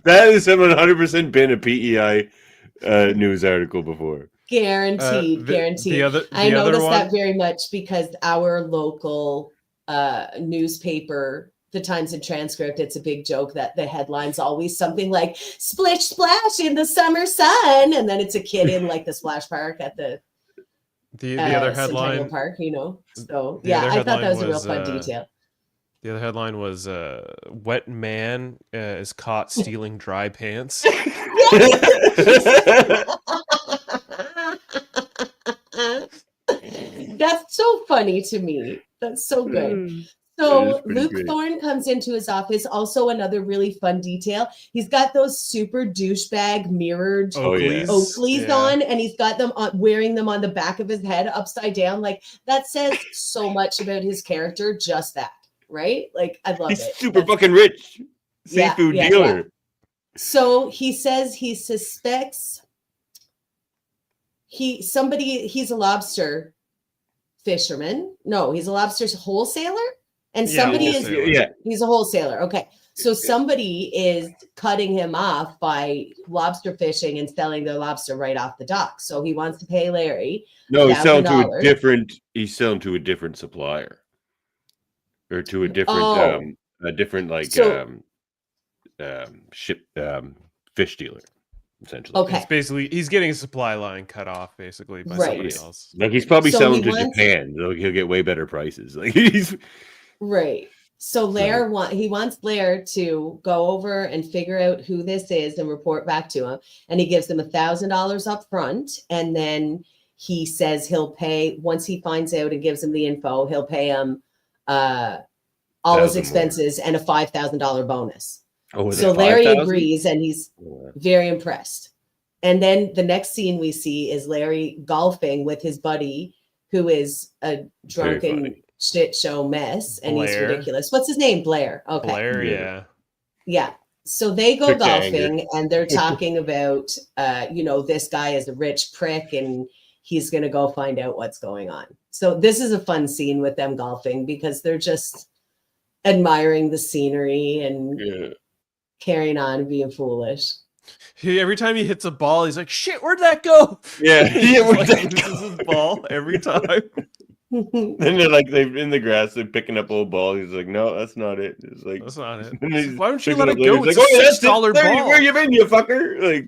has 100% been a PEI news article before. Guaranteed. I noticed that very much because our local newspaper, the Times and Transcript, it's a big joke that the headline's always something like "Splish Splash in the summer sun," and then it's a kid in like the splash park at the other Centennial headline Park, you know. So the yeah, other I thought that was a headline real fun was, detail. The other headline was "Wet man is caught stealing dry pants." That's so funny to me. That's so good. So Luke Thorne comes into his office. Also, another really fun detail. He's got those super douchebag mirrored Oakleys on, and he's got them on, wearing them on the back of his head upside down. Like that says so much about his character. Just that, right? Like I love He's it. super fucking rich. Seafood dealer. Yeah. So he says he suspects he's a lobster fisherman. No, he's a lobster wholesaler. And somebody he's a wholesaler. Okay. So somebody is cutting him off by lobster fishing and selling their lobster right off the dock. So he wants to pay Larry. No, he's selling to a different supplier. Or to a different fish dealer, essentially. Okay. It's basically he's getting a supply line cut off basically by somebody else. Like he's probably selling to Japan, so he'll get way better prices. Like he's right. So he wants Lair to go over and figure out who this is and report back to him. And he gives them $1,000 up front. And then he says he'll pay, once he finds out and gives him the info, he'll pay him all his expenses and a $5,000 bonus. So Larry agrees and he's very impressed. And then the next scene we see is Larry golfing with his buddy, who is a drunken shit show mess, and he's ridiculous. What's his name? Blair. Okay. Blair, yeah. So they go golfing and they're talking about this guy is a rich prick and he's gonna go find out what's going on. So this is a fun scene with them golfing because they're just admiring the scenery and carrying on and being foolish. Every time he hits a ball, he's like, "Shit, where'd that go?" Yeah, where'd that go? His ball every time. And they're in the grass, they're picking up old balls. He's like, "No, that's not it." It's like, "That's not it." Why don't you let it go? It's like, a $6 ball. Where you been, you fucker? Like,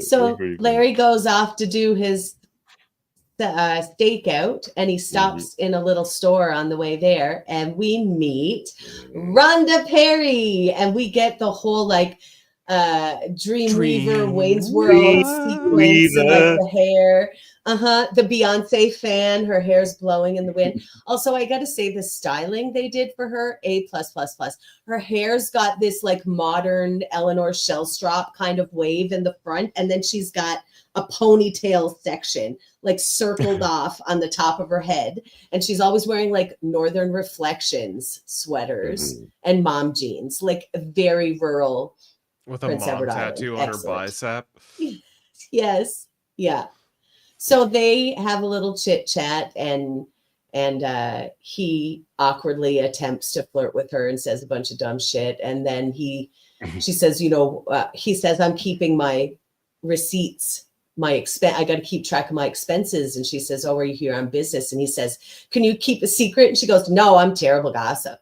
so Larry goes off to do his stakeout, and he stops in a little store on the way there, and we meet Rhonda Perry, and we get the whole Dreamweaver Wayne's World sequence of the hair. The Beyonce fan, her hair's blowing in the wind. Also, I gotta say the styling they did for her, A+++. Her hair's got this modern Eleanor Shellstrop kind of wave in the front, and then she's got a ponytail section circled off on the top of her head, and she's always wearing Northern Reflections sweaters and mom jeans, very rural with Prince a mom Edward tattoo Island. on her bicep. Yes. Yeah. So they have a little chit chat, and he awkwardly attempts to flirt with her and says a bunch of dumb shit, and then she says, he says, "I'm keeping my receipts I got to keep track of my expenses. And she says, oh, are you here on business? And he says, can you keep a secret? And she goes, no, I'm terrible gossip.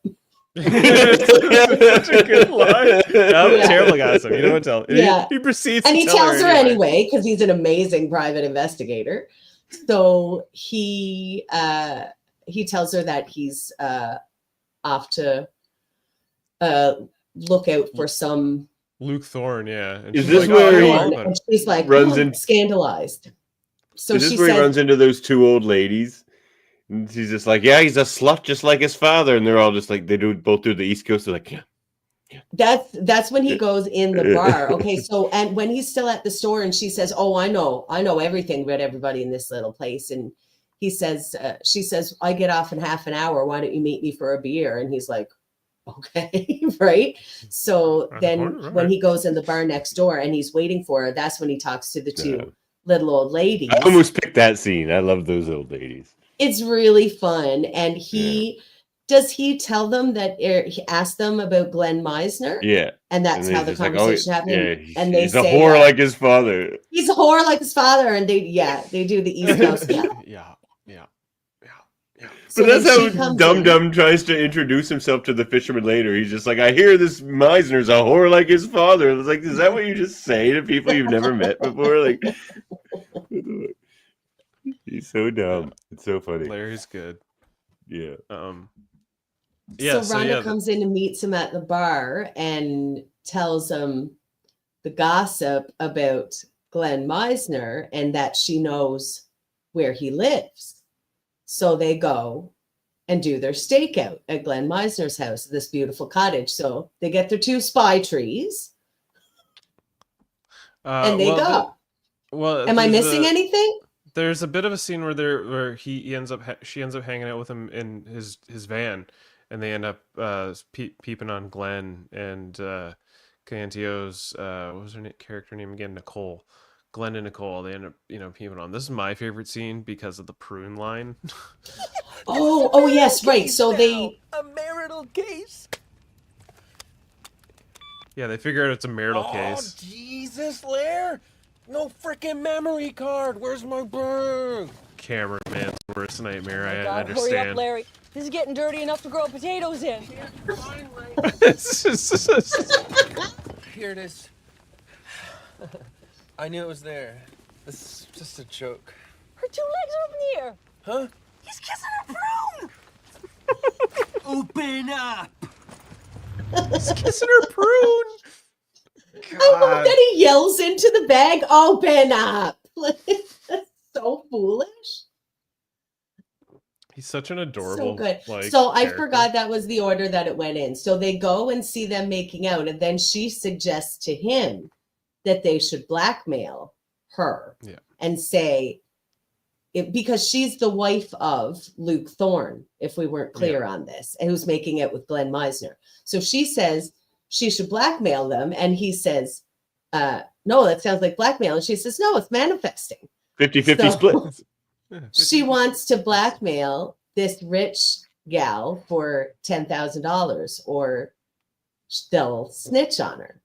Such a good line. I'm terrible gossip. You know what? Tell. Yeah. He proceeds, and to he tell tells her anyway. anyway because he's an amazing private investigator. So he tells her that he's off to look out for some Luke Thorne. Yeah. And Is she's this like, where he and she's like runs in? scandalized. So Is this she where he says, runs into those two old ladies? And she's just like, yeah, he's a slut just like his father. And they're all just like, they both do the East Coast. They're like, yeah. that's when he goes in the bar. Okay, so and when he's still at the store and she says, oh, I know everything about everybody in this little place. And he says, she says, I get off in half an hour. Why don't you meet me for a beer? And he's like, okay, right? So then when he goes in the bar next door and he's waiting for her, that's when he talks to the two little old ladies. I almost picked that scene. I love those old ladies. It's really fun. And does he tell them that he asked them about Glenn Meisner? Yeah. And that's how the conversation happened. Yeah, and they he's a say, whore like his father. he's a whore like his father. And they do the East Coast. Yeah. So But that's when she how comes Dum in- Dum tries to introduce himself to the fisherman later. He's just like, I hear this Meisner's a whore like his father. It's like, is that what you just say to people you've never met before? Like, he's so dumb. It's so funny. Larry's good. Yeah. So Rhonda comes in and meets him at the bar and tells him the gossip about Glenn Meisner and that she knows where he lives. So they go and do their stakeout at Glenn Meisner's house, this beautiful cottage. So they get their 2 spy trees and they go. Am I missing anything? There's a bit of a scene where she ends up hanging out with him in his van, and they end up peeping on Glenn and Cantio's what was her character name again? Nicole. Glenn and Nicole. They end up peeping on. This is my favorite scene because of the prune line. Oh yes, right. So they a marital case. Yeah, they figure out it's a marital case. Jesus, Lair! No freaking memory card. Where's my bag? Cameraman's worst nightmare. I God, understand. hurry up, Larry. This is getting dirty enough to grow potatoes in. Here it is. I knew it was there. This is just a joke. Her 2 legs are up in the air. Huh? He's kissing her prune. Open up. He's kissing her prune. I love that he yells into the bag, open up. That's so foolish. He's such an adorable. So good. Like, so I character. forgot that was the order that it went in. So they go and see them making out, and then she suggests to him that they should blackmail her and say, because she's the wife of Luke Thorne, if we weren't clear on this, and who's making out with Glenn Meisner. So she says she should blackmail them, and he says, no, that sounds like blackmail. And she says, no, it's manifesting. 50-50 split. She wants to blackmail this rich gal for $10,000 or they'll snitch on her.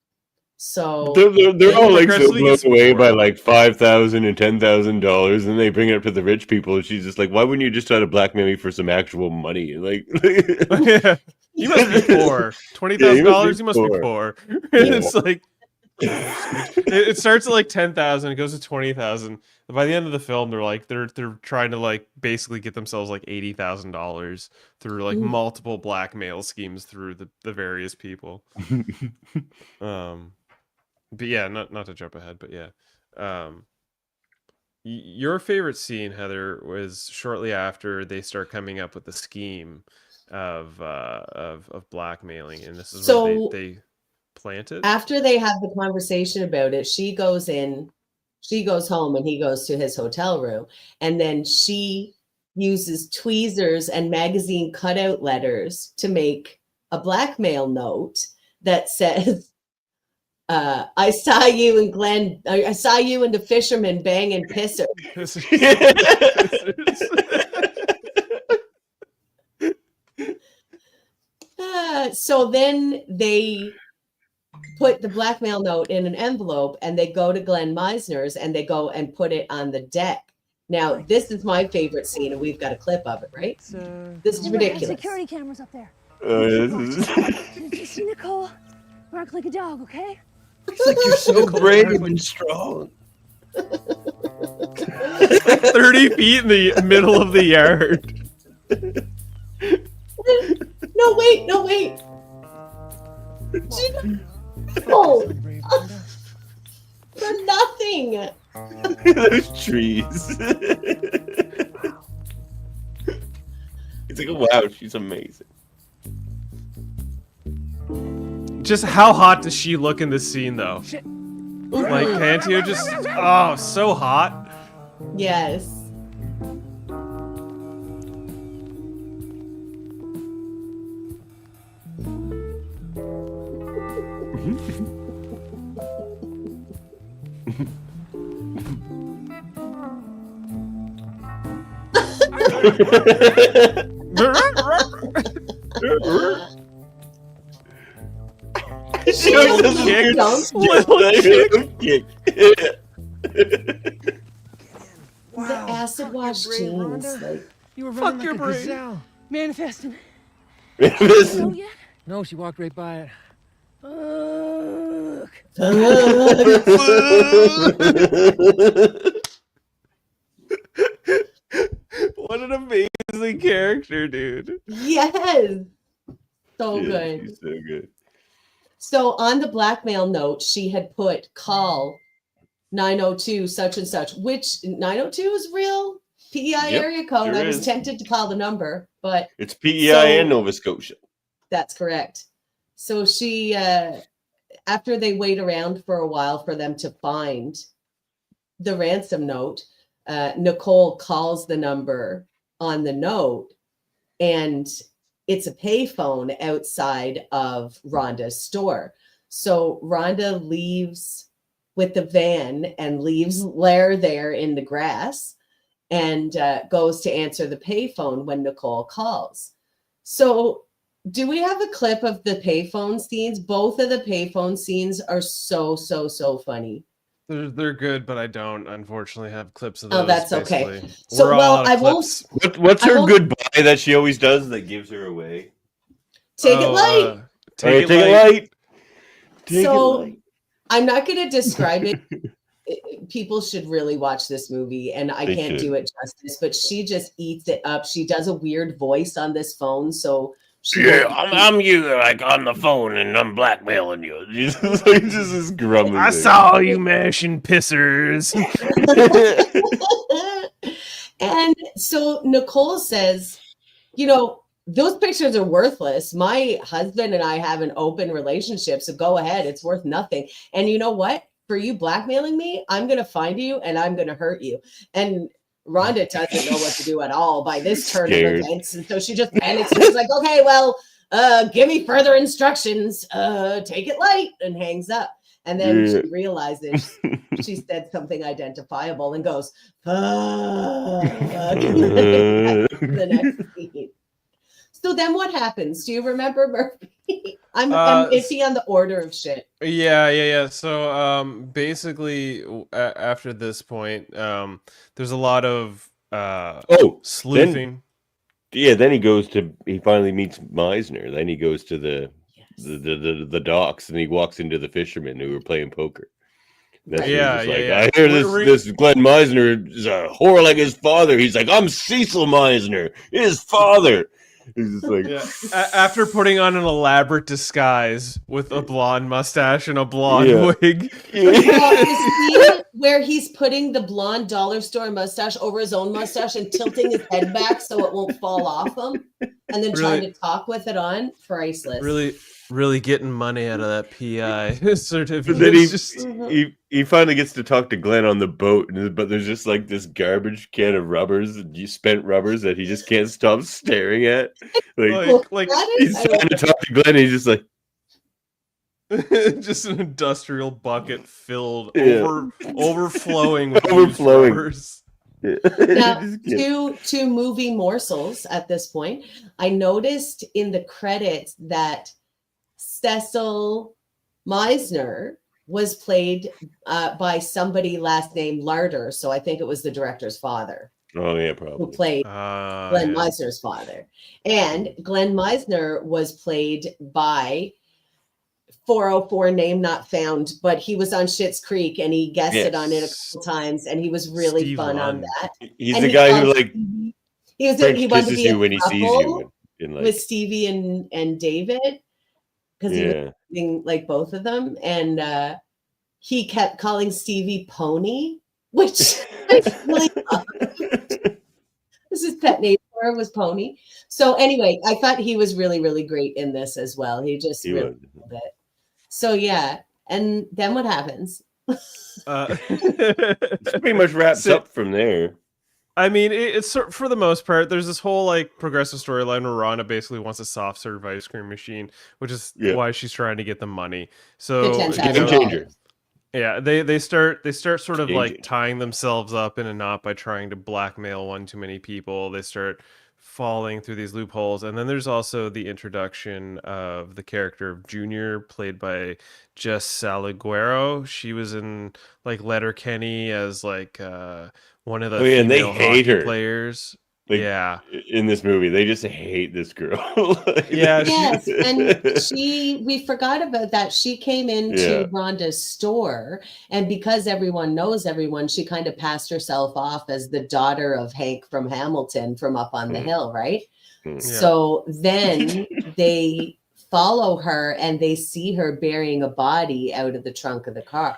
So They're all like so blown away by like $5,000 and $10,000, and they bring it up to the rich people, and she's just like, "Why wouldn't you just try to blackmail me for some actual money?" Like, you must be poor. $20,000. You must be poor. It's like it starts at like 10,000. It goes to 20,000. By the end of the film, they're trying to like basically get themselves like $80,000 through like multiple blackmail schemes through the various people. But yeah, not to jump ahead, but yeah. Your favorite scene, Heather, was shortly after they start coming up with the scheme of blackmailing, and this is where they plant it. After they have the conversation about it, she goes home, and he goes to his hotel room, and then she uses tweezers and magazine cutout letters to make a blackmail note that says, I saw you and Glenn. I saw you and the fisherman banging pisser. So then they put the blackmail note in an envelope, and they go to Glenn Meisner's and they go and put it on the deck. Now, this is my favorite scene, and we've got a clip of it, right? This is ridiculous. Security cameras up there. This See Nicole, bark like a dog, okay? It's like you're so brave and strong. 30 feet in the middle of the yard. No, wait. Oh, for nothing. Those trees. It's like, oh, wow, she's amazing. Just how hot does she look in this scene, though? Like, can't you just... Oh, so hot. Yes. She always does a little kick. The acid wash jeans, like, You were Fuck running your like a brain. gazelle. Manifesting. Manifesting. Yet? No, she walked right by it. What an amazing character, dude. yes, so Yeah, good. she's so good. So on the blackmail note, she had put call 902 such and such, which 902 is real PEI Yep, area code. sure I was is. tempted to call the number, but It's PEI So- and Nova Scotia. that's correct. So she, after they wait around for a while for them to find the ransom note, Nicole calls the number on the note, and it's a payphone outside of Rhonda's store. So Rhonda leaves with the van and leaves Lair there in the grass and goes to answer the payphone when Nicole calls. So do we have a clip of the payphone scenes? Both of the payphone scenes are so funny. They're good, but I don't, unfortunately, have clips of those. Oh, that's okay. basically. So, We're all well, out of I won't- clips. What's I her won't- goodbye that she always does that gives her away? Take it light. Take Take it it light. light. Take it So light. I'm not going to describe it. People should really watch this movie, and I They can't should. do it justice, but she just eats it up. She does a weird voice on this phone, so she Yeah, won't- I'm you like on the phone and I'm blackmailing you. Just like just this grumbling. I thing. saw you mashing pissers. And so Nicole says, you know, those pictures are worthless. My husband and I have an open relationship, so go ahead. It's worth nothing. And you know what? For you blackmailing me, I'm going to find you and I'm going to hurt you. And Rhonda doesn't know what to do at all by this turn Scared. of events. And so she just panics. And she's like, okay, well, give me further instructions. Take it light, and hangs up. And then Yeah. she realizes she said something identifiable and goes, fuck. The next scene. So then what happens? Do you remember, Murphy? I'm iffy on the order of shit. Yeah. So, basically, after this point, there's a lot of sleuthing. Then he finally meets Meisner. Then he goes to the docks and he walks into the fishermen who were playing poker. That's when he's just like, I hear this Glenn Meisner is a whore like his father. He's like, I'm Cecil Meisner, his father. He's just like, After putting on an elaborate disguise with a blonde mustache and a blonde Yeah. wig. Well, the scene where he's putting the blonde dollar store mustache over his own mustache and tilting his head back so it won't fall off him, and then trying to talk with it on, priceless. Really getting money out of that PI certificate. Then It's just- he finally gets to talk to Glenn on the boat, but there's just like this garbage can of rubbers, spent rubbers that he just can't stop staring at. Like he's trying to talk to Glenn, and he's just like, just an industrial bucket filled Yeah. overflowing with used Overflowing. rubbers. Now, two movie morsels at this point. I noticed in the credits that Cecil Meisner was played by somebody last name Larder, so I think it was the director's father. Oh yeah, Who probably. played Glenn Meisner's father. And Glenn Meisner was played by 404 name not found, but he was on Schitt's Creek and he guested on it a couple times and he was really Steve fun on Lund. that. He's And the he guy who loved like Stevie. He wanted French to kisses be you a when he sees you couple in like with Stevie and David because he was doing like both of them, and he kept calling Stevie Pony, which I really loved. His pet name for her was Pony. So anyway, I thought he was really, really great in this as well. He just really loved it. So yeah, and then what happens? It's pretty much wraps up from there. I mean, it's for the most part. There's this whole like progressive storyline where Rhonda basically wants a soft serve ice cream machine, which is why she's trying to get the money. So yeah, they start sort of like tying themselves up in a knot by trying to blackmail one too many people. They start falling through these loopholes, and then there's also the introduction of the character of Junior, played by Jess Saliguero. She was in like Letterkenny as like one of the and they female hate hockey her players. Like, in this movie, they just hate this girl. Yes, and we forgot about that. She came into Rhonda's store, and because everyone knows everyone, she kind of passed herself off as the daughter of Hank from Hamilton from up on the hill, right? So then they follow her and they see her burying a body out of the trunk of the car.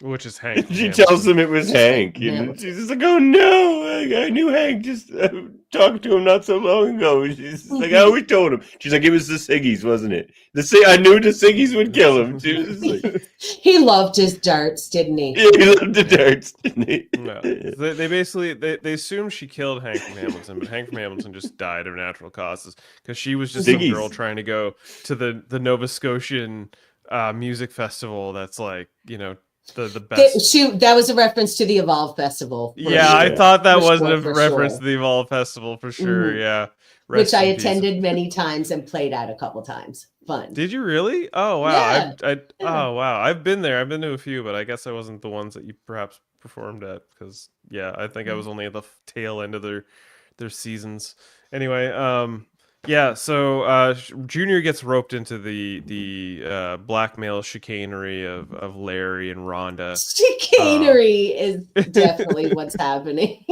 Which is Hank. She tells him it was Hank. And she's just like, oh no, I knew Hank just talked to him not so long ago. She's just like, I always told him. She's like, it was the Siggies, wasn't it? I knew the Siggies would kill him. She was like, he loved his darts, didn't he? Yeah, he loved the darts, didn't he? No. They basically they assume she killed Hank from Hamilton, but Hank from Hamilton just died of natural causes because she was just some girl trying to go to the Nova Scotian music festival. That's like, you know, the best. That was a reference to the Evolve Festival. Yeah, I thought that was a reference to the Evolve Festival for sure. Mhm. Yeah, Which I attended many times and played at a couple times. Fun. Did you really? Oh wow! Yeah. Oh wow! I've been there. I've been to a few, but I guess I wasn't the ones that you perhaps performed at because I think I was only at the tail end of their seasons. Anyway, yeah. So Junior gets roped into the blackmail chicanery of Larry and Rhonda. Chicanery is definitely what's happening.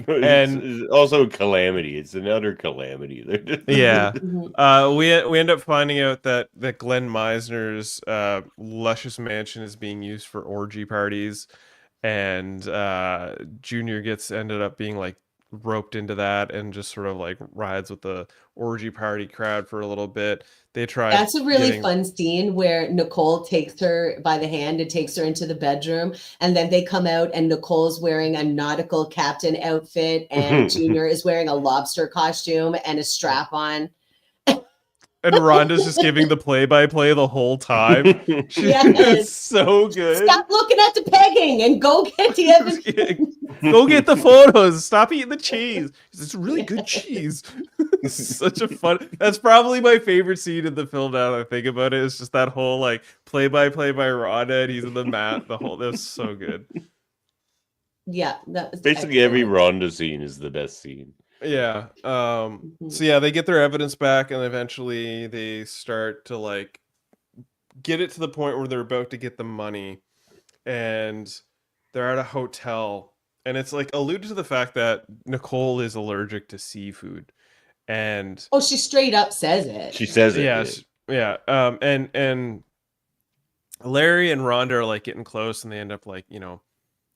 And it's also a calamity. It's an utter calamity. Yeah. We end up finding out that Glenn Meisner's luscious mansion is being used for orgy parties, and Junior ended up being like roped into that and just sort of like rides with the orgy party crowd for a little bit. They try. That's a really fun scene where Nicole takes her by the hand and takes her into the bedroom, and then they come out and Nicole's wearing a nautical captain outfit and Junior is wearing a lobster costume and a strap on. And Rhonda's just giving the play-by-play the whole time. Yes. It's so good. Stop looking at the pegging and go get the evidence. Go get the photos. Stop eating the cheese. It's really good cheese. Such a fun. That's probably my favorite scene in the film now that I think about it. It's just that whole like play-by-play by Rhonda and he's in the mat. The whole that's so good. Yeah. That was Basically every Rhonda scene is the best scene. Yeah. So yeah, they get their evidence back and eventually they start to like get it to the point where they're about to get the money and they're at a hotel and it's like alluded to the fact that Nicole is allergic to seafood and she straight up says it. She says it. Yeah. And Larry and Rhonda are like getting close and they end up like, you know,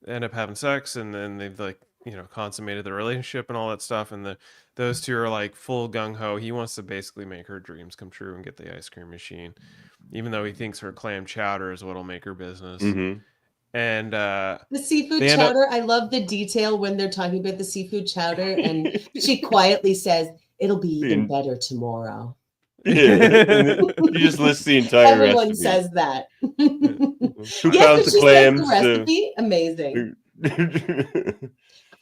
end up having sex and then they've like, you know, consummated the relationship and all that stuff, and those two are like full gung-ho. He wants to basically make her dreams come true and get the ice cream machine, even though he thinks her clam chowder is what'll make her business. And the seafood chowder, I love the detail when they're talking about the seafood chowder and she quietly says it'll be even better tomorrow. Yeah. You just list the entire Everyone recipe. says that. 2 pounds of clams. The recipe, amazing.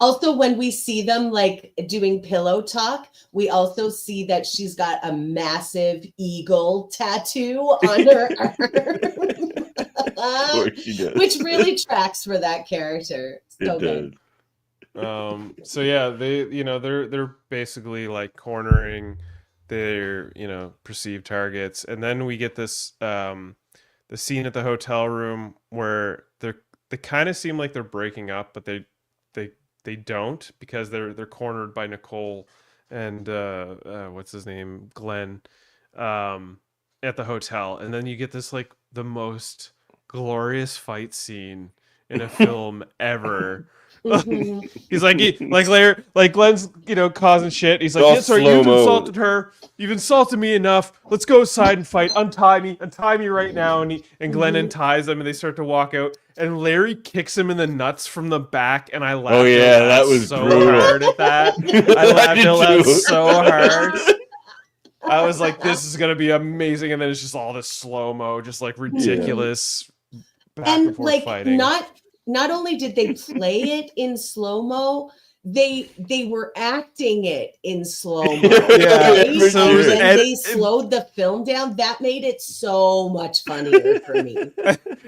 Also, when we see them like doing pillow talk, we also see that she's got a massive eagle tattoo on her Of course she does. which really tracks for that character. So good. So yeah, they're basically like cornering their perceived targets, and then we get this the scene at the hotel room where they kind of seem like they're breaking up, but they don't, because they're cornered by Nicole and what's his name, Glenn, at the hotel, and then you get this like the most glorious fight scene in a film ever. He's like Larry, like Glenn's causing shit. He's like, All yeah, sorry, you've slow-mo. insulted her. You've insulted me enough. Let's go outside and fight. Untie me right now. And Glenn unties them, and they start to walk out. And Larry kicks him in the nuts from the back, and I laughed. Oh yeah, that was so brutal. hard at that. I laughed did out loud too. so hard. I was like, this is gonna be amazing, and then it's just all this slow mo, just like ridiculous back and forth like fighting. Not only did they play it in slow-mo, they were acting it in slow-mo. Yeah, right? so And was- when and- they slowed the film down, that made it so much funnier for me.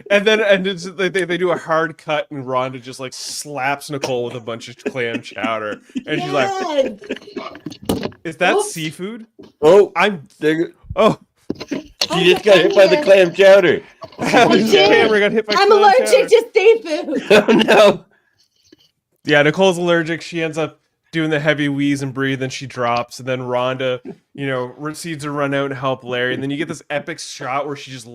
And they do a hard cut, and Rhonda just like slaps Nicole with a bunch of clam chowder, and she's like, "Is that seafood?" Oh, Oh, she just got hit by the clam chowder. the camera got hit by I'm clam allergic chowder. to seafood. Oh no. Yeah, Nicole's allergic. She ends up doing the heavy wheeze and breathe, and she drops. And then Rhonda, proceeds to run out and help Larry. And then you get this epic shot where she just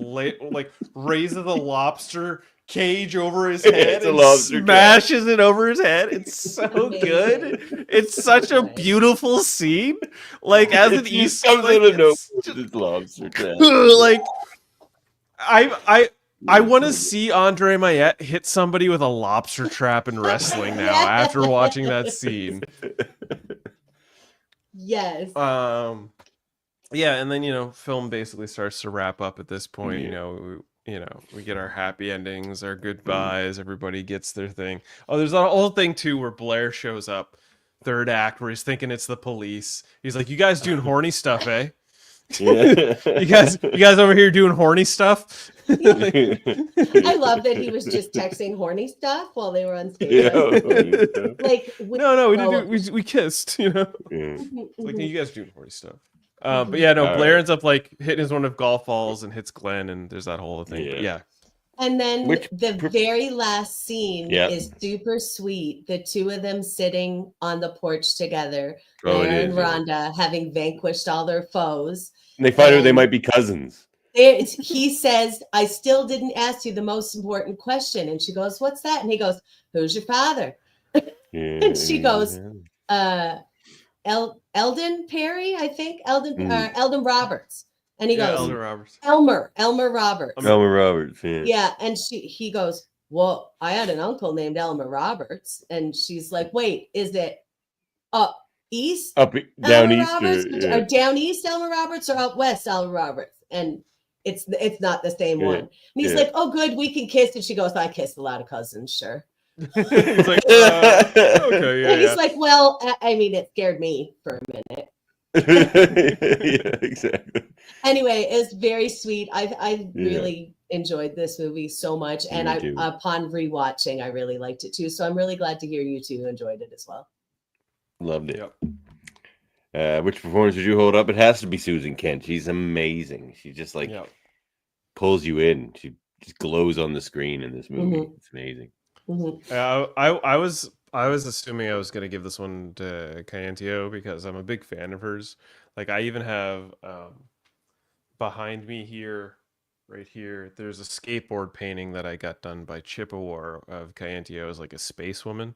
raises the lobster cage over his head It's a and lobster smashes it over his head. It's so good. It's such a beautiful scene. Like as an East, comes like, out of nowhere. it's This lobster trap. like I want to see Andre Mayette hit somebody with a lobster trap in wrestling now after watching that scene. Yes. Yeah, and then film basically starts to wrap up at this point. We get our happy endings, our goodbyes, everybody gets their thing. Oh, there's a whole thing too where Blair shows up, third act, where he's thinking it's the police. He's like, "You guys doing horny stuff, eh?" Yeah. you guys over here doing horny stuff? I love that he was just texting horny stuff while they were on stage. Yeah. Like we kissed, Yeah. It's like, you guys doing horny stuff. But yeah, no, All Blair right. ends up like hitting his one of golf balls and hits Glenn, and there's that whole thing. But yeah. And then the very last scene Yeah. is super sweet. The two of them sitting on the porch together, Oh, it Blair and is, yeah. Rhonda, having vanquished all their foes. And they find out they might be cousins. He says, "I still didn't ask you the most important question." And she goes, "What's that?" And he goes, "Who's your father?" And she goes, Eldon Perry, I think. Eldon Roberts. And he goes, Elder Roberts. Elmer Roberts. Elmer Roberts. Yeah. Yeah, and he goes, "Well, I had an uncle named Elmer Roberts." And she's like, "Wait, is it up east? Down Elmer east. Roberts? Yeah. Or down east Elmer Roberts, or up west Elmer Roberts?" And it's not the same Yeah, one. And he's yeah. like, "Oh, good, we can kiss." And she goes, "I kissed a lot of cousins, sure." He's like, okay, yeah. And he's like, "Well, I mean, it scared me for a minute." Yeah, exactly. Anyway, it's very sweet. I Yeah. really enjoyed this movie so much, and Me too. upon rewatching, I really liked it too. So I'm really glad to hear you two enjoyed it as well. Loved it. Which performance would you hold up? It has to be Susan Kent. She's amazing. She just pulls you in. She just glows on the screen in this movie. Mhm. It's amazing. I was assuming I was gonna give this one to Kayantio because I'm a big fan of hers. Like I even have behind me here, right here, there's a skateboard painting that I got done by Chippewa of Kayantio as like a space woman,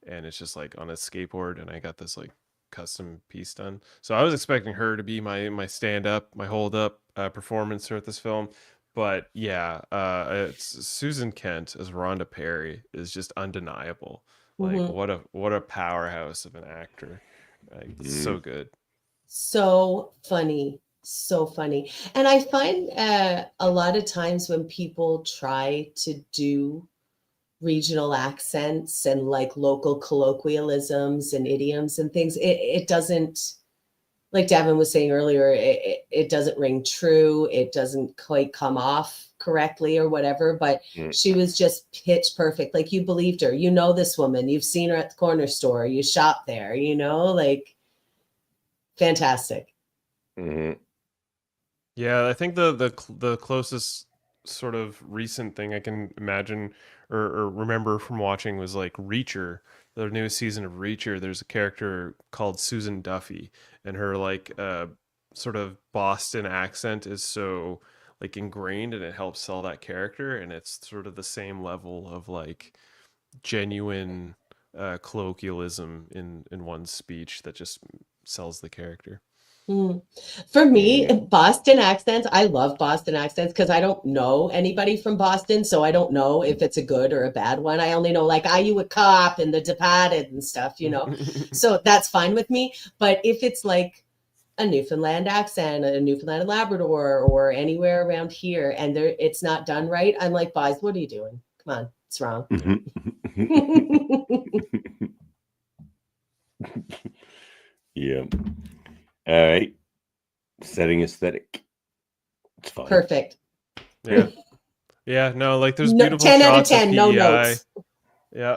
and it's just like on a skateboard, and I got this like custom piece done. So I was expecting her to be my stand up, my hold up performance throughout this film. But yeah, it's Susan Kent as Rhonda Perry is just undeniable. Like Mhm. what a powerhouse of an actor. Like, it's so good. So funny. So funny. And I find a lot of times when people try to do regional accents and like local colloquialisms and idioms and things. It doesn't, like Davin was saying earlier, it doesn't ring true. It doesn't quite come off correctly or whatever, but she was just pitch perfect. Like you believed her. You know this woman. You've seen her at the corner store. You shop there, like fantastic. Yeah, I think the closest sort of recent thing I can imagine or remember from watching was like Reacher, the newest season of Reacher. There's a character called Susan Duffy, and her like sort of Boston accent is so like ingrained, and it helps sell that character. And it's sort of the same level of like genuine colloquialism in one's speech that just sells the character. For me, Boston accents, I love Boston accents because I don't know anybody from Boston, so I don't know if it's a good or a bad one. I only know like, are you a cop and The Departed and stuff, so that's fine with me. But if it's like a Newfoundland accent, a Newfoundland and Labrador, or anywhere around here, and it's not done right, I'm like, guys, what are you doing? Come on, it's wrong. Yeah. All right. Setting aesthetic. It's fine. Perfect. Yeah. Yeah, no, like there's beautiful 10 out of shots 10, of no PEI. notes. Yeah,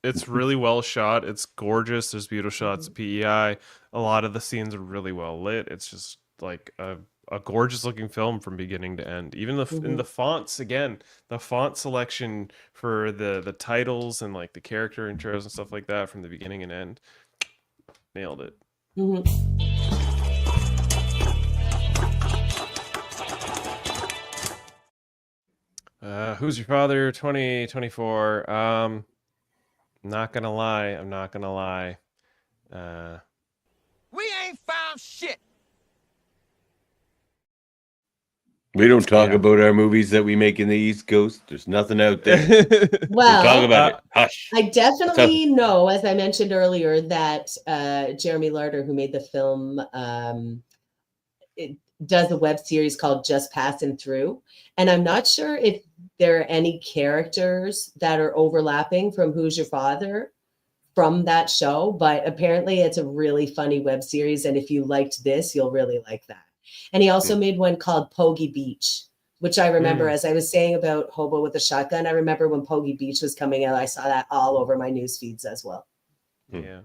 it's really well shot. It's gorgeous. There's beautiful shots of PEI. A lot of the scenes are really well lit. It's just like a gorgeous looking film from beginning to end. Even in the fonts, again, the font selection for the titles and like the character intros and stuff like that from the beginning and end, nailed it. Who's Your Father 2024? Not gonna lie. We ain't found shit. We don't talk about our movies that we make in the East Coast. There's nothing out there. Well, we'll talk about it. Hush. I definitely know, as I mentioned earlier, that Jeremy Larder, who made the film, it does a web series called Just Passing Through. And I'm not sure if there are any characters that are overlapping from Who's Your Father from that show, but apparently it's a really funny web series. And if you liked this, you'll really like that. And he also made one called Pogie Beach, which I remember, as I was saying about Hobo with a Shotgun, I remember when Pogie Beach was coming out, I saw that all over my news feeds as well. Yeah.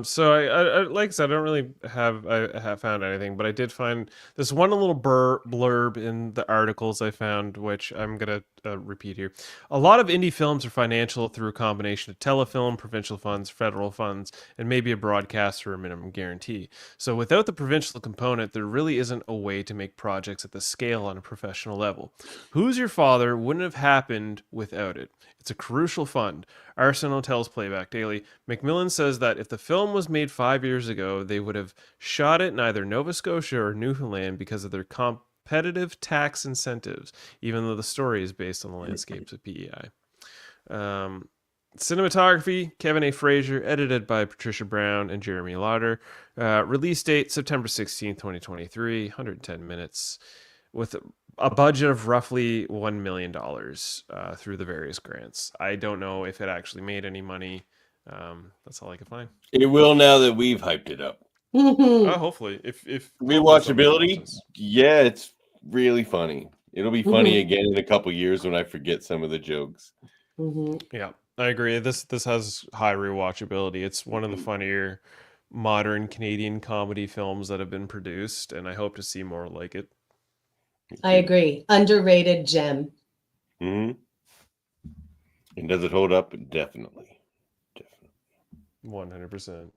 So I like I said, I don't really have found anything, but I did find this one little blurb in the articles I found, which I'm gonna repeat here. A lot of indie films are financial through a combination of telefilm, provincial funds, federal funds, and maybe a broadcaster or a minimum guarantee. So without the provincial component, there really isn't a way to make projects at the scale on a professional level. Who's Your Father wouldn't have happened without it. It's a crucial fund. Arsenal tells Playback Daily. Macmillan says that if the film was made 5 years ago, they would have shot it in either Nova Scotia or Newfoundland because of their competitive tax incentives, even though the story is based on the landscapes of PEI. Cinematography, Kevin A. Frazier, edited by Patricia Brown and Jeremy Lauder. Release date, September 16th, 2023, 110 minutes, with a budget of roughly $1 million through the various grants. I don't know if it actually made any money. That's all I can find. It will now that we've hyped it up. Hopefully. If rewatchability, yeah, it's really funny. It'll be funny again in a couple years when I forget some of the jokes. Yeah, I agree. This has high rewatchability. It's one of the funnier modern Canadian comedy films that have been produced, and I hope to see more like it. I agree. Underrated gem. And does it hold up? Definitely. 100%.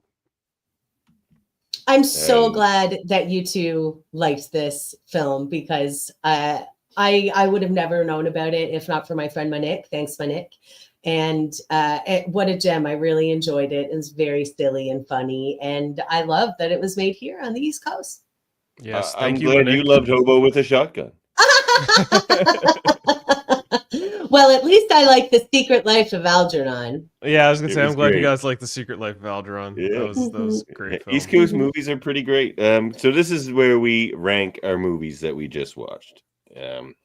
I'm so glad that you two liked this film because I would have never known about it if not for my friend Monique. Thanks, Monique. And what a gem. I really enjoyed it. It was very silly and funny. And I love that it was made here on the East Coast. Yes, I'm glad you loved Hobo with a Shotgun. Well, at least I like The Secret Life of Algernon. Yeah, I was gonna say, I'm glad great. you guys like The Secret Life of Algernon. Yeah. That was a great film. East Coast movies are pretty great. So this is where we rank our movies that we just watched. I'm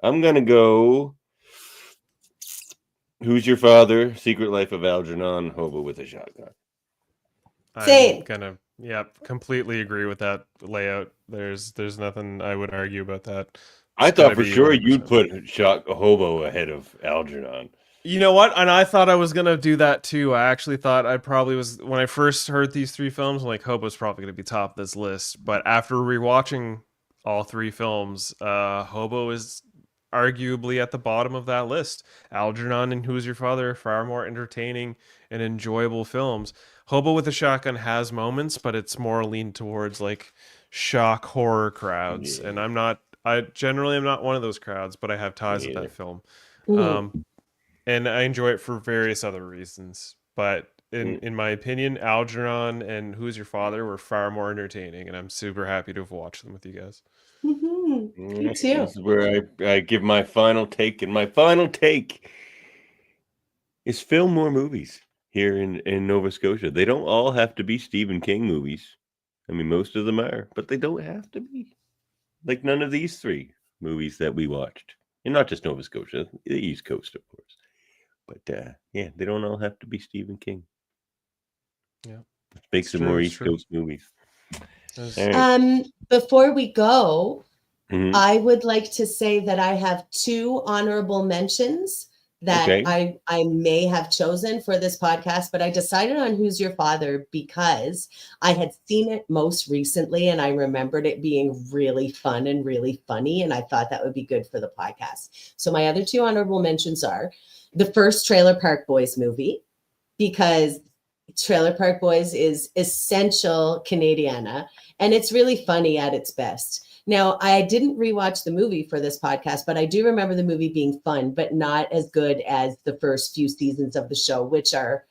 gonna go Who's Your Father? Secret Life of Algernon. Hobo with a Shotgun. Same. I'm gonna, completely agree with that layout. There's nothing I would argue about that. I It's thought gotta for be sure 100%. you'd put Hobo ahead of Algernon. You know what? And I thought I was gonna do that too. I actually thought I probably was when I first heard these three films. I'm like, Hobo's probably gonna be top of this list. But after rewatching all three films, Hobo is arguably at the bottom of that list. Algernon and Who's Your Father are far more entertaining and enjoyable films. Hobo with a Shotgun has moments, but it's more leaned towards like shock horror crowds. And I generally am not one of those crowds, but I have ties with that film. And I enjoy it for various other reasons. But in my opinion, Algernon and Who's Your Father were far more entertaining, and I'm super happy to have watched them with you guys. Me too. This is where I give my final take, and my final take is film more movies here in Nova Scotia. They don't all have to be Stephen King movies. I mean, most of them are, but they don't have to be. Like none of these three movies that we watched. And not just Nova Scotia, the East Coast, of course. But they don't all have to be Stephen King. Yeah. Let's make some more East Coast movies. Right. Before we go, Mhm. I would like to say that I have 2 honorable mentions that Okay. I may have chosen for this podcast, but I decided on Who's Your Father because I had seen it most recently and I remembered it being really fun and really funny, and I thought that would be good for the podcast. So my other 2 honorable mentions are the first Trailer Park Boys movie, because Trailer Park Boys is essential Canadiana, and it's really funny at its best. Now, I didn't rewatch the movie for this podcast, but I do remember the movie being fun, but not as good as the first few seasons of the show, which are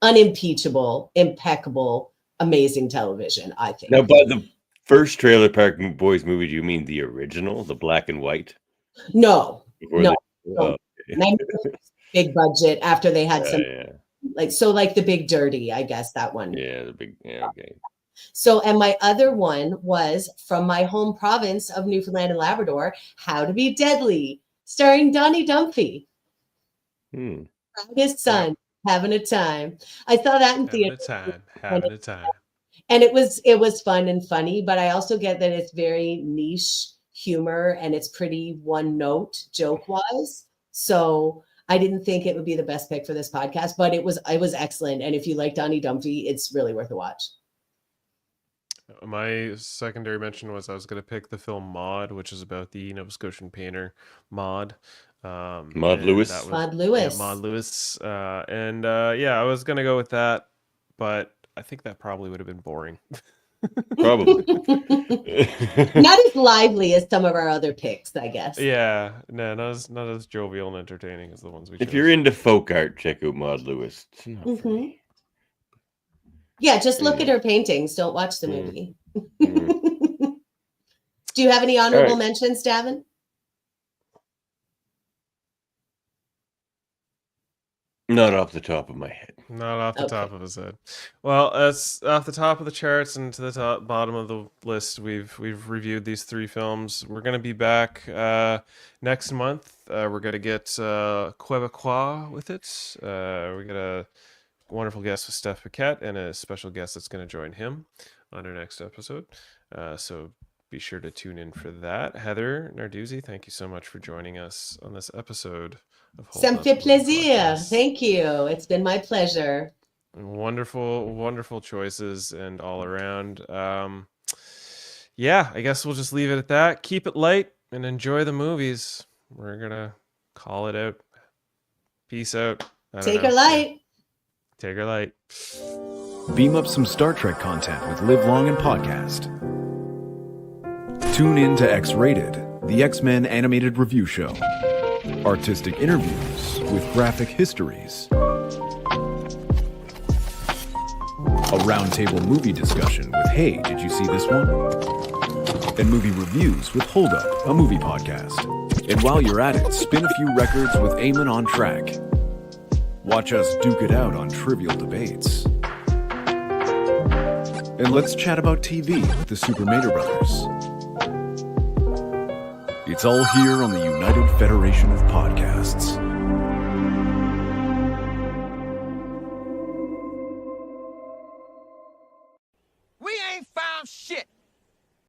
unimpeachable, impeccable, amazing television, I think. Now, by the first Trailer Park Boys movie, do you mean the original, the black and white? No, Or no. the- no. okay. And I knew it was big budget after they had some, Yeah. like the Big Dirty, I guess that one. Yeah, the big. Yeah, okay. So, and my other one was from my home province of Newfoundland and Labrador, How to Be Deadly, starring Donnie Dumphy. His son, having a time. I saw that in theater. Having a time. And it was fun and funny, but I also get that it's very niche humor and it's pretty one note joke wise. So I didn't think it would be the best pick for this podcast, but it was excellent. And if you like Donnie Dumphy, it's really worth a watch. My secondary mention was I was going to pick the film Maud, which is about the Nova Scotian painter Maud. Maud Lewis. Maud Lewis. Yeah, Maud Lewis. I was going to go with that, but I think that probably would have been boring. Probably. Not as lively as some of our other picks, I guess. Yeah, no, not as jovial and entertaining as the ones we chose. If you're into folk art, check out Maud Lewis. It's not for Mhm. me. Yeah, just look at her paintings. Don't watch the movie. Do you have any honorable right. mentions, Davin? Not off the top of my head. Not off the top of his head. Well, as off the top of the charts and to the bottom of the list, we've reviewed these 3 films. We're going to be back next month. We're going to get Quebecois with it. We got a wonderful guest with Steph Paquette and a special guest that's going to join him on our next episode. So be sure to tune in for that. Heather Narduzzi, thank you so much for joining us on this episode of Ça me fait plaisir. Thank you. It's been my pleasure. Wonderful choices and all around. I guess we'll just leave it at that. Keep it light and enjoy the movies. We're gonna call it out. Peace out. Take her light. Take her light. Beam up some Star Trek content with Live Long and Podcast. Tune in to X-Rated, the X-Men animated review show. Artistic interviews with graphic histories. A roundtable movie discussion with Hey, did you see this one? And movie reviews with Hold Up, a movie podcast. And while you're at it, spin a few records with Eamon on Track. Watch us duke it out on trivial debates. And let's chat about TV with the Super Mater Brothers. It's all here on the United Federation of Podcasts.